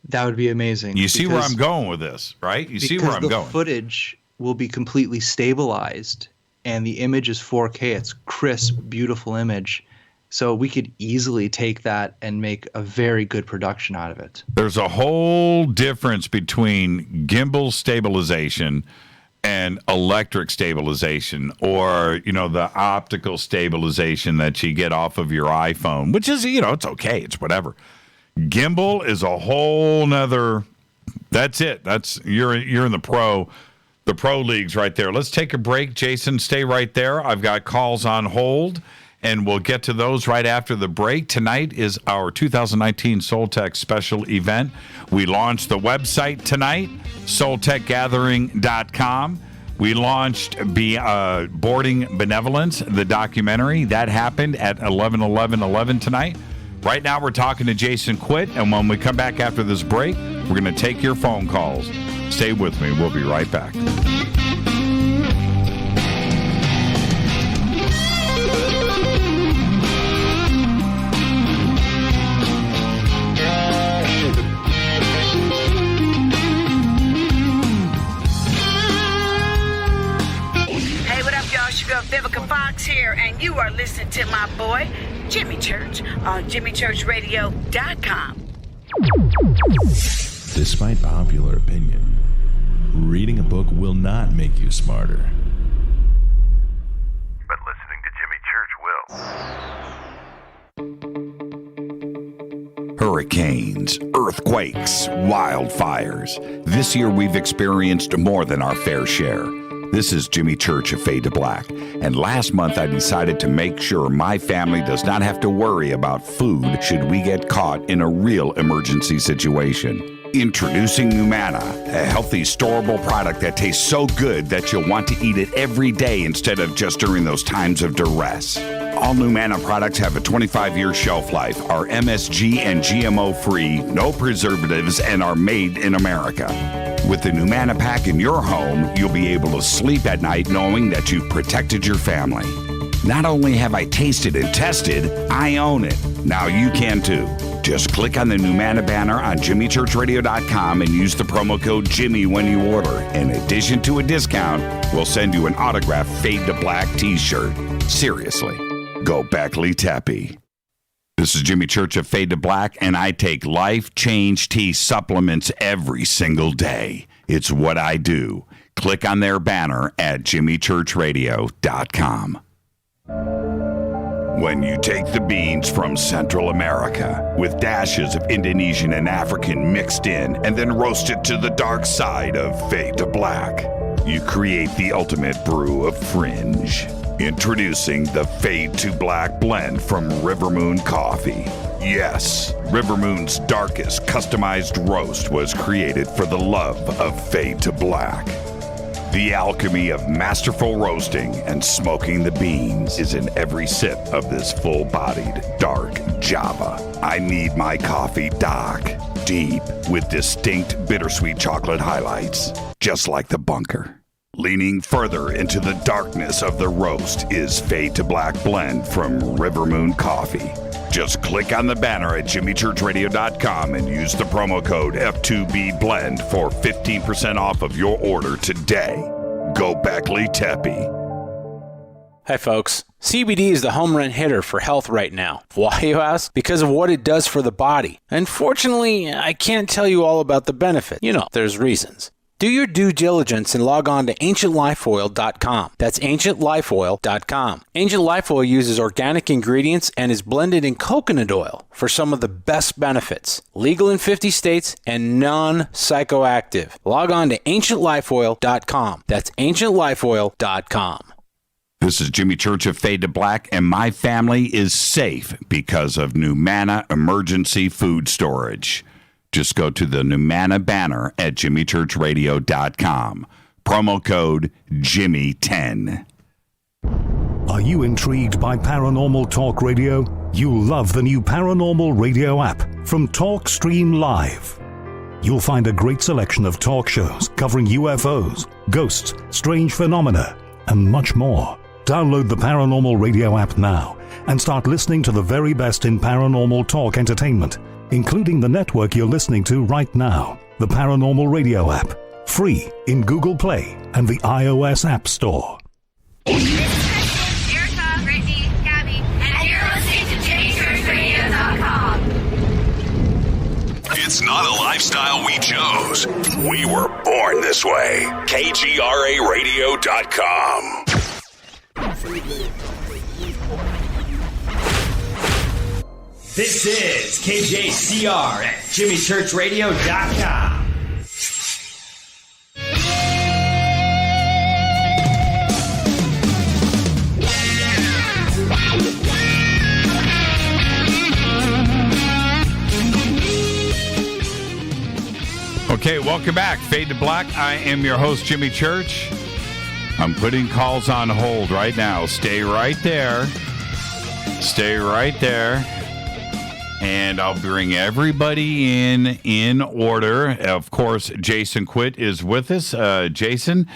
That would be amazing. You see where I'm going with this, right? You see where I'm going. The footage will be completely stabilized, and the image is 4K. It's crisp, beautiful image. So we could easily take that and make a very good production out of it. There's a whole difference between gimbal stabilization and electric stabilization, or, you know, the optical stabilization that you get off of your iPhone, which is, you know, it's okay. It's whatever. Gimbal is a whole nother, that's it. You're in the pro leagues right there. Let's take a break. Jason, stay right there. I've got calls on hold, and we'll get to those right after the break. Tonight is our 2019 SoulTech Special Event. We launched the website tonight, SoulTechGathering.com. We launched Boarding Benevolence, the documentary. That happened at 11/11/11 tonight. Right now, we're talking to Jason Quitt, and when we come back after this break, we're going to take your phone calls. Stay with me. We'll be right back. You are listening to my boy, Jimmy Church, on JimmyChurchRadio.com. Despite popular opinion, reading a book will not make you smarter. But listening to Jimmy Church will. Hurricanes, earthquakes, wildfires. This year we've experienced more than our fair share. This is Jimmy Church of Fade to Black, and last month I decided to make sure my family does not have to worry about food should we get caught in a real emergency situation. Introducing Numana, a healthy, storable product that tastes so good that you'll want to eat it every day instead of just during those times of duress. All Numana products have a 25-year shelf life, are MSG and GMO-free, no preservatives, and are made in America. With the Numana pack in your home, you'll be able to sleep at night knowing that you've protected your family. Not only have I tasted and tested, I own it. Now you can too. Just click on the Numana banner on JimmyChurchRadio.com and use the promo code Jimmy when you order. In addition to a discount, we'll send you an autographed Fade to Black t-shirt. Seriously, go Beckley Teppy. This is Jimmy Church of Fade to Black, and I take Life Change Tea supplements every single day. It's what I do. Click on their banner at JimmyChurchRadio.com. When you take the beans from Central America with dashes of Indonesian and African mixed in and then roast it to the dark side of Fade to Black, you create the ultimate brew of fringe. Introducing the Fade to Black blend from Rivermoon Coffee. Yes, Rivermoon's darkest customized roast was created for the love of Fade to Black. The alchemy of masterful roasting and smoking the beans is in every sip of this full-bodied, dark Java. I need my coffee dark, deep, with distinct bittersweet chocolate highlights, just like the bunker. Leaning further into the darkness of the roast is Fade to Black blend from Rivermoon Coffee. Just click on the banner at JimmyChurchRadio.com and use the promo code F2BBLEND for 15% off of your order today. Go Beckley Teppy. Hi, folks. CBD is the home run hitter for health right now. Why, you ask? Because of what it does for the body. Unfortunately, I can't tell you all about the benefit. You know, there's reasons. Do your due diligence and log on to AncientLifeOil.com. That's AncientLifeOil.com. Ancient Life Oil uses organic ingredients and is blended in coconut oil for some of the best benefits. Legal in 50 states and non-psychoactive. Log on to AncientLifeOil.com. That's AncientLifeOil.com. This is Jimmy Church of Fade to Black, and my family is safe because of Numana Emergency Food Storage. Just go to the Numana banner at JimmyChurchRadio.com. Promo code Jimmy10. Are you intrigued by Paranormal Talk Radio? You'll love the new Paranormal Radio app from TalkStream Live. You'll find a great selection of talk shows covering UFOs, ghosts, strange phenomena, and much more. Download the Paranormal Radio app now and start listening to the very best in paranormal talk entertainment, including the network you're listening to right now, the Paranormal Radio app, free in Google Play and the iOS App Store. This is Kristen, Erica, Brittany, Gabby, and you're listening to JimmyChurchRadio.com. It's not a lifestyle we chose. We were born this way. KGRARadio.com. This is KJCR at JimmyChurchRadio.com. Okay, welcome back. Fade to Black. I am your host, Jimmy Church. I'm putting calls on hold right now. Stay right there. Stay right there. And I'll bring everybody in order. Of course, Jason Quitt is with us. Jason,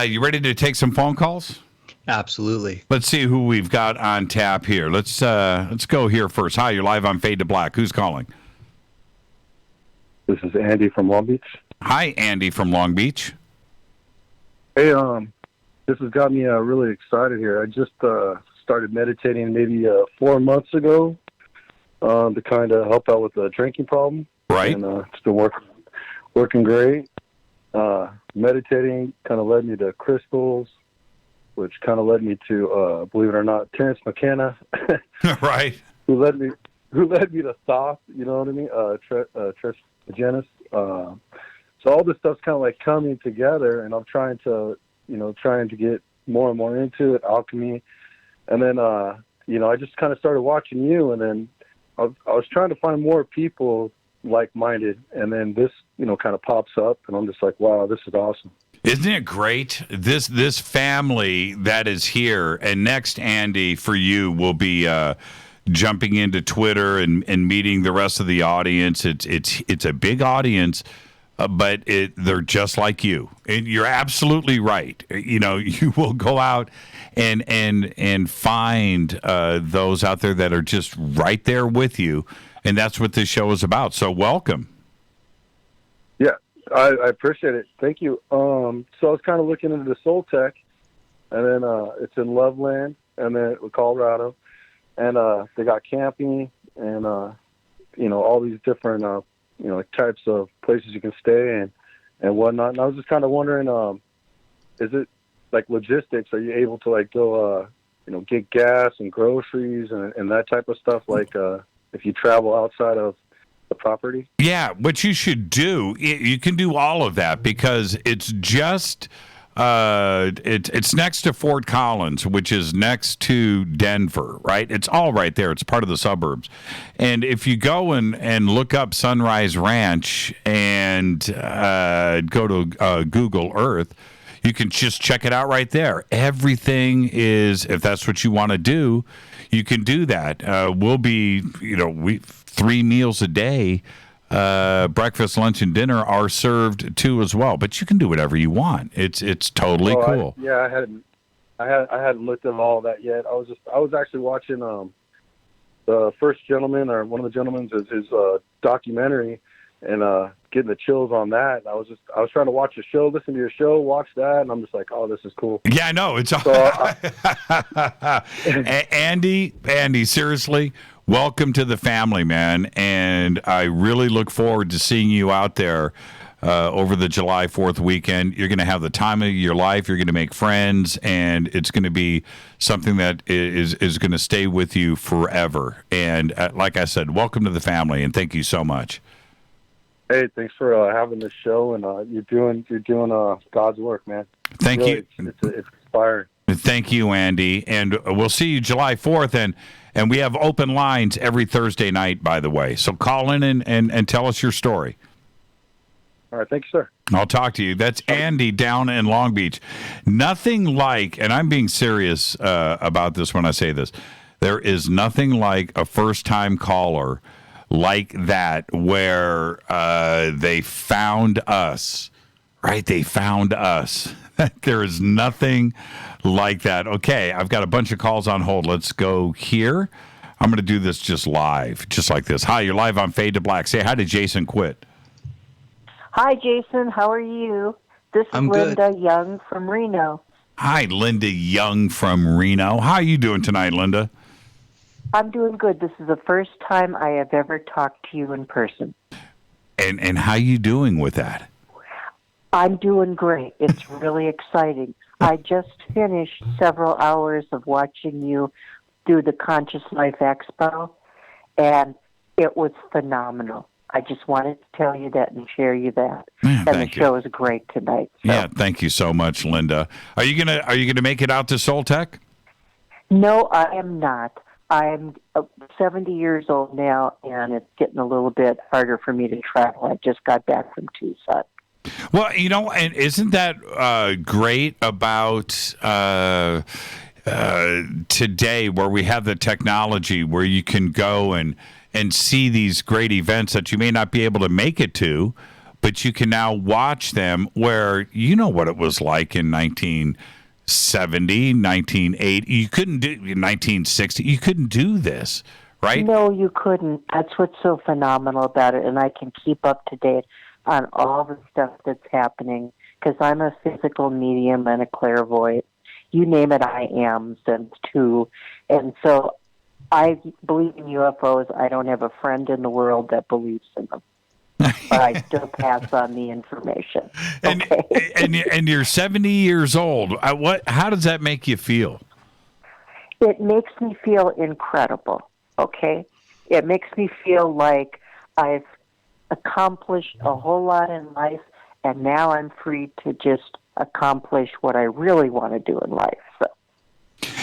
you ready to take some phone calls? Absolutely. Let's see who we've got on tap here. Let's go here first. Hi, you're live on Fade to Black. Who's calling? This is Andy from Long Beach. Hi, Andy from Long Beach. Hey, this has got me really excited here. I just started meditating maybe 4 months ago to kind of help out with the drinking problem. Right. And it's been working great. Meditating kind of led me to crystals, which kind of led me to, believe it or not, Terrence McKenna. Right. Who led me to Thoth, you know what I mean? Trish. So all this stuff's kind of like coming together, and I'm trying to get more and more into it, alchemy. And then, I just kind of started watching you, and then I was trying to find more people like-minded, and then this, kind of pops up, and I'm just like, wow, this is awesome. Isn't it great? This family that is here, and next, Andy, for you will be jumping into Twitter and meeting the rest of the audience. It's a big audience, but they're just like you. And you're absolutely right. You will go out and find those out there that are just right there with you, and that's what this show is about. So welcome. Yeah, I appreciate it. Thank you. So I was kind of looking into the SoulTech, and then it's in Loveland, and then Colorado, and they got camping and all these different types of places you can stay and whatnot. And I was just kind of wondering, is it like logistics? Are you able to like go get gas and groceries and that type of stuff? Like if you travel outside of the property? Yeah, what you should do, you can do all of that because it's just it's next to Fort Collins, which is next to Denver, right? It's all right there. It's part of the suburbs. And if you go and look up Sunrise Ranch and go to Google Earth, you can just check it out right there. Everything is, if that's what you want to do, you can do that. We'll be, 3 meals a day. Breakfast, lunch, and dinner are served too as well. But you can do whatever you want. It's totally cool. I hadn't looked at all of that yet. I was actually watching the first gentleman, or one of the gentlemen's, his documentary, and getting the chills on that. I was trying to watch the show, listen to your show, watch that, and I'm just like, oh, this is cool. Yeah, I know. It's Andy, seriously, welcome to the family, man. And I really look forward to seeing you out there over the July 4th weekend. You're going to have the time of your life. You're going to make friends, and it's going to be something that is going to stay with you forever. And like I said, welcome to the family, and thank you so much. Hey, thanks for having this show, and you're doing God's work, man. Thank you. It's inspiring. Thank you, Andy, and we'll see you July 4th, and we have open lines every Thursday night, by the way. So call in and tell us your story. All right, thank you, sir. I'll talk to you. That's Andy down in Long Beach. Nothing like, and I'm being serious about this when I say this, there is nothing like a first-time caller like that where they found us, right? They found us. There is nothing like that. Okay, I've got a bunch of calls on hold. Let's go here. I'm going to do this just live, just like this. Hi, you're live on Fade to Black. Say hi to Jason Quit. Hi, Jason. How are you? This is Linda Young from Reno. Hi, Linda Young from Reno. How are you doing tonight, Linda? I'm doing good. This is the first time I have ever talked to you in person. And how you doing with that? I'm doing great. It's really exciting. I just finished several hours of watching you do the Conscious Life Expo, and it was phenomenal. I just wanted to tell you that and share you that. Man, and the show is great tonight. So. Yeah, thank you so much, Linda. Are you gonna make it out to SoulTech? No, I am not. I'm 70 years old now, and it's getting a little bit harder for me to travel. I just got back from Tucson. Well, and isn't that great about today, where we have the technology where you can go and see these great events that you may not be able to make it to, but you can now watch them, where you know what it was like in 1970, 1980. You couldn't do 1960. You couldn't do this, right? No, you couldn't. That's what's so phenomenal about it, and I can keep up to date on all the stuff that's happening because I'm a physical medium and a clairvoyant, you name it, I am since 2. And so I believe in UFOs. I don't have a friend in the world that believes in them. But I still pass on the information. Okay? and you're 70 years old. How does that make you feel? It makes me feel incredible, okay? It makes me feel like I've accomplished a whole lot in life, and now I'm free to just accomplish what I really want to do in life. So.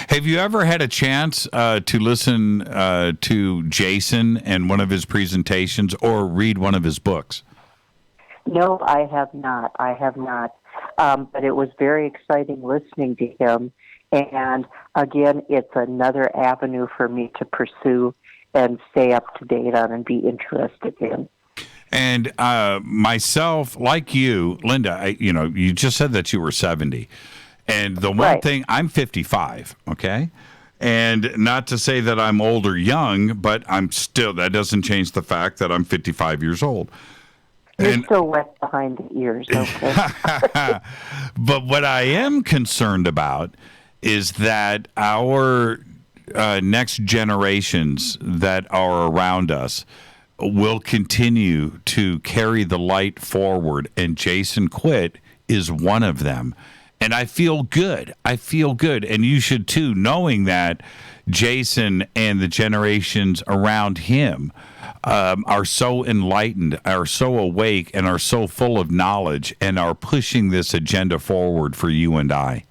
Have you ever had a chance to listen to Jason and one of his presentations or read one of his books? No, I have not. But it was very exciting listening to him. And again, it's another avenue for me to pursue and stay up to date on and be interested in. And myself, like you, Linda, you just said that you were 70. And the one thing, I'm 55, okay? And not to say that I'm old or young, but that doesn't change the fact that I'm 55 years old. You're still wet behind the ears, okay? But what I am concerned about is that our next generations that are around us will continue to carry the light forward, and Jason Quitt is one of them. And I feel good. And you should too, knowing that Jason and the generations around him are so enlightened, are so awake, and are so full of knowledge, and are pushing this agenda forward for you and I.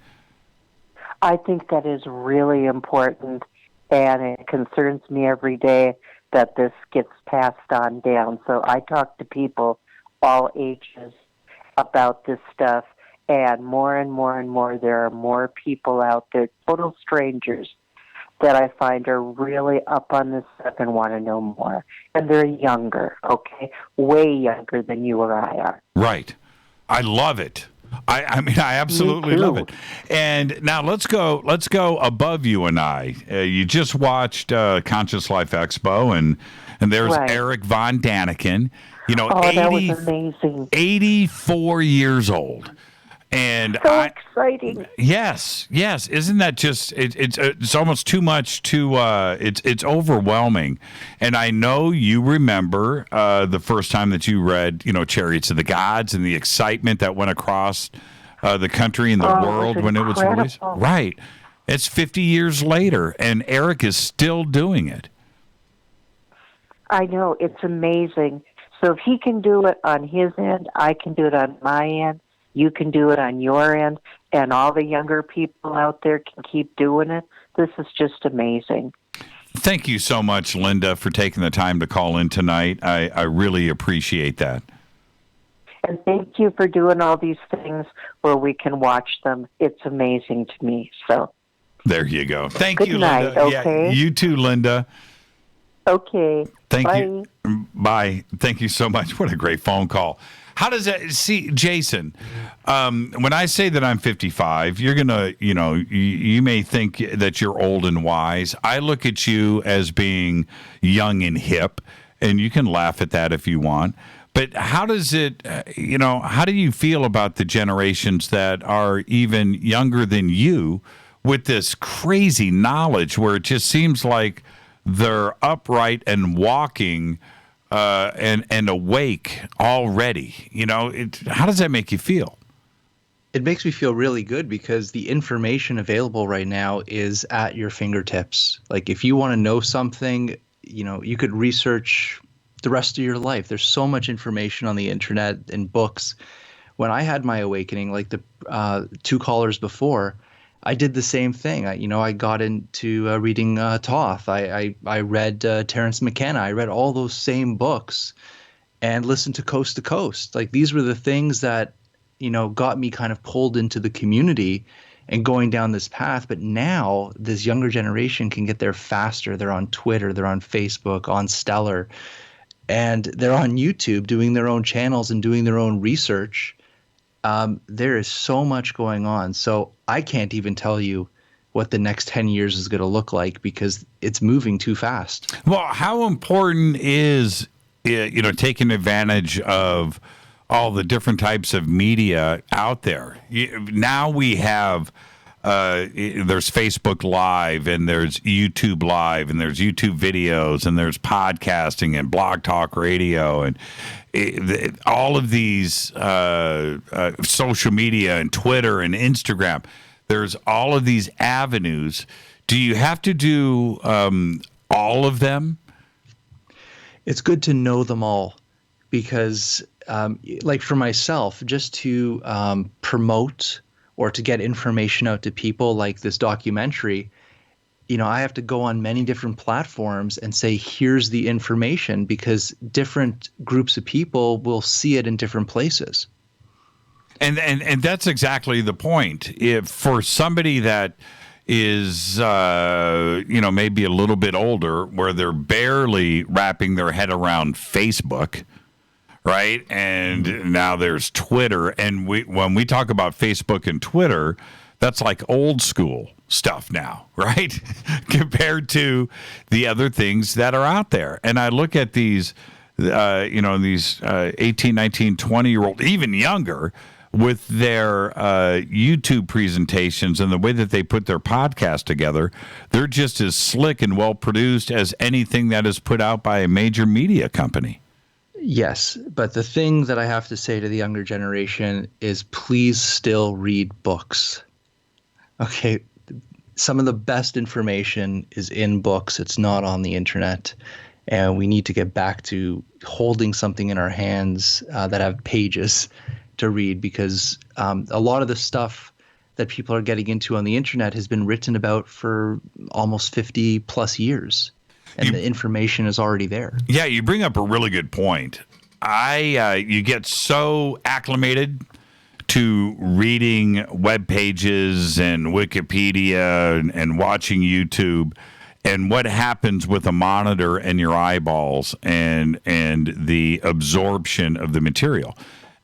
I think that is really important, and it concerns me every day that this gets passed on down. So I talk to people all ages about this stuff, and more, there are more people out there, total strangers, that I find are really up on this stuff and want to know more. And they're younger, okay? Way younger than you or I are. Right. I love it. I mean, I absolutely love it. And now let's go above you and I. You just watched Conscious Life Expo, and there's Eric Von Daniken. That was amazing. 84 years old. And so exciting. Yes. Isn't that just it's almost too much to it's overwhelming. And I know you remember the first time that you read, Chariots of the Gods, and the excitement that went across the country and the world when it was released. Right. It's 50 years later, and Eric is still doing it. I know, it's amazing. So if he can do it on his end, I can do it on my end. You can do it on your end, and all the younger people out there can keep doing it. This is just amazing. Thank you so much, Linda, for taking the time to call in tonight. I really appreciate that. And thank you for doing all these things where we can watch them. It's amazing to me. So there you go. Thank Good you, night, Linda. okay? Yeah, you too, Linda. Okay. Thank Bye. you. Bye. Thank you so much. What a great phone call. How does that see, Jason? When I say that I'm 55, you're gonna, you may think that you're old and wise. I look at you as being young and hip, and you can laugh at that if you want. But how does it, how do you feel about the generations that are even younger than you with this crazy knowledge where it just seems like they're upright and walking and awake already? How does that make you feel? It makes me feel really good because the information available right now is at your fingertips. Like if you want to know something, you could research the rest of your life. There's so much information on the internet and books. When I had my awakening, like the two callers before, I did the same thing. I got into reading Toth. I read Terence McKenna. I read all those same books and listened to Coast to Coast. Like these were the things that, got me kind of pulled into the community and going down this path. But now this younger generation can get there faster. They're on Twitter, they're on Facebook, on Stellar, and they're on YouTube doing their own channels and doing their own research. There is so much going on. So I can't even tell you what the next 10 years is going to look like because it's moving too fast. Well, how important is, taking advantage of all the different types of media out there? Now we have there's Facebook Live, and there's YouTube Live, and there's YouTube videos, and there's podcasting and Blog Talk Radio, and all of these social media and Twitter and Instagram. There's all of these avenues. Do you have to do all of them? It's good to know them all because, like for myself, just to promote or to get information out to people like this documentary, I have to go on many different platforms and say, here's the information, because different groups of people will see it in different places. And that's exactly the point. If for somebody that is, maybe a little bit older, where they're barely wrapping their head around Facebook, right? And now there's Twitter. And when we talk about Facebook and Twitter, that's like old school stuff now, right? Compared to the other things that are out there. And I look at these, these 18, 19, 20-year-old, even younger, with their YouTube presentations and the way that they put their podcast together. They're just as slick and well-produced as anything that is put out by a major media company. Yes, but the thing that I have to say to the younger generation is please still read books. Okay, some of the best information is in books. It's not on the internet. And we need to get back to holding something in our hands that have pages to read, because a lot of the stuff that people are getting into on the internet has been written about for almost 50 plus years. And the information is already there. Yeah, you bring up a really good point. You get so acclimated to reading web pages and Wikipedia and watching YouTube, and what happens with a monitor and your eyeballs and the absorption of the material.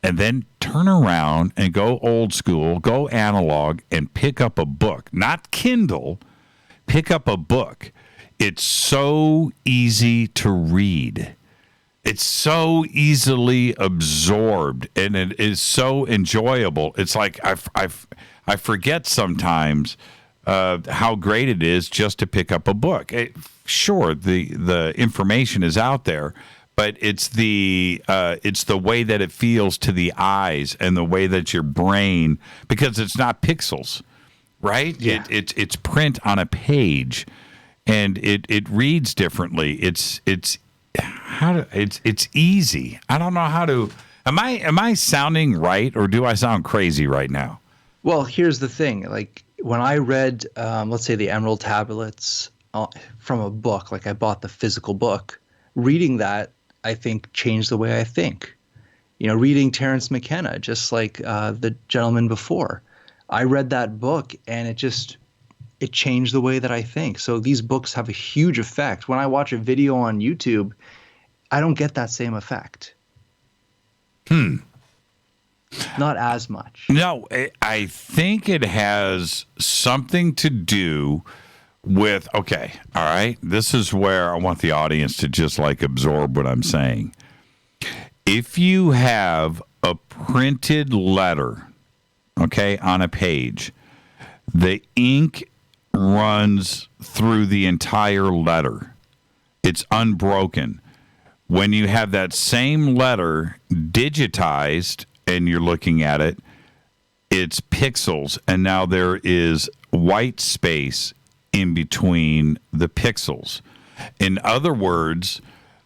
And then turn around and go old school, go analog, and pick up a book. Not Kindle, pick up a book. It's so easy to read. It's so easily absorbed, and it is so enjoyable. It's like I forget sometimes how great it is just to pick up a book. Sure, the information is out there, but it's the way that it feels to the eyes and the way that your brain, because it's not pixels, right? Yeah. It's print on a page. And it reads differently. It's easy. I don't know how to. Am I sounding right, or do I sound crazy right now? Well, here's the thing. Like when I read, let's say, the Emerald Tablets from a book, like I bought the physical book. Reading that, I think, changed the way I think. Reading Terence McKenna, just like the gentleman before, I read that book, and it changed the way that I think. So these books have a huge effect. When I watch a video on YouTube, I don't get that same effect. Not as much. No, I think it has something to do with, okay, all right, this is where I want the audience to just like absorb what I'm saying. If you have a printed letter, okay, on a page, the ink runs through the entire letter. It's unbroken. When you have that same letter digitized and you're looking at it, it's pixels, and now there is white space in between the pixels. In other words,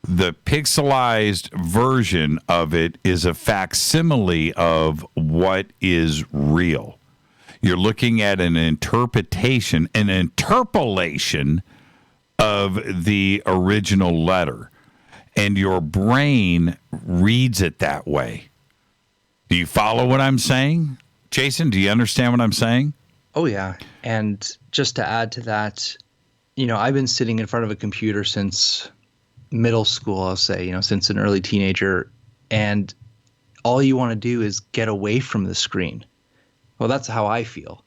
the pixelized version of it is a facsimile of what is real. You're looking at an interpretation, an interpolation of the original letter, and your brain reads it that way. Do you follow what I'm saying? Jason, do you understand what I'm saying? Oh, yeah. And just to add to that, I've been sitting in front of a computer since middle school, I'll say, since an early teenager, and all you want to do is get away from the screen. Well, that's how I feel.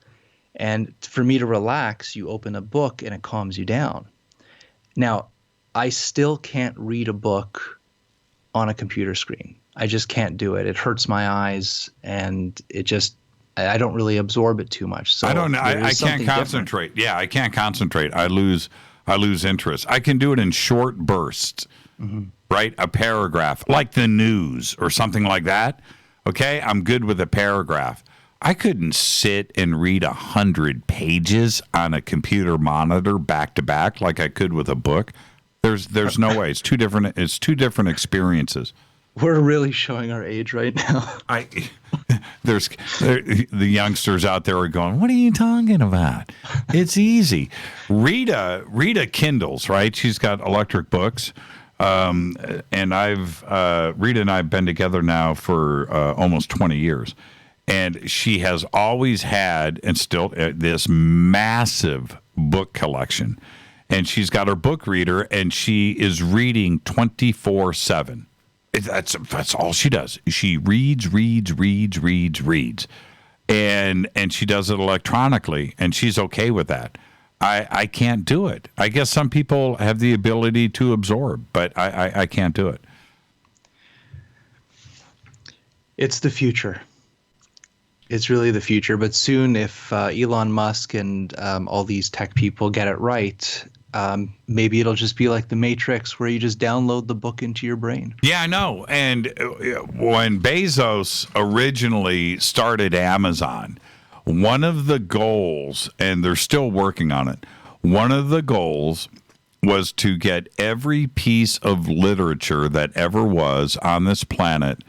And for me to relax, you open a book and it calms you down. Now, I still can't read a book on a computer screen. I just can't do it. It hurts my eyes, and I don't really absorb it too much. So I don't know. I can't concentrate. Yeah, I can't concentrate. I lose interest. I can do it in short bursts, right? A paragraph, like the news or something like that. Okay, I'm good with a paragraph. I couldn't sit and read 100 pages on a computer monitor back to back like I could with a book. There's no way. It's two different experiences. We're really showing our age right now. The youngsters out there are going, what are you talking about? It's easy. Rita Kindles, right? She's got electric books. And Rita and I have been together now for almost 20 years. And she has always had, and still, this massive book collection. And she's got her book reader, and she is reading 24/7. That's all she does. She reads, and she does it electronically, and she's okay with that. I can't do it. I guess some people have the ability to absorb, but I can't do it. It's the future. It's really the future. But soon, if Elon Musk and all these tech people get it right, maybe it'll just be like the Matrix, where you just download the book into your brain. Yeah, I know. And when Bezos originally started Amazon, one of the goals, and they're still working on it, one of the goals was to get every piece of literature that ever was on this planet,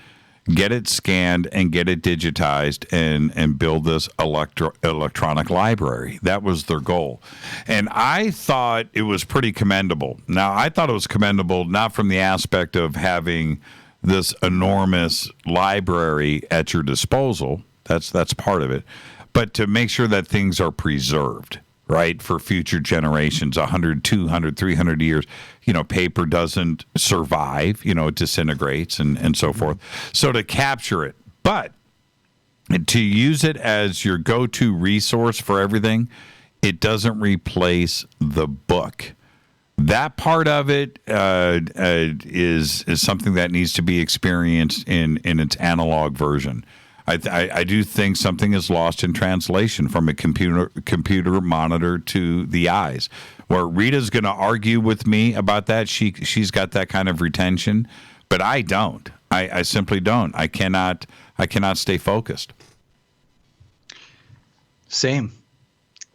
get it scanned and get it digitized and build this electronic library. That was their goal. And I thought it was pretty commendable. Now, I thought it was commendable not from the aspect of having this enormous library at your disposal. That's part of it. But to make sure that things are preserved, right, for future generations, 100, 200, 300 years. Paper doesn't survive, it disintegrates and so forth. So to capture it, but to use it as your go-to resource for everything, it doesn't replace the book. That part of it is something that needs to be experienced in its analog version. I do think something is lost in translation from a computer monitor to the eyes. Where Rita's going to argue with me about that, she's got that kind of retention, but I don't. I simply don't. I cannot stay focused. Same.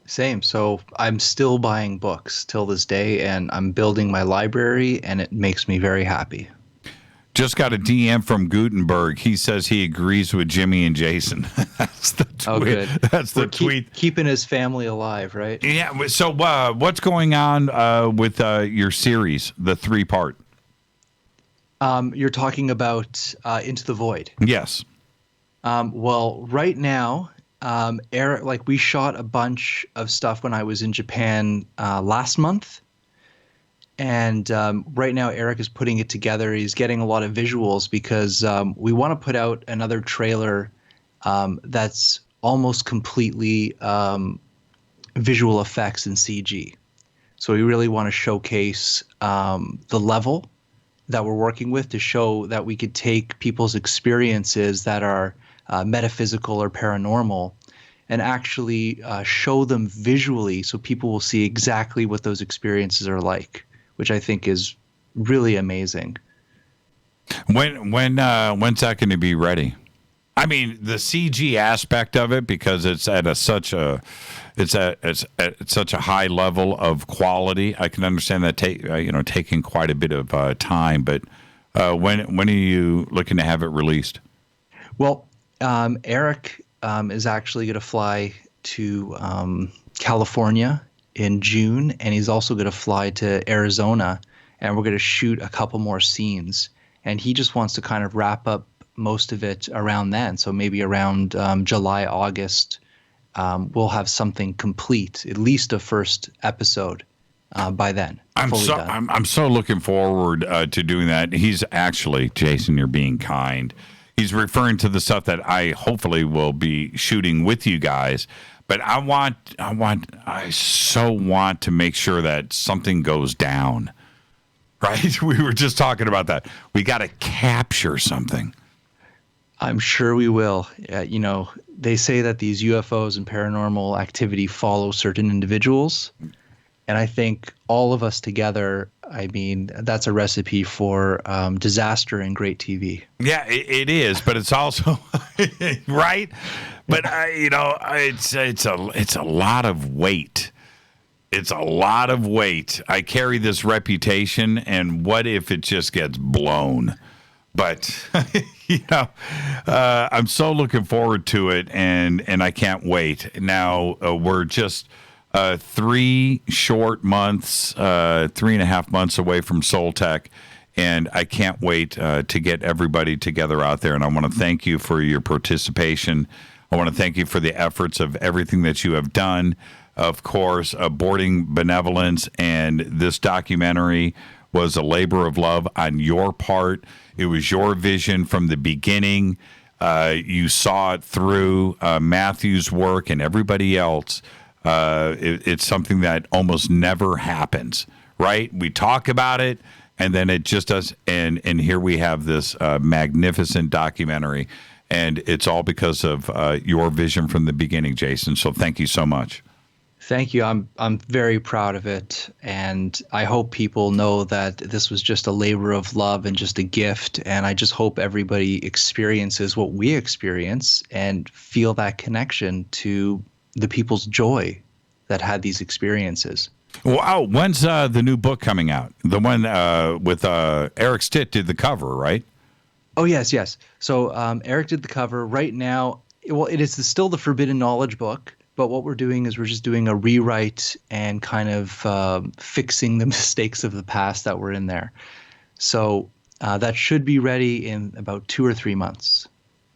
So I'm still buying books till this day, and I'm building my library, and it makes me very happy. Just got a DM from Gutenberg. He says he agrees with Jimmy and Jason. That's the tweet. Oh, good. That's the tweet. Keeping his family alive, right? Yeah. So what's going on with your series, the 3-part? You're talking about Into the Void. Yes. Well, right now, Eric, we shot a bunch of stuff when I was in Japan last month. And right now, Eric is putting it together. He's getting a lot of visuals because we want to put out another trailer that's almost completely visual effects and CG. So we really want to showcase the level that we're working with to show that we could take people's experiences that are metaphysical or paranormal and actually show them visually so people will see exactly what those experiences are like, which I think is really amazing. When's that going to be ready? I mean, the CG aspect of it, because it's at such a high level of quality. I can understand that taking quite a bit of time. But when are you looking to have it released? Well, Eric is actually going to fly to California in June, and he's also going to fly to Arizona, and we're going to shoot a couple more scenes. And he just wants to kind of wrap up most of it around then. So maybe around July, August, we'll have something complete, at least a first episode by then. I'm so looking forward to doing that. He's actually, Jason, you're being kind. He's referring to the stuff that I hopefully will be shooting with you guys. But I so want to make sure that something goes down, right? We were just talking about that. We got to capture something. I'm sure we will. they say that these UFOs and paranormal activity follow certain individuals. And I think all of us together, I mean, that's a recipe for disaster and great TV. Yeah, it is, but it's also right. But it's a lot of weight. It's a lot of weight. I carry this reputation, and what if it just gets blown? But I'm so looking forward to it, and I can't wait. Now we're just 3 short months, 3.5 months away from SoulTech, and I can't wait to get everybody together out there. And I want to thank you for your participation. I want to thank you for the efforts of everything that you have done. Of course, aborting Benevolence, and this documentary was a labor of love on your part. It was your vision from the beginning. You saw it through Matthew's work and everybody else. It's something that almost never happens, right? We talk about it, and then it just does. And here we have this magnificent documentary, and it's all because of your vision from the beginning, Jason. So thank you so much. Thank you. I'm very proud of it, and I hope people know that this was just a labor of love and just a gift, and I just hope everybody experiences what we experience and feel that connection to the people's joy that had these experiences. Wow. When's the new book coming out? The one with Eric Stitt did the cover, right? Oh, yes. So Eric did the cover. Right now, it is still the Forbidden Knowledge book. But what we're doing is we're just doing a rewrite and kind of fixing the mistakes of the past that were in there. So that should be ready in about 2 or 3 months.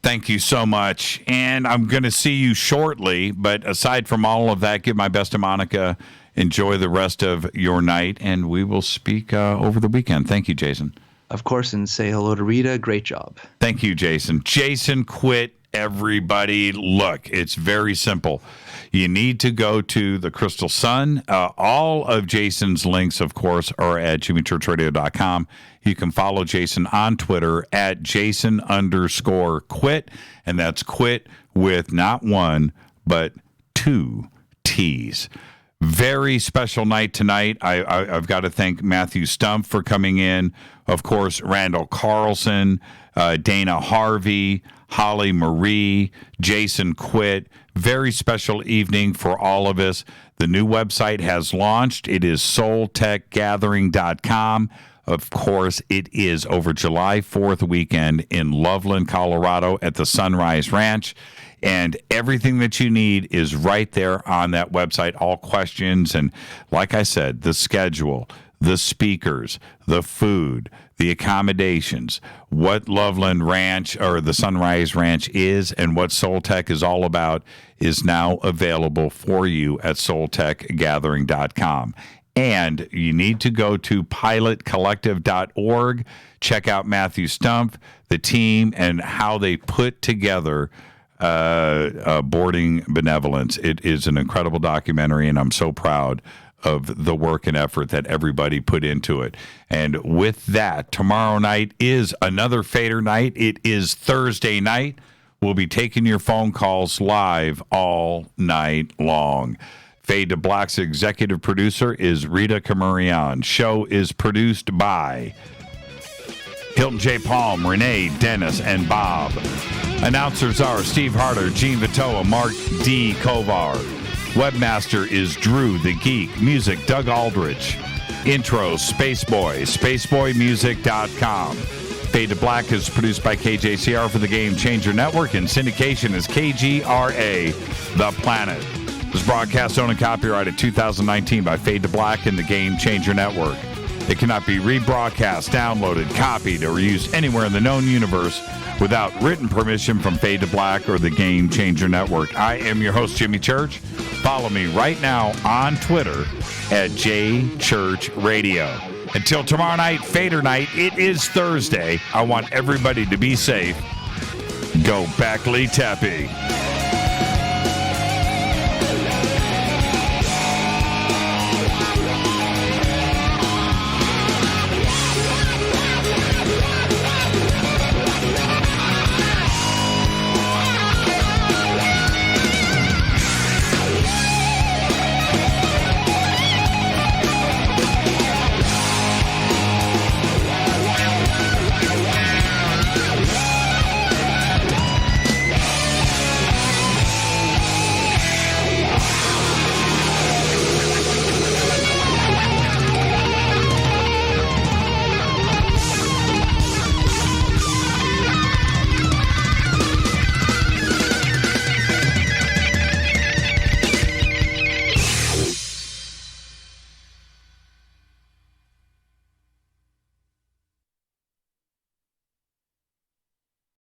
Thank you so much. And I'm going to see you shortly. But aside from all of that, give my best to Monica. Enjoy the rest of your night. And we will speak over the weekend. Thank you, Jason. Of course. And say hello to Rita. Great job. Thank you, Jason. Jason quit, everybody. Look, it's very simple. You need to go to the Crystal Sun. All of Jason's links, of course, are at jimmychurchradio.com. You can follow Jason on Twitter at Jason_quit. And that's quit with not 1, but 2 T's. Very special night tonight. I've got to thank Matthew Stumpf for coming in. Of course, Randall Carlson, Dana Harvey, Holly Marie, Jason Quit. Very special evening for all of us. The new website has launched. It is SoulTechGathering.com. Of course, it is over July 4th weekend in Loveland, Colorado at the Sunrise Ranch. And everything that you need is right there on that website. All questions and, like I said, the schedule, the speakers, the food, the accommodations, what Loveland Ranch or the Sunrise Ranch is and what SoulTech is all about is now available for you at SoulTechGathering.com. And you need to go to pilotcollective.org, check out Matthew Stumpf, the team, and how they put together Boarding Benevolence. It is an incredible documentary, and I'm so proud of the work and effort that everybody put into it. And with that, tomorrow night is another Fader night. It is Thursday night. We'll be taking your phone calls live all night long. Fade to Black's executive producer is Rita Kamurian. Show is produced by Hilton J. Palm, Renee, Dennis, and Bob. Announcers are Steve Harder, Gene Vitoa, Mark D. Kovar. Webmaster is Drew the Geek. Music, Doug Aldrich. Intro, Spaceboy, spaceboymusic.com. Fade to Black is produced by KJCR for the Game Changer Network, and syndication is KGRA, The Planet. This broadcast owned and copyrighted 2019 by Fade to Black and the Game Changer Network. It cannot be rebroadcast, downloaded, copied, or used anywhere in the known universe without written permission from Fade to Black or the Game Changer Network. I am your host, Jimmy Church. Follow me right now on Twitter at JChurchRadio. Until tomorrow night, Fader night, it is Thursday. I want everybody to be safe. Go Back Lee Tappy.